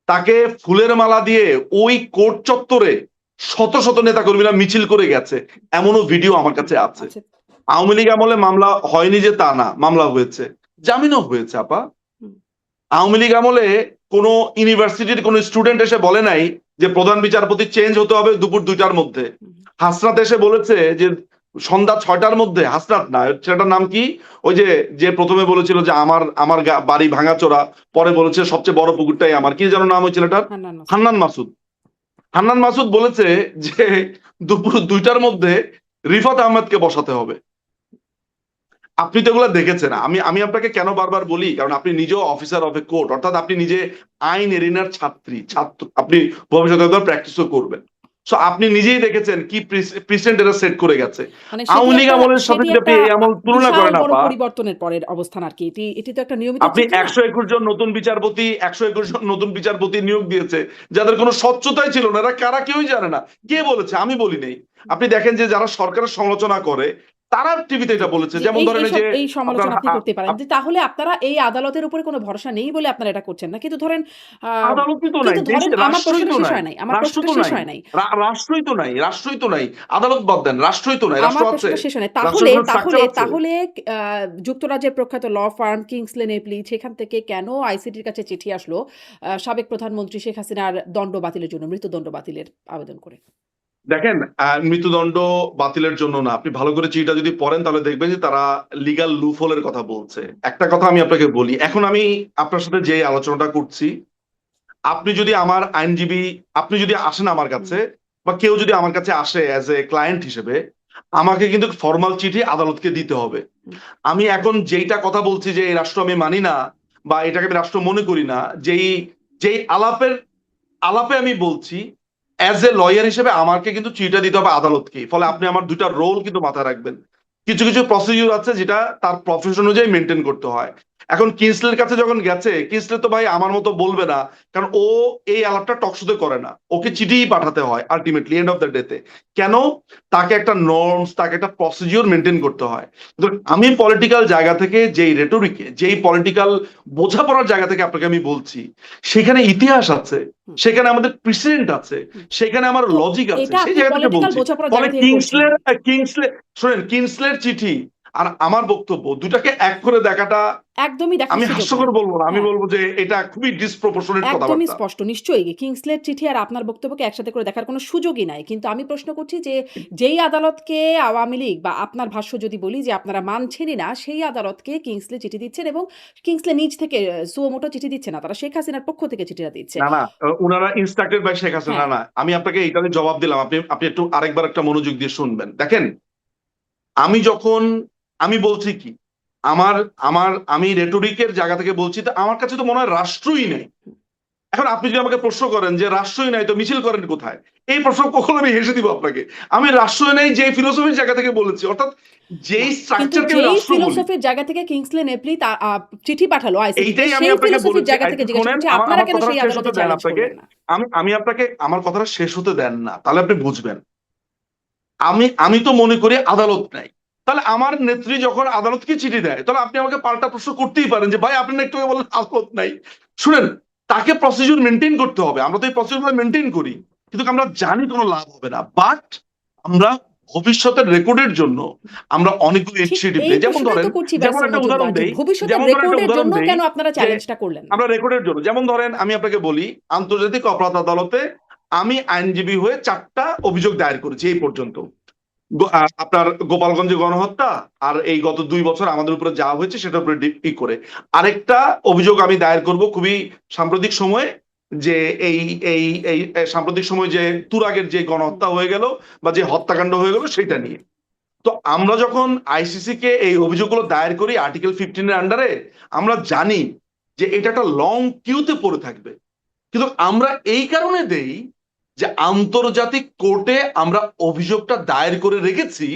তাকে ফুলের মালা দিয়ে ওই কোর্ট চত্বরে শত শত নেতা কর্মীরা মিছিল করে গেছে, এমনও ভিডিও আমার কাছে আছে। আচ্ছা। আওয়ামী লীগ আমলে মামলা হয়নি যে তা না, মামলা হয়েছে, জামিনও হয়েছে আপা। হুম। আওয়ামী লীগ আমলে কোন ইউনিভার্সিটির কোন স্টুডেন্ট এসে বলে নাই যে প্রধান বিচারপতি চেঞ্জ হতে হবে দুপুর 2টার মধ্যে। হাসনাত এসে বলেছে যে সন্ধ্যা 6টার মধ্যে, হাসনাত না, সেটার নাম কি, ওই যে প্রথমে বলেছিল যে আমার বাড়ি ভাঙাচোরা, পরে বলেছে সবচেয়ে বড় পুকুরটাই আমার, কি যেন নাম ওই ছেলেটার, হান্নান মাসুদ। হান্নান মাসুদ বলেছে যে দুপুর 2টার মধ্যে রিফাত আহমেদকে বসাতে হবে। আপনি তো এগুলো দেখেছেন। আমি আপনাকে কেন বারবার বলি, কারণ আপনি নিজেও অফিসার অফ এ কোর্ট, অর্থাৎ আপনি নিজে আইন এরিনার ছাত্র, আপনি ভবিষ্যতে প্র্যাকটিসও করবেন। সো আপনি নিজেই দেখেছেন কি প্রিসেন্ট এরা সেট করে গেছে। মানে আওয়ামী লীগ আমলের সাথে যদি আপনি এই আমল তুলনা বিশাল করেন বড় আপা, পরিবর্তনের পরের অবস্থান আর কি। এটি তো একটা নিয়মিত আপনি চিত্র না? 121 জন নতুন বিচারপতি, 121 জন নতুন বিচারপতি নিয়োগ দিয়েছে, যাদের কোনো স্বচ্ছতাই ছিল না। এরা কারা কেউই জানে না। কে বলেছে? আমি বলি নাই। আপনি দেখেন যে যারা সরকারের সমালোচনা করে তারা টিভিতে এটা বলেছে, যে যেমন ধরেন এই যে এই আপনার সমালোচনা আপনি করতে পারেন যে তাহলে আপনারা এই আদালতের উপরে কোনো ভরসা নেই বলে আপনারা এটা করছেন না। কিন্তু ধরেন আদালতই তো নাই, আমার রাষ্ট্রই প্রশ্নটা তো শেষ নাই, হয় নাই। আমার রাষ্ট্র প্রশ্নটা তো শেষ নাই, হয় নাই। রাষ্ট্রই তো নাই, আদালত বাদ দেন, রাষ্ট্রই তো নাই। রাষ্ট্র আমার আছে, প্রশ্নটা শেষ হয় নাই। রাষ্ট্রের কোনো তাহলে স্ট্রাকচার আছে। তাহলে আ যুক্তরাজ্যের প্রখ্যাত ল ফার্ম কিংসলে নেপলি সেখান থেকে কেন আইসিটির কাছে চিঠি আসলো সাবেক প্রধানমন্ত্রী শেখ হাসিনার দণ্ড বাতিলের জন্য, মৃত্যুদণ্ড বাতিলের আবেদন করে? দেখেন, মৃত্যুদণ্ড বাতিলের জন্য না, আপনি ভালো করে চিঠিটা যদি পড়েন তাহলে দেখবেন যে তারা লিগ্যাল লুফহোলের কথা বলছে। একটা কথা আমি আপনাকে বলি, এখন আমি আপনার সাথে যে আলোচনাটা করছি, আপনি যদি আমার আইনজীবী, আপনি যদি আসেন আমার কাছে, বা কেউ যদি আমার কাছে আসে অ্যাজ এ ক্লায়েন্ট হিসেবে, আমাকে কিন্তু ফরমাল চিঠি আদালতকে দিতে হবে। আমি এখন যেইটা কথা বলছি যে এই রাষ্ট্র আমি মানি না, বা এটাকে আমি রাষ্ট্র মনে করি না, যেই আলাপে আমি বলছি, অ্যাজ এ লয়ার হিসেবে আমাকে কিন্তু চিঠিটা দিতে হবে আদালতকে। ফলে আপনি আমার দুইটা রোল কিন্তু মাথায় রাখবেন। কিছু কিছু প্রসিডিউর আছে যেটা তার প্রফেশন অনুযায়ী মেনটেন করতে হয়। এখন কিনসলের কাছে যখন গেছে, কিনসলে তো ভাই আমার মতো বলবে না, কারণ ও এই আলাপটা টকশোতে করে না, ওকে চিঠিই পাঠাতে হয় আলটিমেটলি এন্ড অফ দ্য ডেতে। কেন? তাকে একটা নর্মস, তাকে একটা প্রসিডিউর মেনটেন করতে হয়। আমি পলিটিক্যাল জায়গা থেকে, যেই রেটরিকে, যেই পলিটিক্যাল বোঝাপড়ার জায়গা থেকে আপনাকে আমি বলছি, সেখানে ইতিহাস আছে, সেখানে আমাদের প্রেসিডেন্ট আছে, সেখানে আমার তো লজিক আছে, এটা সেই আপনি জায়গা থেকে পলিটিক্যাল বলছি। বোঝাপড়ার ফলে জায়গা থেকে করছেন। শোনেন, কিংসলের চিঠি আর আমার বক্তব্য দুটাকে এক করে দেখাটা, একদমই দেখার আমি সুযোগ হাস্যকর নাই। বলবো না, আমি হ্যাঁ। বলবো যে এটা খুবই ডিসপ্রপোর্শনেট একদমই কথাবার্তা। স্পষ্ট। নিশ্চয়ই কিংসলের চিঠি আর আপনার বক্তব্যকে একসাথে করে দেখার কোনো সুযোগই নাই। কিন্তু আমি প্রশ্ন করছি যে, যেই আদালতকে আওয়ামী লীগ বা আপনার ভাষ্য যদি বলি যে আপনারা মানছেনই না, সেই আদালতকে কিংসলে চিঠি দিচ্ছেন এবং কিংসলে নিজ থেকে সুও মোটো চিঠি দিচ্ছে না। তারা শেখ হাসিনার পক্ষ থেকে চিঠিটা দিচ্ছে। না, উনারা ইনস্ট্রাক্টেড বাই শেখ হাসিনা। হ্যাঁ। না, আমি আপনাকে এইটা জবাব দিলাম, আপনি একটু আরেকবার একটা মনোযোগ দিয়ে শুনবেন। দেখেন, আমি বলছি কি, আমি রেটরিকের জায়গা থেকে বলছি, তো আমার কাছে তো মনে হয় রাষ্ট্রই নেই। এখন আপনি যদি আমাকে প্রশ্ন করেন যে রাষ্ট্রই নাই তো মিছিল করেন কোথায়, এই প্রশ্ন কখন আমি হেসে দিব আপনাকে। আমি রাষ্ট্রই নেই যে ফিলোসফির জায়গা থেকে বলেছি, অর্থাৎ যেই কিন্তু স্ট্রাকচারকে আমি যেই রাষ্ট্র বলি, ফিলোসফির জায়গা থেকে কিংসলে নেপলি চিঠি পাঠালো আইসিটিতে, এইটাই আমি সেই আপনাকে ফিলোসফির বলেছি। জায়গা থেকে জিজ্ঞাসা শোনেন, করছি আমার আপনারা আমার কেন কথাটা সেই শেষ আদালতে হতে দেন চ্যালেঞ্জ আপনাকে। করলেন না? আমি আপনাকে আমার কথাটা শেষ হতে দেন না, তাহলে আপনি বুঝবেন। আমি তো মনে করি আদালত নাই। তাহলে আমার নেত্রী যখন আদালতকে চিঠি দেয়, তাহলে আপনি আমাকে পাল্টা প্রশ্ন করতেই পারেন যে ভাই আপনি একটু বলেন আদালত নাই। শুনেন, তাকে প্রসিডিউর মেনটেন করতে হবে, আমরা তো এই প্রসিডিউর মেনটেন করি, কিন্তু আমরা জানি কোনো লাভ হবে না। বাট আমরা ভবিষ্যতের রেকর্ডের জন্য আমরা অনেকগুলো ঠিক ইনিশিয়েটিভ এই নেই। যেমন প্রশ্নটাই ধরেন, তো করছি যেমন ব্যারিস্টার একটা উদাহরণ মজুমদার যে দেই, ভবিষ্যতের যেমন ধরেন একটা রেকর্ডের উদাহরণ জন্য দেই কেন আপনারা যে চ্যালেঞ্জটা করলেন না? আমরা রেকর্ডের জন্য, যেমন ধরেন আমি আপনাকে বলি, আন্তর্জাতিক অপরাধ আদালতে আমি আইনজীবী হয়ে 4টা অভিযোগ দায়ের করেছি এই পর্যন্ত। আপনার গোপালগঞ্জে গণহত্যা, আর এই গত 2 বছর আমাদের উপরে যা হয়েছে সেটার উপরে ডিপি করে আরেকটা অভিযোগ আমি দায়ের করব খুবই সাম্প্রতিক সময়ে, যে এই এই এই সাম্প্রতিক সময় যে তুরাগের যে গণহত্যা হয়ে গেল বা যে হত্যাকাণ্ড হয়ে গেল সেটা নিয়ে। তো আমরা যখন আইসিসি কে এই অভিযোগগুলো দায়ের করি আর্টিকেল 15 এর আন্ডারে, আমরা জানি যে এটা একটা লং কিউতে পড়ে থাকবে, কিন্তু আমরা এই কারণে দেই যে আন্তর্জাতিক কোর্টে আমরা অভিযোগটা দায়ের করে রেখেছি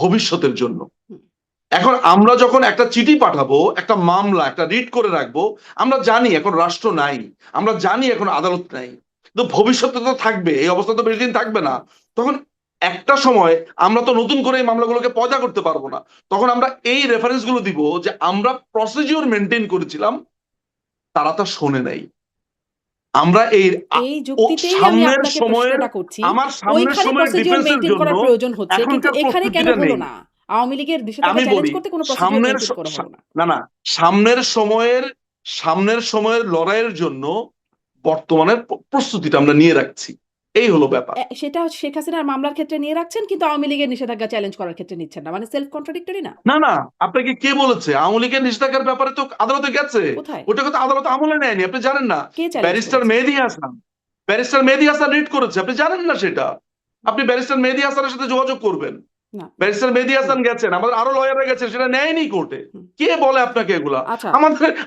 ভবিষ্যতের জন্য। এখন আমরা যখন একটা চিঠি পাঠাবো, একটা মামলা, একটা রিট করে রাখবো, আমরা জানি এখন রাষ্ট্র নাই, আমরা জানি এখন আদালত নাই, কিন্তু ভবিষ্যতে তো থাকবে, এই অবস্থা তো বেশি দিন থাকবে না। তখন একটা সময় আমরা তো নতুন করে এই মামলাগুলোকে পয়দা করতে পারবো না, তখন আমরা এই রেফারেন্স গুলো দিব যে আমরা প্রসিডিওর মেনটেন করেছিলাম, তারা তা শোনে নাই। আমরা এই যুক্তিতেই আমি সামনের আপনাকে সময়ের প্রশ্নটা করছি, আমার সামনের ওইখানে সময়ের প্রসিডিওর ডিফেন্সের মেইনটেইন জন্য করার প্রয়োজন হচ্ছে, কিন্তু এখনকার এখানে কেন প্রস্তুতিটা হলো নেই। না? আওয়ামী লীগের বিষয়টাকে আমি চ্যালেঞ্জ বলি করতে কোনো প্রসিডিওর সামনের মেইনটেইন করা হলো না। না, সামনের সময়ের লড়াইয়ের জন্য বর্তমানের প্রস্তুতিটা আমরা নিয়ে রাখছি, এই হলো ব্যাপার। সেটা শেখ হাসিনার মামলার ক্ষেত্রে নিয়ে রাখছেন, কিন্তু আওয়ামী লীগের নিষেধাজ্ঞা চ্যালেঞ্জ করার ক্ষেত্রে নিচ্ছেন না, মানে সেলফ কন্ট্রাডিক্টরি না? না না, আপনাকে কে বলেছে? আওয়ামী লীগের নিষেধাজ্ঞার ব্যাপারে তো আদালতে গেছে, কোথায়? ওটাকে তো আদালত আমলে নেয়নি, আপনি জানেন না। কে চ্যালেঞ্জ ব্যারিস্টার করেছে? মেহেদী হাসান রিট করেছে, আপনি জানেন না সেটা। আপনি ব্যারিস্টার মেহেদী হাসানের সাথে যোগাযোগ করবেন। না। ব্যারিস্টার মেহেদী হাসান গেছেন, আমাদের আরো লয়াররা গেছেন, সেটা নেয়নি কোর্টে। কে বলে আপনাকে এগুলা? আচ্ছা,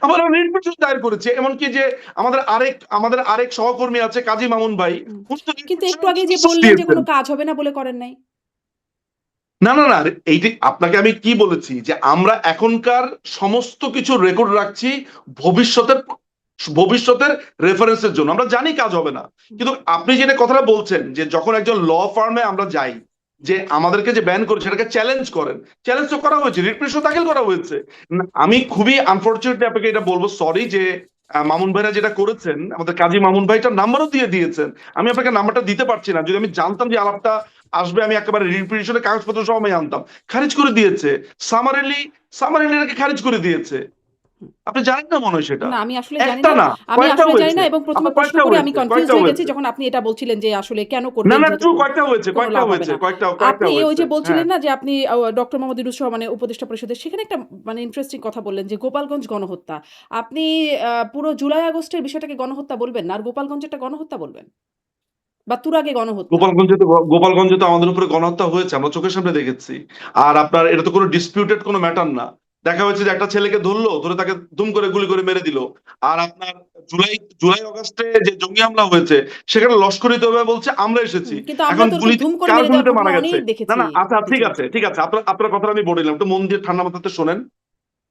আমরা রিট পিটিশন দায়ের করেছি, এমনকি যে আমাদের আরেক সহকর্মী আছে কাজী মামুন ভাই, উনি তো কিন্তু একটু আগে যে বললেন যে কোনো কাজ হবে না বলে করেন নাই। না না না, এইটি আপনাকে আমি কি বলেছি যে আমরা এখনকার সমস্ত কিছু রেকর্ড রাখছি ভবিষ্যতের রেফারেন্সের জন্য। আমরা জানি কাজ হবে না, কিন্তু আপনি যেটা কথাটা বলছেন যে যখন একজন ল ফার্মে আমরা যাই, যে আমাদেরকে যে ব্যান করে সেটাকে চ্যালেঞ্জ করেন, চ্যালেঞ্জ তো করা হয়েছে, রিট পিটিশন দাখিল করা হয়েছে। আমি খুবই আনফরচুনেটলি আপনাকে এটা বলবো, সরি, যে মামুন ভাইরা যেটা করেছেন, আমাদের কাজী মামুন ভাইটার নাম্বারও দিয়ে দিয়েছেন, আমি আপনাকে নাম্বারটা দিতে পারছি না, যদি আমি জানতাম যে আলাপটা আসবে আমি একেবারে রিট পিটিশনের কাগজপত্র সহ আমি আনতাম। খারিজ করে দিয়েছে, সামারিলি নাকি খারিজ করে দিয়েছে। আপনি জানেন না মনে হয় সেটা? না, আমি আসলে জানি একটা না। না, আমি কয়েকটা আসলে জানি হয়েছে। না, এবং প্রথমে আপনার প্রশ্ন কয়েকটা করে আমি হয়েছে, কনফিউজ কয়েকটা হয়ে গেছি হয়েছে। যখন আপনি এটা বলছিলেন যে আসলে কেন না করবেন, না, যেহেতু ট্রু, কয়েকটা হয়েছে, কোনো কয়েকটা লাভ হবে হয়েছে, না। কয়েকটা আপনি ওই হয়েছে। যে হ্যাঁ, বলছিলেন না যে আপনি ডক্টর মোহাম্মদ ইউনূস সহ মানে উপদেষ্টা পরিষদের, সেখানে একটা মানে ইন্টারেস্টিং কথা বললেন যে গোপালগঞ্জ গণহত্যা। আপনি পুরো জুলাই আগস্টের বিষয়টাকে গণহত্যা বলবেন না, আর গোপালগঞ্জেরটা গণহত্যা বলবেন? বা তুরাগে গণহত্যা? গোপালগঞ্জে তো আমাদের উপরে গণহত্যা হয়েছে, আমরা চোখের সামনে দেখেছি। আর আপনার এটা তো কোনো ডিসপিউটেড কোনো ম্যাটার না। দেখা হয়েছে যে একটা ছেলেকে ধরে তাকে দুম করে গুলি করে মেরে দিল। আর আপনার জুলাই অগাস্টে যে জঙ্গি হামলা হয়েছে, সেখানে লস্করি তৈয়বা বলছে আমরা এসেছি। কিন্তু আমরা এখন তো এরকম গুলিতে ধুম করে কার মেরে দেওয়ার গুলিতে ঘটনা মারা গেছে? অনেক না দেখেছি না, আচ্ছা ঠিক কিছু আছে, অঞ্চলে। ঠিক আছে, আপনার কথা আমি বলিলাম, একটু মন দিয়ে ঠান্ডা মাথাতে শোনেন।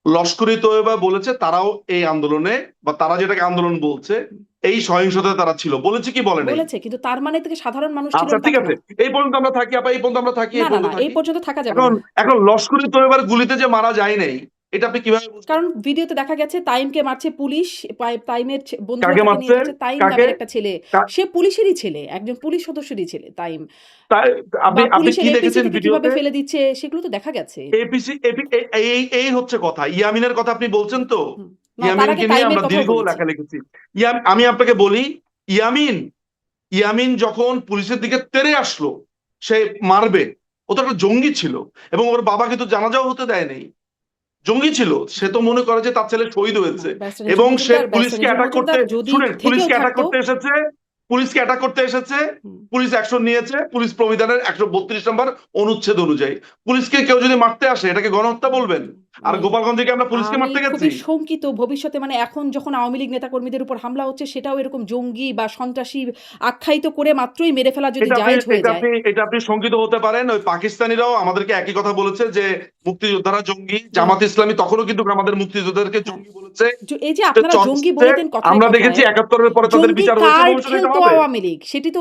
লস্করি তৈয়বা বলেছে তারাও এই আন্দোলনে, বা তারা যেটাকে আন্দোলন বলছে, এই সহিংসতায় তারা ছিল, বলেছে কি বলে নাই? বলেছে, কিন্তু তার মানে থেকে সাধারণ মানুষ আচ্ছা ছিলেন তা ঠিক তো আছে, না। এই পর্যন্ত আমরা থাকি আপা, এই পর্যন্ত আমরা থাকি, না, এই না, পর্যন্ত না, এই থাকি। পর্যন্ত থাকা যাবে এখন না। এখন লস্করি তৈয়বার গুলিতে যে মারা যায় নাই, এটা আপনি কিভাবে বুঝবেন? কারণ ভিডিওতে দেখা গেছে তাইমকে মারছে পুলিশ, তাইমের বন্ধুরা কাকে তাকে নিয়ে মারছে? যাচ্ছে, তাইম কাকে? নামের একটা ছেলে, কা- সে পুলিশেরই ছেলে, একজন পুলিশ সদস্যেরই ছেলে তাইম, তাই আপনি বা আপনি পুলিশের কি এপিসি দেখেছেন থেকে কিভাবে ভিডিওতে? ফেলে দিচ্ছে সেগুলো তো দেখা গেছে। এপিসি এই হচ্ছে কথা। ইয়ামিনের কথা আপনি বলছেন তো, হুম। না, তার আগে ইয়ামিনকে নিয়ে তাইমের আমরা কথাও দীর্ঘ বলেছি। লেখা লিখেছি। আমি আপনাকে বলি, ইয়ামিন ইয়ামিন যখন পুলিশের দিকে তেড়ে আসলো, সে মারবে, ও তো একটা জঙ্গি ছিল, এবং ওর বাবা কিন্তু জানাজাও হতে দেয় নাই, জঙ্গি ছিল। সে তো মনে করে যে তার ছেলে শহীদ না, হয়েছে, ব্যারিস্টার এবং নিজাম সে মজুমদার, পুলিশকে অ্যাটাক করতে, যদি শুনেন, থেকেও থাকতো। পুলিশকে অ্যাটাক করতে এসেছে, হুম, পুলিশ অ্যাকশন নিয়েছে, পুলিশ প্রবিধানের 132 নম্বর অনুচ্ছেদ অনুযায়ী। পুলিশকে কেউ যদি মারতে আসে, এটাকে গণহত্যা বলবেন? আর মানে গোপালগঞ্জে কি আমরা পুলিশকে আমি মারতে গেছি? খুবই শঙ্কিত, ভবিষ্যতে মানে এখন যখন আওয়ামী লীগ নেতাকর্মীদের উপর হামলা হচ্ছে, সেটাও এরকম জঙ্গি বা সন্ত্রাসী আখ্যায়িত করে মাত্রই মেরে ফেলা যদি জায়েজ হয়ে যায়। এটা আপনি শঙ্কিত হতে পারেন। ওই পাকিস্তানিরাও আমাদেরকে একই কথা বলেছে যে মুক্তিযোদ্ধারা জঙ্গি। জামাত ইসলামী তখনও কিন্তু আমাদের মুক্তিযোদ্ধাদেরকে হ্যাঁ, জঙ্গি বলেছে। এই যে আপনারা জঙ্গি বলে দেন কথায় আমরা দেখেছি কথায়, 71-এর পরে তাদের জঙ্গি বিচার হয়েছে, কার্ড ভবিষ্যতে এটা খেলতো হবে। আওয়ামী লীগ, সেটি তো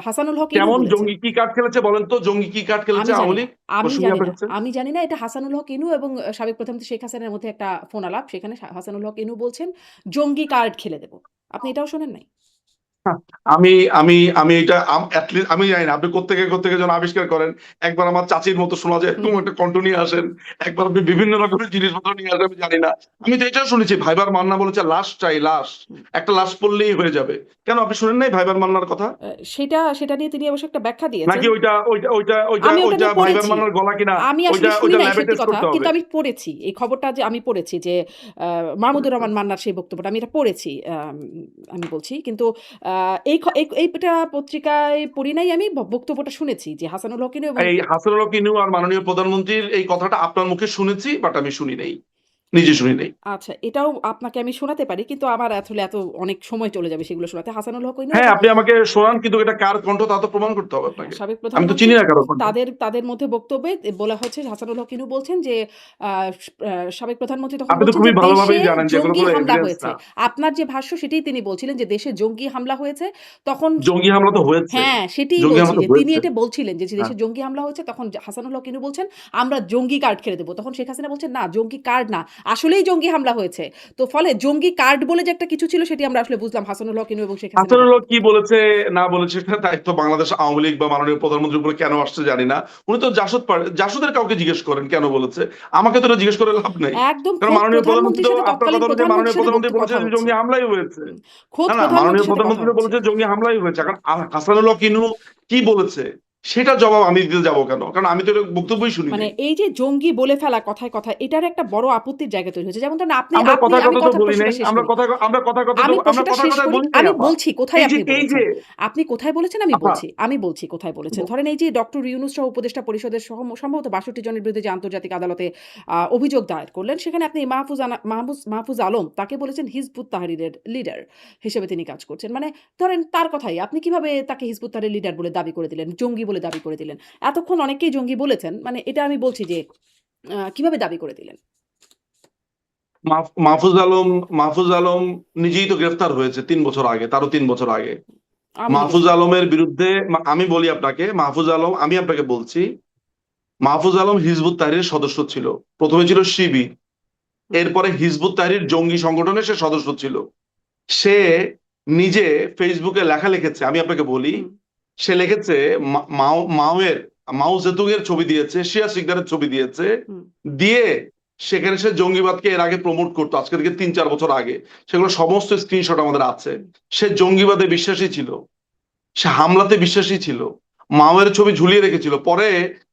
হাসানুল হক ইনু কেমন বলেছে। জঙ্গি কি কার্ড খেলেছে বলেন তো? জঙ্গি কি কার্ড খেলেছে আমি জানি আওয়ামী না, লীগ? আমি শুনি জানি আপনার না, কাছে। আমি জানি না। এটা হাসানুল হক ইনু এবং সাবেক প্রধানমন্ত্রী শেখ হাসিনার মধ্যে একটা ফোন আলাপ, সেখানে হাসানুল হক ইনু বলছেন জঙ্গি কার্ড খেলে দেব। আপনি এটাও শোনেন নাই? আমি আমি আমি এটা অ্যাটলিস্ট আমি জানি না আপনি কোত্থেকে যেন আবিষ্কার করেন। একবার আমার চাচির মতো শোনা যায় এরকম একটা কণ্ঠ নিয়ে আসেন, একবার আপনি বিভিন্ন রকমের জিনিসপত্র নিয়ে আসেন, আমি জানি না। আমি তো এটাও শুনেছি ভাইবার মান্না বলেছে লাশ চাই, লাশ, একটা লাশ পড়লেই হয়ে যাবে। কেন আপনি শুনেন নাই ভাইবার মান্নার কথা? সেটা নিয়ে তিনি অবশ্য একটা ব্যাখ্যা দিয়েছেন। নাকি ওইটা ওইটা ওইটা ওইটা আমি ওটা ওইটা নিয়ে ভাইবার পড়েছি। মান্নার গলা কিনা? আমি আসলে ওইটা শুনি ওইটা নাই ল্যাবে সত্যি টেস্ট কথা, করতে কিন্তু হবে। আমি পড়েছি এই খবরটা, যে আমি পড়েছি যে মাহমুদুর রহমান মান্নার সেই বক্তব্যটা আমি এটা পড়েছি। আমি বলছি, কিন্তু এইটা পত্রিকায় পড়ি নাই, আমি বক্তব্যটা শুনেছি যে হাসানুল হক ইনু এবং এই হাসানুল হক ইনু আর মাননীয় প্রধানমন্ত্রীর এই কথাটা আপনার মুখে শুনেছি, বাট আমি শুনি নাই। নিজে শুনি নাই। আচ্ছা, এটাও আপনাকে আমি শোনাতে পারি। কিন্তু আমার আসলে এত অনেক সময় চলে যাবে সেগুলো শোনাতে। হাসানুল হক ইনু হ্যাঁ, এবং আপনি আমাকে শোনান, কিন্তু এটা কার কণ্ঠ তা তো প্রমাণ করতে হবে হ্যাঁ, আপনাকে। সাবেক আমি তো প্রধানমন্ত্রী চিনি না কারো কণ্ঠ। তাদের মধ্যে বক্তব্যে বলা হচ্ছে যে হাসানুল হক ইনু বলছেন যে আ সাবেক প্রধানমন্ত্রী তখন আপনি তো বলছেন যে খুবই দেশে ভালোভাবেই জানেন যে এগুলো জঙ্গি কোনো হামলা এভিডেন্স হয়েছে। না। আপনার যে ভাষ্য সেটাই তিনি বলছিলেন যে দেশে জঙ্গি হামলা হয়েছে। তখন জঙ্গি হামলা তো হয়েছে। হ্যাঁ, সেটিই জঙ্গি বলছি হামলা তো যে তিনি হয়েছে। এটা বলছিলেন যে হ্যাঁ। দেশে জঙ্গি হামলা হয়েছে তখন হাসানুল হক ইনু বলছেন, "আমরা জঙ্গি কার্ড খেলে দেব।" তখন শেখ হাসিনা বলছেন, "না, জঙ্গি কার্ড না। আসলেই জঙ্গি হামলা হয়েছে।" তো ফলে জঙ্গি কার্ড বলে যে একটা কিছু ছিল সেটি আমরা আসলে বুঝলাম হাসানুল হক ইনু এবং শেখ হাসিনার হাসানুল হক বক্তব্য কি থেকে। বলেছে না বলেছে সেটার দায়িত্ব বাংলাদেশ আওয়ামী লীগ বা মাননীয় প্রধানমন্ত্রীর উপরে কেন আসছে জানি না। উনি তো জাসদের কাউকে জিজ্ঞেস করেন কেন বলেছে। আমাকে তো এটা জিজ্ঞেস করে লাভ নাই। একদম কারণ খোদ মাননীয় প্রধানমন্ত্রী প্রধানমন্ত্রীর তো সাথে আপনার তৎকালীন কথা অনুযায়ী মাননীয় প্রধানমন্ত্রীর সাথে প্রধানমন্ত্রী কথা বলেছেন যে হচ্ছে। জঙ্গি হামলাই হয়েছে। হুম, খোদ না, মাননীয় প্রধানমন্ত্রীর সাথে কথা প্রধানমন্ত্রী তো হচ্ছে। বলেছে জঙ্গি হামলাই হয়েছে। এখন হাসানুল হক ইনু কি বলেছে সেটার জবাব আমি দিতে যাব কেন? কারণ আমি তো এর বক্তব্যই শুনি মানে নাই। এই যে জঙ্গি বলে ফেলা কথায় এটার একটা বড় আপত্তির জায়গা তৈরি হয়েছে। যেমন ধরেন আপনি আমরা আপনি কথায় আমি কথায় তো কথার বলি নাই। প্রশ্নটা শেষ করি। আমরা কথায় কথায় বলি নাই আমি আপা। বলছি কোথায় আপনি এই বলেছেন। যে আপনি কোথায় বলেছেন আমি আপা বলছি। আমি বলছি কোথায় বলেছেন। ধরেন এই যে ডক্টর ইউনূস সহ উপদেষ্টা পরিষদের সম্ভবত ৬২ জনের বিরুদ্ধে যে আন্তর্জাতিক আদালতে অভিযোগ দায়ের করলেন সেখানে আপনি মাহফুজ আলম তাকে বলেছেন হিজবুত তাহরীরের লিডার হিসেবে তিনি কাজ করছেন। মানে ধরেন তার কথাই আপনি কিভাবে তাকে হিজবুত তাহরীর লিডার বলে দাবি করে দিলেন, জঙ্গি বলে দাবি করে দিলেন। এতক্ষণ অনেকেই জঙ্গি বলেছেন। মানে এটা আমি বলছি যে কিভাবে দাবি করে দিলেন? মাহফুজ আলম নিজেই তো গ্রেফতার হয়েছে ৩ বছর আগে, তারও ৩ বছর আগে। আওয়ামী লীগের মাহফুজ সময়। আলমের বিরুদ্ধে আমি বলি আপনাকে, আমি আপনাকে বলছি, মাহফুজ আলম হিজবুত তাহরীরের সদস্য ছিল। প্রথমে ছিল শিবির, হুম, এরপরে হিজবুত তাহরীর জঙ্গি সংগঠনের সে সদস্য ছিল। সে নিজে ফেসবুকে লেখা লিখেছে, আমি আপনাকে বলি, হুম, সে লিখেছে মাও জেতুং এর ছবি দিয়েছে, শিয়া সিকদারের ছবি দিয়েছে, হুম। দিয়ে সেখানে সে জঙ্গিবাদকে এর আগে প্রমোট করতো, আজকে থেকে ৩-৪ বছর আগে। সেগুলো সমস্ত স্ক্রিনশট আমাদের আছে। সে জঙ্গিবাদে বিশ্বাসী ছিল, সে হামলাতে বিশ্বাসী ছিল, মাওয়ের ছবি ঝুলিয়ে রেখেছিল। পরে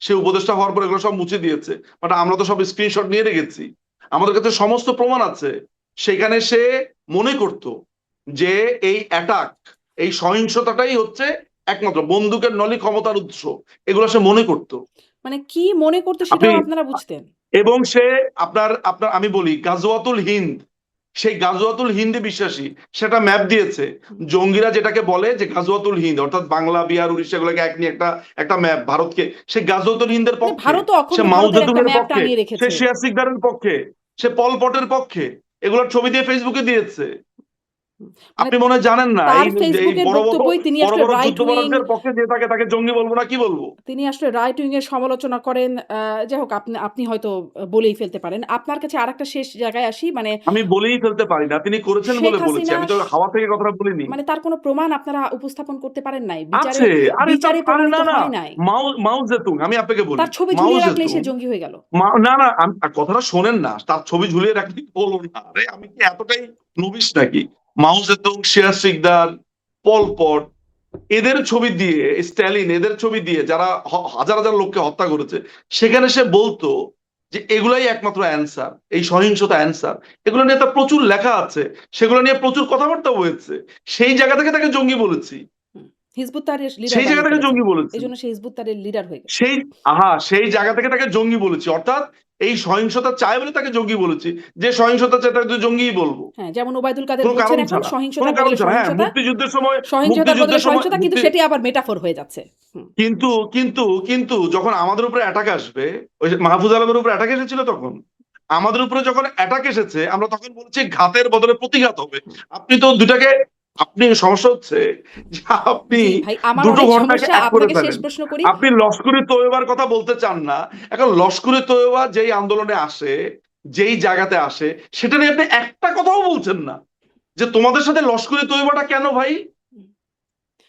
সে উপদেষ্টা হওয়ার পর এগুলো সব মুছে দিয়েছে। বাট আমরা তো সব স্ক্রিনশট নিয়ে রেখেছি, আমাদের কাছে সমস্ত প্রমাণ আছে। সেখানে সে মনে করত যে এই অ্যাটাক, এই সহিংসতাটাই হচ্ছে একমাত্র বন্দুকের নলি ক্ষমতার উৎস, এগুলো সে মনে করত। মানে কি মনে করতো আপনি সেটাও আপনারা বুঝতেন? এবং সে আপনার আপনার আমি বলি গাজওয়াতুল হিন্দ, সেই গাজওয়াতুল হিন্দে বিশ্বাসী। সেটা ম্যাপ দিয়েছে। হুম। জঙ্গিরা যেটাকে বলে যে গাজওয়াতুল হিন্দ, অর্থাৎ বাংলা, বিহার, উড়িষ্যা এগুলোকে এক নিয়ে একটা ম্যাপ ভারতকে, সে গাজওয়াতুল হিন্দের মানে পক্ষে, ভারতও সে অখণ্ড মাও ভারতের একটা জেতুংয়ের ম্যাপ পক্ষে, টানিয়ে সে রেখেছে। শিয়া সিকদারের পক্ষে, সে পল পটের পক্ষে। এগুলোর ছবি দিয়ে ফেসবুকে দিয়েছে। হুম। মানে আপনি মনে হয় জানেন না তার এই ফেসবুকের বড় বড় বক্তব্যই তিনি বড় আসলে বড় রাইট উইং যুদ্ধপরাধীদের পক্ষে যে তাকে জঙ্গি বলবো না কি বলবো? তিনি আসলে রাইট উইং এর সমালোচনা করেন। যাই হোক আপনি হয়তো বলেই ফেলতে পারেন। আপনার কাছে আরেকটা শেষ জায়গায় আসি। মানে আমি বলেই ফেলতে পারি না, তিনি করেছেন শেখ বলে বলেছি। হাসিনা আমি তো হাওয়া থেকে কথাটা বলিনি। মানে তার কোনো প্রমাণ আপনারা উপস্থাপন করতে পারেন নাই। আছে। বিচারে আরে প্রমাণিত না না, হয় নাই। মাও জেতুং, আমি আপনাকে বলি, তার ছবি মাও ঝুলিয়ে রাখলেই জেতুং, সে জঙ্গি হয়ে গেল। না না, কথাটা শোনেন না, তার ছবি ঝুলিয়ে রাখলি বলবো না। আরে আমি কি এতটাই নবিশ নাকি? মাও জেতুং, শিয়া সিকদার, পল পট, এদের ছবি দিয়ে, স্ট্যালিন, এদের ছবি দিয়ে যারা হাজার হাজার লোককে হত্যা করেছে, সেখানে সে বলতো যে এগুলাই একমাত্র অ্যান্সার, এই সহিংসতা অ্যান্সার। এগুলো নিয়ে তার প্রচুর লেখা আছে, সেগুলো নিয়ে প্রচুর কথাবার্তা হয়েছে। সেই জায়গা থেকে তাকে জঙ্গি বলেছি, হুম। হিজবুত তাহরীর লিডার সেই জায়গা বানিয়ে থেকে ফেলেছেন। জঙ্গি বলেছি। এজন্য সে হিজবুত তাহরীর লিডার হয়ে গেছে। সেই সেই জায়গা থেকে তাকে জঙ্গি বলেছি, অর্থাৎ এই সহিংসতা চায় বলে তাকে জঙ্গি বলেছি। যে সহিংসতা চায় তাকে তো জঙ্গিই বলবো, হ্যাঁ, যেমন ওবায়দুল কাদের কোনো বলছেন কারণ এখন ছাড়া, কোনো সহিংসতার কারণ বদলে ছাড়া। হ্যাঁ, সহিংসতা, মুক্তিযুদ্ধের সময় কিন্তু সেটি আবার মেটাফর হয়ে যাচ্ছে। হুম। কিন্তু কিন্তু কিন্তু যখন আমাদের উপরে অ্যাটাক আসবে, ওই যে মাহফুজ আলমের উপরে অ্যাটাক এসেছিল, তখন আমাদের উপরে যখন অ্যাটাক এসেছে আমরা তখন বলছি ঘাতের বদলে প্রতিঘাত হবে। হুম। আপনি তো দুটাকে, আপনি সমস্যা হচ্ছে যে আপনি জি ভাই, আমার দুটো অনেক ঘটনাকে সমস্যা। এক করে আপনাকে শেষ ফেলেন। প্রশ্ন করি। আপনি লস্করি তৈয়বার কথা বলতে চান না। এখন লস্করি তৈয়বা যেই আন্দোলনে আসে, যেই জায়গাতে আসে, সেটা নিয়ে আপনি একটা কথাও বলছেন না যে তোমাদের সাথে লস্করি তৈয়বাটা কেন ভাই?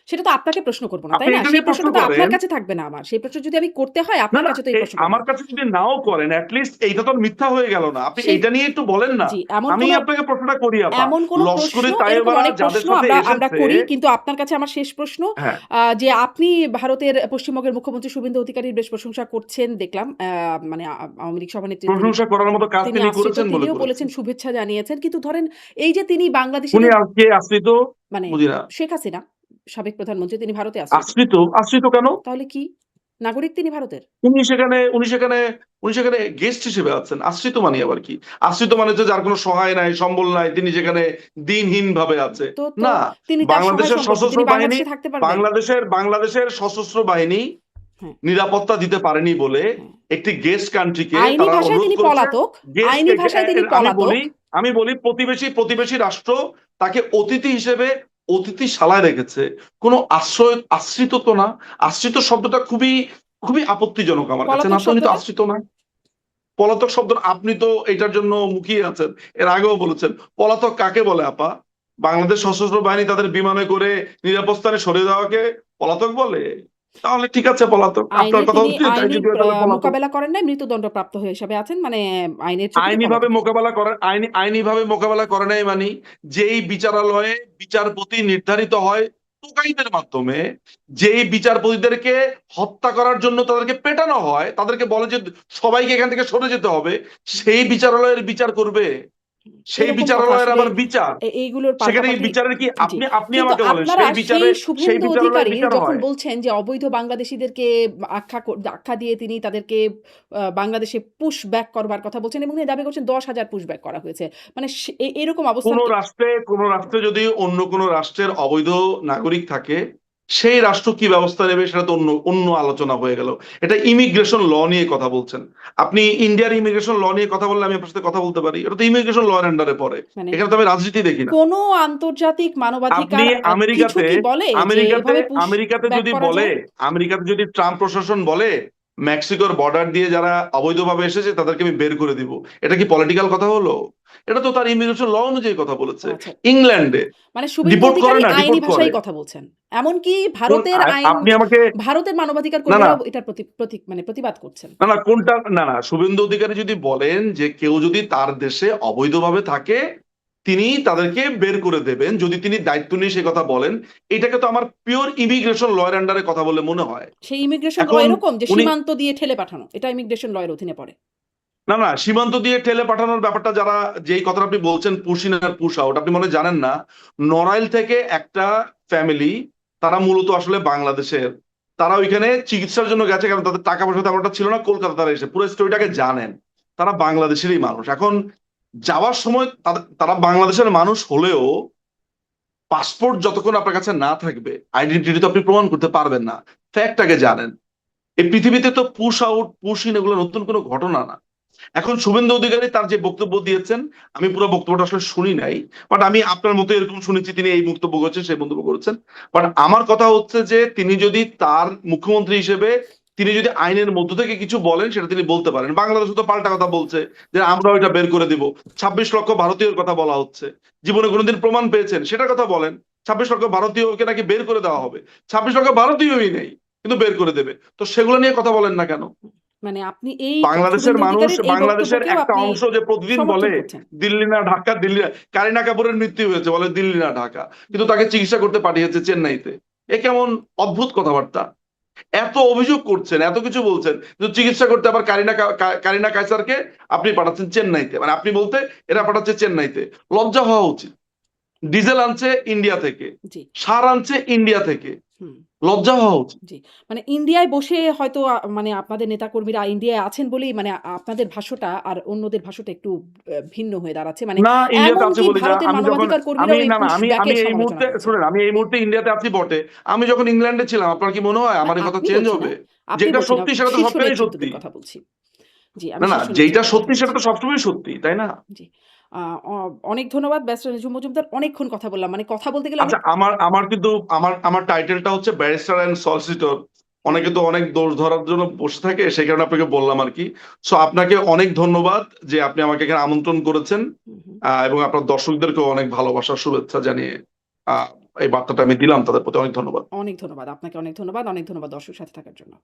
সেটা তো আপনাকে প্রশ্ন করব না, আপনি তাই না? এটা সেই নিয়ে প্রশ্ন প্রশ্নটা তো আপনার করেন। কাছে থাকবে না আমার। সেই প্রশ্ন যদি আমি করতে হয় না আপনার না, কাছে তো এই প্রশ্ন করব। আমার কাছে যদি নাও করেন, অ্যাটলিস্ট এইটা তো মিথ্যা হয়ে গেল না। আপনি সেই এইটা নিয়ে একটু বলেন না। জি, আমি আপনাকে প্রশ্নটা করি আপা, এমন কোন প্রশ্ন, লস্করি এরকম তাইয়েবারা অনেক যাদের প্রশ্ন সাথে আমরা এসেছে। করি। কিন্তু আপনার কাছে আমার শেষ প্রশ্ন, হ্যাঁ, যে আপনি ভারতের পশ্চিমবঙ্গের মুখ্যমন্ত্রী শুভেন্দু অধিকারীর বেশ প্রশংসা করছেন দেখলাম। মানে আওয়ামী লীগ সভানেত্রী প্রশংসা করার মতো কাজ তিনি তিনি আশ্রিত। করেছেন বলে তিনিও করেছেন। বলেছেন, শুভেচ্ছা জানিয়েছেন। কিন্তু ধরেন এই যে তিনি উনি বাংলাদেশিদের আজকে আশ্রিত, মানে বুঝি না। শেখ হাসিনা সাবেক প্রধানমন্ত্রী তিনি ভারতে আশ্রিত। আশ্রিত? আশ্রিত কেন? তাহলে কি? নাগরিক তিনি ভারতের। উনি সেখানে গেস্ট হিসেবে আছেন। আশ্রিত মানে আবার কি? আশ্রিত মানে হচ্ছে যার কোনো সহায় নাই, সম্বল নাই, তিনি সেখানে দিনহীন ভাবে আছে। তো তো না, তিনি তার সহায় বাংলাদেশের সম্পত্তি, সশস্ত্র তিনি বাহিনী বাংলাদেশে থাকতে পারবেন? বাংলাদেশের সশস্ত্র বাহিনী হ্যাঁ, নিরাপত্তা দিতে পারেনি বলে হ্যাঁ। একটি গেস্ট কান্ট্রিকে আইনি তারা ভাষায় অনুরোধ তিনি করেছে। পলাতক। গেস্ট আইনি ভাষায় তিনি পলাতক। আমি বলি প্রতিবেশী রাষ্ট্র তাকে অতিথি হিসেবে অতিথিশালায় রেখেছে। কোনো আশ্রিত তো না। আশ্রিত শব্দটা খুবই খুবই আপত্তিজনক আমার কাছে। পলাতক না তো উনি তো শব্দটা? আশ্রিত না। পলাতক শব্দ আপনি তো এটার জন্য মুখিয়ে আছেন, এর আগেও বলেছেন। পলাতক কাকে বলে আপা? বাংলাদেশ সশস্ত্র বাহিনী তাদের বিমানে করে নিরাপদ স্থানে সরিয়ে দেওয়াকে পলাতক বলে? তাহলে ঠিক আছে, পলাতক। আপনার কথা তিনি হচ্ছে তাই আইনি যদি হয় তাহলে পলাতক। মোকাবেলা করেন নাই, মৃত্যুদণ্ডপ্রাপ্ত হিসেবে আছেন, মানে আইনের চোখে তো আইনিভাবে পলাতকই। মোকাবেলা করে আইনিভাবে মোকাবেলা করে নাই মানে যেই বিচারালয়ে বিচারপতি নির্ধারিত হয় টোকাইদের মাধ্যমে, যেই বিচারপতিদেরকে হত্যা করার জন্য তাদেরকে পেটানো হয়, তাদেরকে বলে যে সবাইকে এখান থেকে সরে যেতে হবে, সেই বিচারালয়ের বিচার করবে? সেই এরকম কথা বিচারালয়ের আসলে আবার বিচার? এইগুলোর সেখানে পাল্টাপাল্টি। বিচারের কি জি। আপনি কিন্তু আমাকে বলেন আপনারা সেই সেই শুভেন্দু বিচারালয়ে অধিকারী বিচার যখন হয়? বলছেন যে অবৈধ বাংলাদেশীদেরকে আখ্যা দিয়ে তিনি তাদেরকে বাংলাদেশে পুশ ব্যাক করবার কথা বলছেন এবং তিনি দাবি করছেন ১০,০০০ পুশ ব্যাক করা হয়েছে। মানে এরকম অবস্থান কোন রাষ্ট্রে যদি অন্য কোন রাষ্ট্রের অবৈধ নাগরিক থাকে, সেই রাষ্ট্র কি ব্যবস্থা নেবে সেটা তো অন্য অন্য আলোচনা হয়ে গেল। এটা ইমিগ্রেশন ল নিয়ে কথা বলছেন আপনি। ইন্ডিয়ার ইমিগ্রেশন ল নিয়ে কথা বললে আমি আপনার সাথে কথা বলতে পারি, এটা তো ইমিগ্রেশন ল এর আন্ডারে পড়ে। মানে এখানে তো আমি রাজনীতি দেখি না। কোনো আন্তর্জাতিক আপনি মানবাধিকার কিছু আমেরিকাতে কি বলে যে আমেরিকাতে এভাবে পুশ আমেরিকাতে ব্যাক যদি করা বলে যায়? আমেরিকাতে যদি ট্রাম্প প্রশাসন বলে মেক্সিকোর বর্ডার দিয়ে যারা অবৈধভাবে এসেছে তাদেরকে আমি বের করে দিব, এটা কি পলিটিক্যাল কথা হলো? এটা তো তার ইমিগ্রেশন ল অনুযায়ী কথা ও বলেছে। আচ্ছা। ইংল্যান্ডে মানে শুভেন্দু ডিপোর্ট করে অধিকারী না, আইনি ডিপোর্ট করে। ভাষায় কথা বলছেন। এমনকি ভারতের আইন, আপনি আমাকে ভারতের মানবাধিকার না না কর্মীরাও এটার মানে প্রতিবাদ করছেন। না না কোনটা না না শুভেন্দু অধিকারী যদি বলেন যে কেউ যদি তার দেশে অবৈধভাবে থাকে তিনি তাদেরকে বের করে দেবেন, যদি তিনি দায়িত্ব নিয়ে সে কথা বলেন, এটাকে তো আমার পিওর ইমিগ্রেশন লয়ের আন্ডারে কথা বলে মনে হয়। সেই ইমিগ্রেশন ল এখন এরকম যে উনি সীমান্ত দিয়ে ঠেলে পাঠানো, এটা ইমিগ্রেশন ল এর অধীনে পড়ে। না সীমান্ত দিয়ে ঠেলে পাঠানোর ব্যাপারটা যারা যেই কথাটা আপনি বলছেন পুশ ইন আর পুশ আউট, আপনি মনে হয় জানেন না। নড়াইল থেকে একটা ফ্যামিলি, তারা মূলত আসলে বাংলাদেশের, তারা ওইখানে চিকিৎসার জন্য গেছে কারণ তাদের টাকা পয়সা তেমনটা ছিল না। কলকাতা তারা এসে পুরো স্টোরিটাকে জানেন, তারা বাংলাদেশেরই মানুষ। এখন যাওয়ার সময় তারা বাংলাদেশের মানুষ হলেও পাসপোর্ট যতক্ষণ আপনার কাছে না থাকবে আইডেন্টিটি তো আপনি প্রমাণ করতে পারবেন না। ফ্যাক্টটাকে জানেন। এই পৃথিবীতে তো পুশ আউট পুশ ইন এগুলো নতুন কোনো ঘটনা না। এখন শুভেন্দু অধিকারী তার যে বক্তব্য দিয়েছেন, আমি পুরো বক্তব্যটা আসলে শুনি নাই, বাট আমি আপনার মতো এরকম শুনেছি তিনি এই বক্তব্য করছেন সেই মন্তব্য করেছেন। বাট আমার কথা হচ্ছে যে তিনি যদি তার মুখ্যমন্ত্রী হিসেবে তিনি যদি আইনের মধ্য থেকে কিছু বলেন সেটা তিনি বলতে পারেন। বাংলাদেশ তো পাল্টা কথা বলছে যে আমরা ওইটা বের করে দিব। ২৬ লক্ষ ভারতীয়র কথা বলা হচ্ছে, জীবনে কোনোদিন প্রমাণ পেয়েছেন সেটার কথা বলেন। ২৬ লক্ষ ভারতীয়কে নাকি বের করে দেওয়া হবে। ২৬ লক্ষ ভারতীয়ই নেই কিন্তু বের করে দেবে, তো সেগুলো নিয়ে কথা বলেন না কেন? মানে আপনি এই বাংলাদেশের শুভেন্দু মানুষ, অধিকারীর এই বাংলাদেশের বক্তব্যকেও একটা আপনি অংশ যে প্রতিদিন সমর্থন বলে করছেন। দিল্লি না ঢাকা, দিল্লি কারিনা কাপুরের মৃত্যু হয়েছে বলে দিল্লি না ঢাকা, কিন্তু তাকে চিকিৎসা করতে পাঠিয়েছে চেন্নাইতে। এ কেমন অদ্ভুত কথাবার্তা! এত অভিযোগ করছেন, এত কিছু বলছেন, কিন্তু চিকিৎসা করতে আবার কারিনা কাইসারকে আপনি পাঠাচ্ছেন চেন্নাইতে। মানে আপনি বলতে এরা পাঠাচ্ছে চেন্নাইতে। লজ্জা হওয়া উচিত। ডিজেল আনছে ইন্ডিয়া থেকে, জি। সার আনছে ইন্ডিয়া থেকে, হুম। লজ্জা হওয়া উচিত। জি। মানে ইন্ডিয়ায় বসে হয়তো মানে আপনাদের নেতাকর্মীরা ইন্ডিয়ায় আছেন বলেই মানে আপনাদের ভাষাটা আর অন্যদের ভাষাটা একটু ভিন্ন হয়ে দাঁড়াচ্ছে। মানে না, ইন্ডিয়াতে আছে এমনকি বলি না। ভারতের আমি যখন মানবাধিকার আমি কর্মীরাও এই না না পুশ আমি আমি ব্যাকের এই সমালোচনা মুহূর্তে করছেন। শুনেন, আমি এই মুহূর্তে ইন্ডিয়াতে আছি বটে। আমি যখন ইংল্যান্ডে ছিলাম আপনার কি মনে হয় না আমার এই কথা আপনি চেঞ্জ বলছি না, হবে? আপনি যেটা বলছি না, সত্যি সেটা তো শীর্ষ সবটাই সত্যি। নেতৃত্বদের কথা বলছি। জি, আমি না শীর্ষ যেটা নেতৃত্বের কথা সত্যি সেটা বলছি। তো সবসময় সত্যি, তাই না? জি। আ অ অনেক ধন্যবাদ ব্যারিস্টার নিজুম মজুমদার। অনেকক্ষণ কথা বললাম। মানে কথা বলতে গেলে আচ্ছা, অনেক। আমার আমার কিন্তু আমার টাইটেলটা হচ্ছে ব্যারিস্টার এন্ড সলিসিটর। হুম, অনেকে তো অনেক দোষ ধরার জন্য বসে থাকে, সেই কারণে আপনাকে বললাম আর কি। সো আপনাকে অনেক ধন্যবাদ যে আপনি আমাকে এখানে আমন্ত্রণ করেছেন, হুম, হুম। এবং আপনার দর্শকদেরকেও অনেক ভালোবাসা শুভেচ্ছা জানিয়ে আহ এই বার্তাটা আমি দিলাম, তাদের প্রতি অনেক ধন্যবাদ। অনেক ধন্যবাদ। আপনাকে অনেক ধন্যবাদ। অনেক ধন্যবাদ দর্শকের সাথে থাকার জন্য।